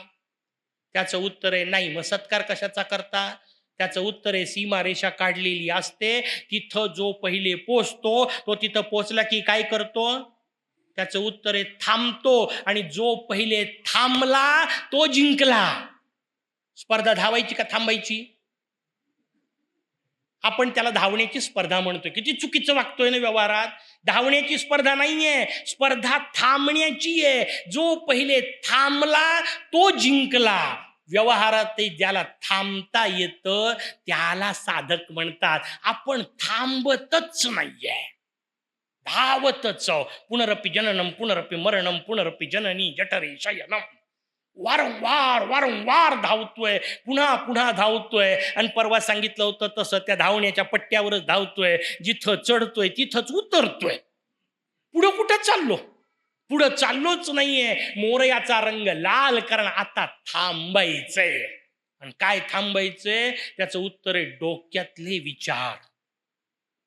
त्याचं उत्तर आहे नाही. मग सत्कार कशाचा करता? त्याचं उत्तर आहे सीमारेषा काढलेली असते, तिथं जो पहिले पोचतो तो तिथं पोचला की काय करतो? त्याचं उत्तर आहे थांबतो, आणि जो पहिले थांबला तो जिंकला. स्पर्धा धावायची का थांबायची? आपण त्याला धावण्याची स्पर्धा म्हणतोय. किती चुकीचं वागतोय ना व्यवहारात. धावण्याची स्पर्धा नाहीये, स्पर्धा थांबण्याची आहे. जो पहिले थांबला तो जिंकला. व्यवहारात ज्याला थांबता येतं त्याला साधक म्हणतात. आपण थांबतच नाहीये, धावतच. पुनरपि जननम पुनरपि मरणम पुनरपि जननी जठरे शयनम. वारंवार वारंवार धावतोय, पुन्हा पुन्हा धावतोय. आणि परवा सांगितलं होतं तसं त्या धावण्याच्या पट्ट्यावरच धावतोय. जिथं चढतोय तिथंच उतरतोय. पुढं कुठं चाललो? पुढं चाललोच नाहीये. मोरयाचा रंग लाल, कारण आता थांबायचंय. आणि काय थांबायचंय? त्याचं उत्तर आहे डोक्यातले विचार.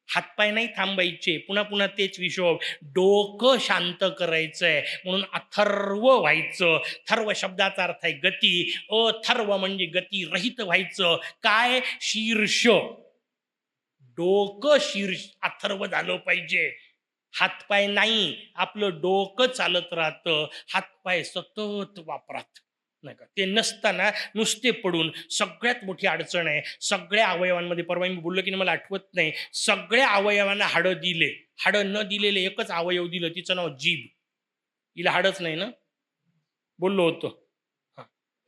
हातपाय नाही थांबायचे, पुन्हा पुन्हा तेच विषोब. डोकं शांत करायचंय. म्हणून अथर्व व्हायचं. थर्व शब्दाचा अर्थ आहे गती. अथर्व म्हणजे गती रहित व्हायचं. काय? शीर्ष. डोकं शीर्ष अथर्व झालं पाहिजे. हातपाय नाही, आपलं डोकं चालत राहतं. हातपाय सतत वापरात नाही का. ते नसताना नुसते पडून सगळ्यात मोठी अडचण आहे. सगळ्या अवयवांमध्ये, परवा मी बोललो की मला आठवत नाही, सगळ्या अवयवांना हाडं दिले. हाडं न दिलेले एकच अवयव दिलं, तिचं नाव जीभ. हिला हाडच नाही ना, बोललो होतो.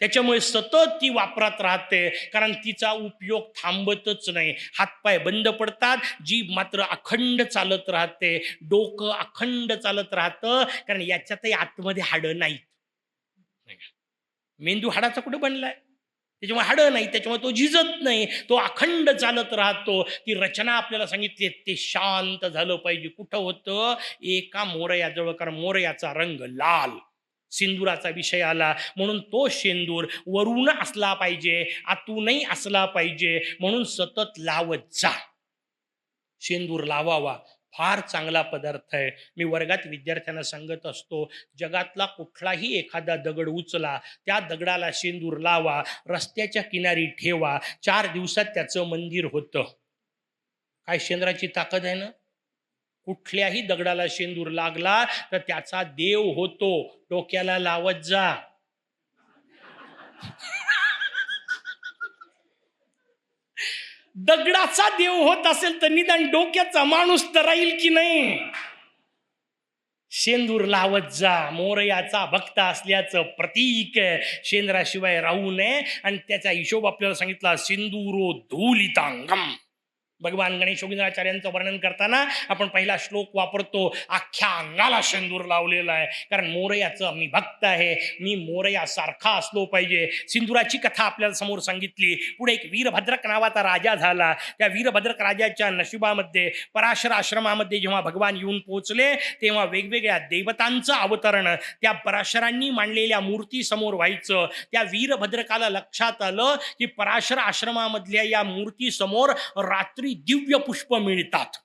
त्याच्यामुळे सतत ती वापरात राहते, कारण तिचा उपयोग थांबतच नाही. हातपाय बंद पडतात, जीभ मात्र अखंड चालत राहते. डोकं अखंड चालत राहतं, कारण याच्यातही आतमध्ये हाडं नाहीत. मेंदू हाडाचा कुठं बनलाय? त्याच्यामुळे हाडं नाही, त्याच्यामुळे तो झिजत नाही, तो अखंड चालत राहतो. ती रचना आपल्याला सांगितली, ते शांत झालं पाहिजे. कुठं होतं? एका मोरयाजवळ, कारण मोरयाचा रंग लाल. सिंदुराचा विषय आला म्हणून तो शेंदूर वरून असला पाहिजे, आतूनही असला पाहिजे. म्हणून सतत लावत जा. शेंदूर लावावा. फार चांगला पदार्थ आहे. मी वर्गात विद्यार्थ्यांना सांगत असतो, जगातला कुठलाही एखादा दगड उचला, त्या दगडाला शेंदूर लावा, रस्त्याच्या किनारी ठेवा, 4 दिवसात त्याचं मंदिर होतं. काय शेंद्राची ताकद आहे ना. कुठल्याही दगडाला शेंदूर लागला तर त्याचा देव होतो. डोक्याला लावत जा. दगडाचा देव होत असेल तर निदान डोक्याचा माणूस तर राहील की नाही. शेंदूर लावत जा. मोरयाचा भक्त असल्याचं प्रतीक. शेंद्राशिवाय राहू नये. आणि त्याचा हिशोब आपल्याला सांगितला, सिंदूरो धूलितांगम. भगवान गणेश गोविंदाचार्यांचं वर्णन करताना आपण पहिला श्लोक वापरतो, अख्ख्या अंगाला शेंदूर लावलेला आहे. कारण मोरयाचं मी भक्त आहे, मी मोरयासारखा असलो पाहिजे. सिंदुराची कथा आपल्याला समोर सांगितली. पुढे एक वीरभद्रक नावाचा राजा झाला. त्या वीरभद्रक राजाच्या नशिबामध्ये पराशर आश्रमामध्ये जेव्हा भगवान येऊन पोहोचले, तेव्हा वेगवेगळ्या देवतांचं अवतरण त्या पराशरांनी मांडलेल्या मूर्ती समोर व्हायचं. त्या वीरभद्रकाला लक्षात आलं की पराशर आश्रमामधल्या या मूर्ती समोर रात्री दिव्य पुष्प मिळतात.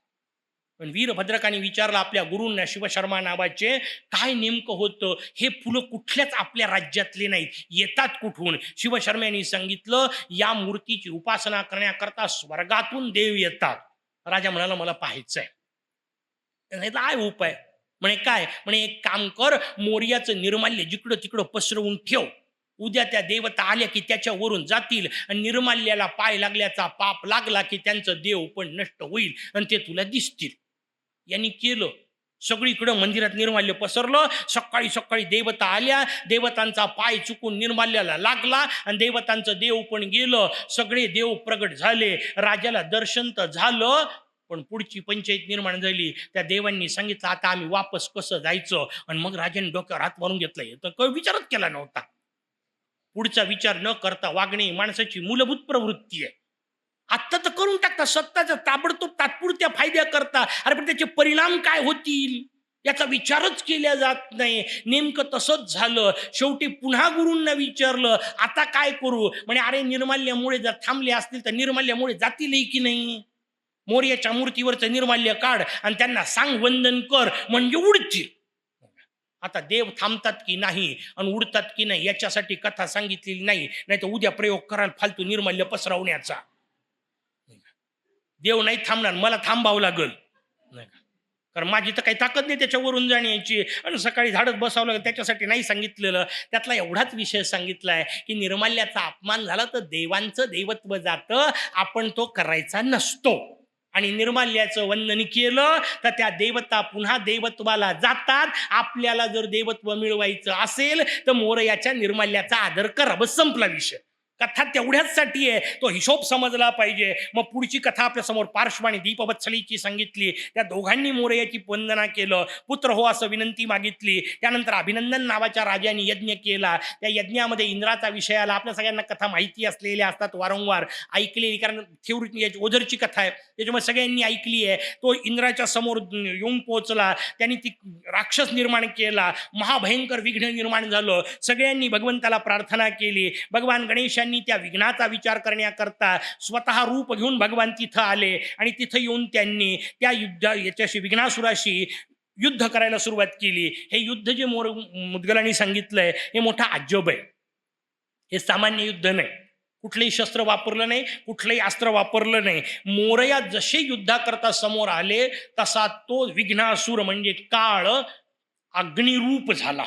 पण वीरभद्रकाने विचारलं आपल्या गुरूंना, शिवशर्मा नावाचे, काय नेमकं होतं? हे फुलं कुठल्याच आपल्या राज्यातले नाहीत, येतात कुठून? शिवशर्मेने सांगितलं, या मूर्तीची उपासना करण्याकरता स्वर्गातून देव येतात. राजा म्हणाला, मला पाहायचंय. काय उपाय? म्हणे काय? म्हणे एक काम कर, मोर्याचं निर्माल्य जिकडं तिकडं पसरवून ठेव. उद्या त्या देवता आल्या की त्याच्यावरून जातील आणि निर्माल्याला पाय लागल्याचा पाप लागला की त्यांचं देव पण नष्ट होईल आणि ते तुला दिसतील. यांनी केलं. सगळीकडं मंदिरात निर्माल्य पसरलं. सकाळी सकाळी देवता आल्या, देवतांचा पाय चुकून निर्माल्याला लागला आणि देवतांचं देव पण गेलं. सगळे देव प्रगट झाले. राजाला दर्शन तर झालं, पण पुढची पंचायत निर्माण झाली. त्या देवांनी सांगितलं, आता आम्ही वापस कसं जायचं? आणि मग राजाने डोक्यावर हात मारून घेतला. तर काही विचारच केला नव्हता. पुढचा विचार न करता वागणे माणसाची मूलभूत प्रवृत्ती आहे. आत्ता तर करून टाकता, सत्ताचा ताबडतोब तात्पुरत्या फायद्या करता. अरे पण त्याचे परिणाम काय होतील याचा विचारच केला जात नाही. नेमकं तसंच झालं. शेवटी पुन्हा गुरूंना विचारलं, आता काय करू? म्हणे, अरे निर्माल्यामुळे जर थांबले असतील तर निर्माल्यामुळे जातीलही की नाही. मोर्याच्या मूर्तीवरचं निर्माल्य काढ आणि त्यांना सांग वंदन कर, म्हणजे उडतील. आता देव थांबतात की नाही आणि उडतात की नाही याच्यासाठी कथा सांगितलेली नाही. नाही तर उद्या प्रयोग कराल फालतू निर्माल्य पसरवण्याचा. देव नाही थांबणार, मला थांबावं लागल. नाही का? कारण माझी तर काही ताकद नाही त्याच्यावरून जाण्याची, आणि सकाळी झाडत बसावं त्याच्यासाठी नाही सांगितलेलं. त्यातला एवढाच विषय सांगितलाय की निर्माल्याचा अपमान झाला तर देवांचं देवत्व जातं, आपण तो करायचा नसतो. आणि निर्माल्याचं वंदन केलं तर त्या देवता पुन्हा देवत्वाला जातात. आपल्याला जर देवत्व मिळवायचं असेल तर मोरयाच्या निर्माल्याचा आदर करा, बस संपला विषय. कथा तेवढ्याचसाठी आहे, तो हिशोब समजला पाहिजे. मग पुढची कथा आपल्या समोर पार्श्वानी दीपवत्सलीची सांगितली. त्या दोघांनी मोरयाची वंदना केलं, पुत्र हो असं विनंती मागितली. त्यानंतर अभिनंदन नावाच्या राजाने यज्ञ केला. त्या यज्ञामध्ये इंद्राचा विषय आला. आपल्या सगळ्यांना कथा माहिती असलेल्या असतात, वारंवार ऐकलेली, कारण थेवरी ओझरची कथा आहे त्याच्यामुळे सगळ्यांनी ऐकली आहे. तो इंद्राच्या समोर येऊन पोहोचला, त्यांनी ती राक्षस निर्माण केला, महाभयंकर विघ्न निर्माण झालं. सगळ्यांनी भगवंताला प्रार्थना केली. भगवान गणेशांनी त्या विघ्नाचा विचार करण्याकरता स्वतः रूप घेऊन भगवान तिथं आले आणि तिथं येऊन त्यांनी त्या याच्याशी विघ्नासुराशी युद्ध करायला सुरुवात केली. हे युद्ध जे मुद्गलांनी सांगितलंय हे मोठा अजब आहे. हे सामान्य युद्ध नाही, कुठलंही शस्त्र वापरलं नाही, कुठलंही अस्त्र वापरलं नाही. मोरया जसे युद्धाकरता समोर आले तसा तो विघ्नासूर म्हणजे काळ अग्निरूप झाला.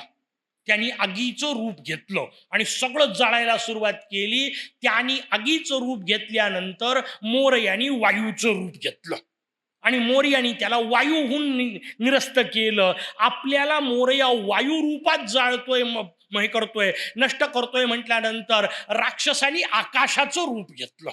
त्यांनी आगीचं रूप घेतलं आणि सगळं जाळायला सुरुवात केली. त्यांनी आगीचं रूप घेतल्यानंतर मोरयानी वायूचं रूप घेतलं आणि मोरयानी त्याला वायूहून निरस्त केलं. आपल्याला मोरया वायू रूपात जाळतोय, हे करतोय, नष्ट करतोय म्हटल्यानंतर राक्षसानी आकाशाचं रूप घेतलं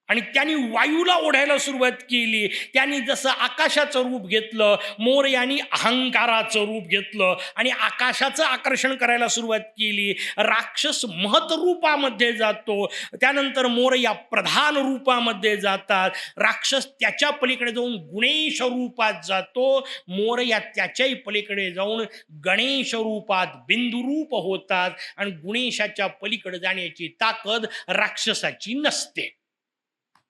आणि त्यांनी वायूला ओढायला सुरुवात केली. त्यांनी जसं आकाशाचं रूप घेतलं, मोरयानी अहंकाराचं रूप घेतलं आणि आकाशाचं आकर्षण करायला सुरुवात केली. राक्षस महत रूपामध्ये जातो, त्यानंतर मोरया प्रधान रूपामध्ये जातात. राक्षस त्याच्या पलीकडे जाऊन गुणेश रूपात जातो, मोरया त्याच्याही पलीकडे जाऊन गणेश रूपात बिंदुरूप होतात आणि गुणेशाच्या पलीकडे जाण्याची ताकद राक्षसाची नसते.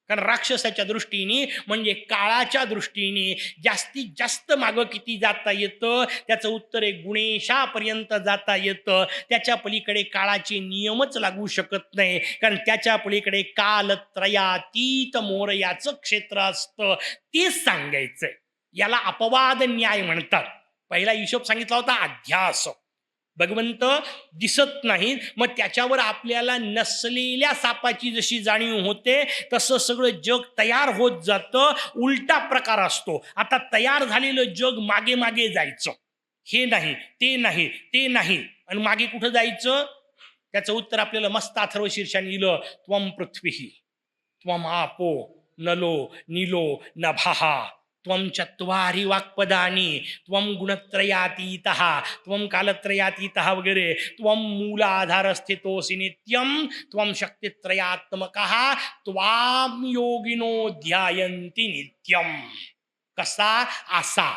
कारण राक्षसाच्या दृष्टीने म्हणजे काळाच्या दृष्टीने जास्तीत जास्त मागं किती जाता येतं त्याचं उत्तर आहे गुणेशापर्यंत जाता येतं. त्याच्या पलीकडे काळाचे नियमच लागू शकत नाही, कारण त्याच्या पलीकडे कालत्रयातीत मोरयाचं क्षेत्र असतं. तेच सांगायचंय, याला अपवाद न्याय म्हणतात. पहिला हिशोब सांगितला होता अध्यास. भगवंत दिसत नाही, मग त्याच्यावर आपल्याला नसलेल्या सापाची जशी जाणीव होते तसं सगळं जग तयार होत जातं. उलटा प्रकार असतो. आता तयार झालेलं जग मागे मागे जायचं, हे नाही ते नाही ते नाही, आणि मागे कुठं जायचं त्याचं उत्तर आपल्याला मस्त अथर्व शीर्षाने लिहिलं. त्वम पृथ्वी त्वम आपो नलो नीलो नभः त्वं चत्वारि वाक्पदानि त्वं गुणत्रयातीतः त्वं कालत्रयातीतः वगैरे त्वं मूलाधारस्थितोऽसि नित्यं त्वं शक्तित्रयात्मकः त्वां योगिनो ध्यायन्ति नित्यं. कसा असा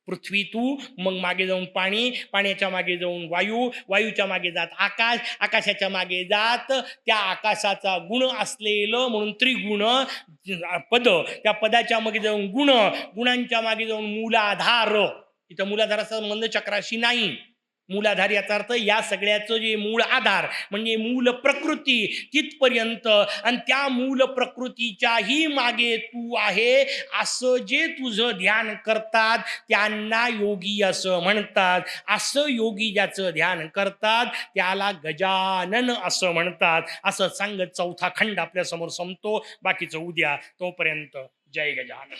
पृथ्वी तू, मग मागे जाऊन पाणी, पाण्याच्या मागे जाऊन वायू, वायूच्या मागे जात आकाश, आकाशाच्या मागे जात त्या आकाशाचा गुण असलेलं म्हणून त्रिगुण पद, त्या पदाच्या मागे जाऊन गुण, गुणांच्या मागे जाऊन मूलाधार. इथं मूलाधाराचा संबंध चक्राशी नाही. मूलाधार याचा अर्थ या सगळ्याचं जे मूळ आधार म्हणजे मूल प्रकृती तिथपर्यंत, आणि त्या मूल प्रकृतीच्याही मागे तू आहे असं जे तुझं ध्यान करतात त्यांना योगी असं म्हणतात. असं योगी ज्याचं ध्यान करतात त्याला गजानन असं म्हणतात. असं सांगत चौथा खंड आपल्या समोर संपतो. बाकीचं उद्या. तोपर्यंत जय गजानन.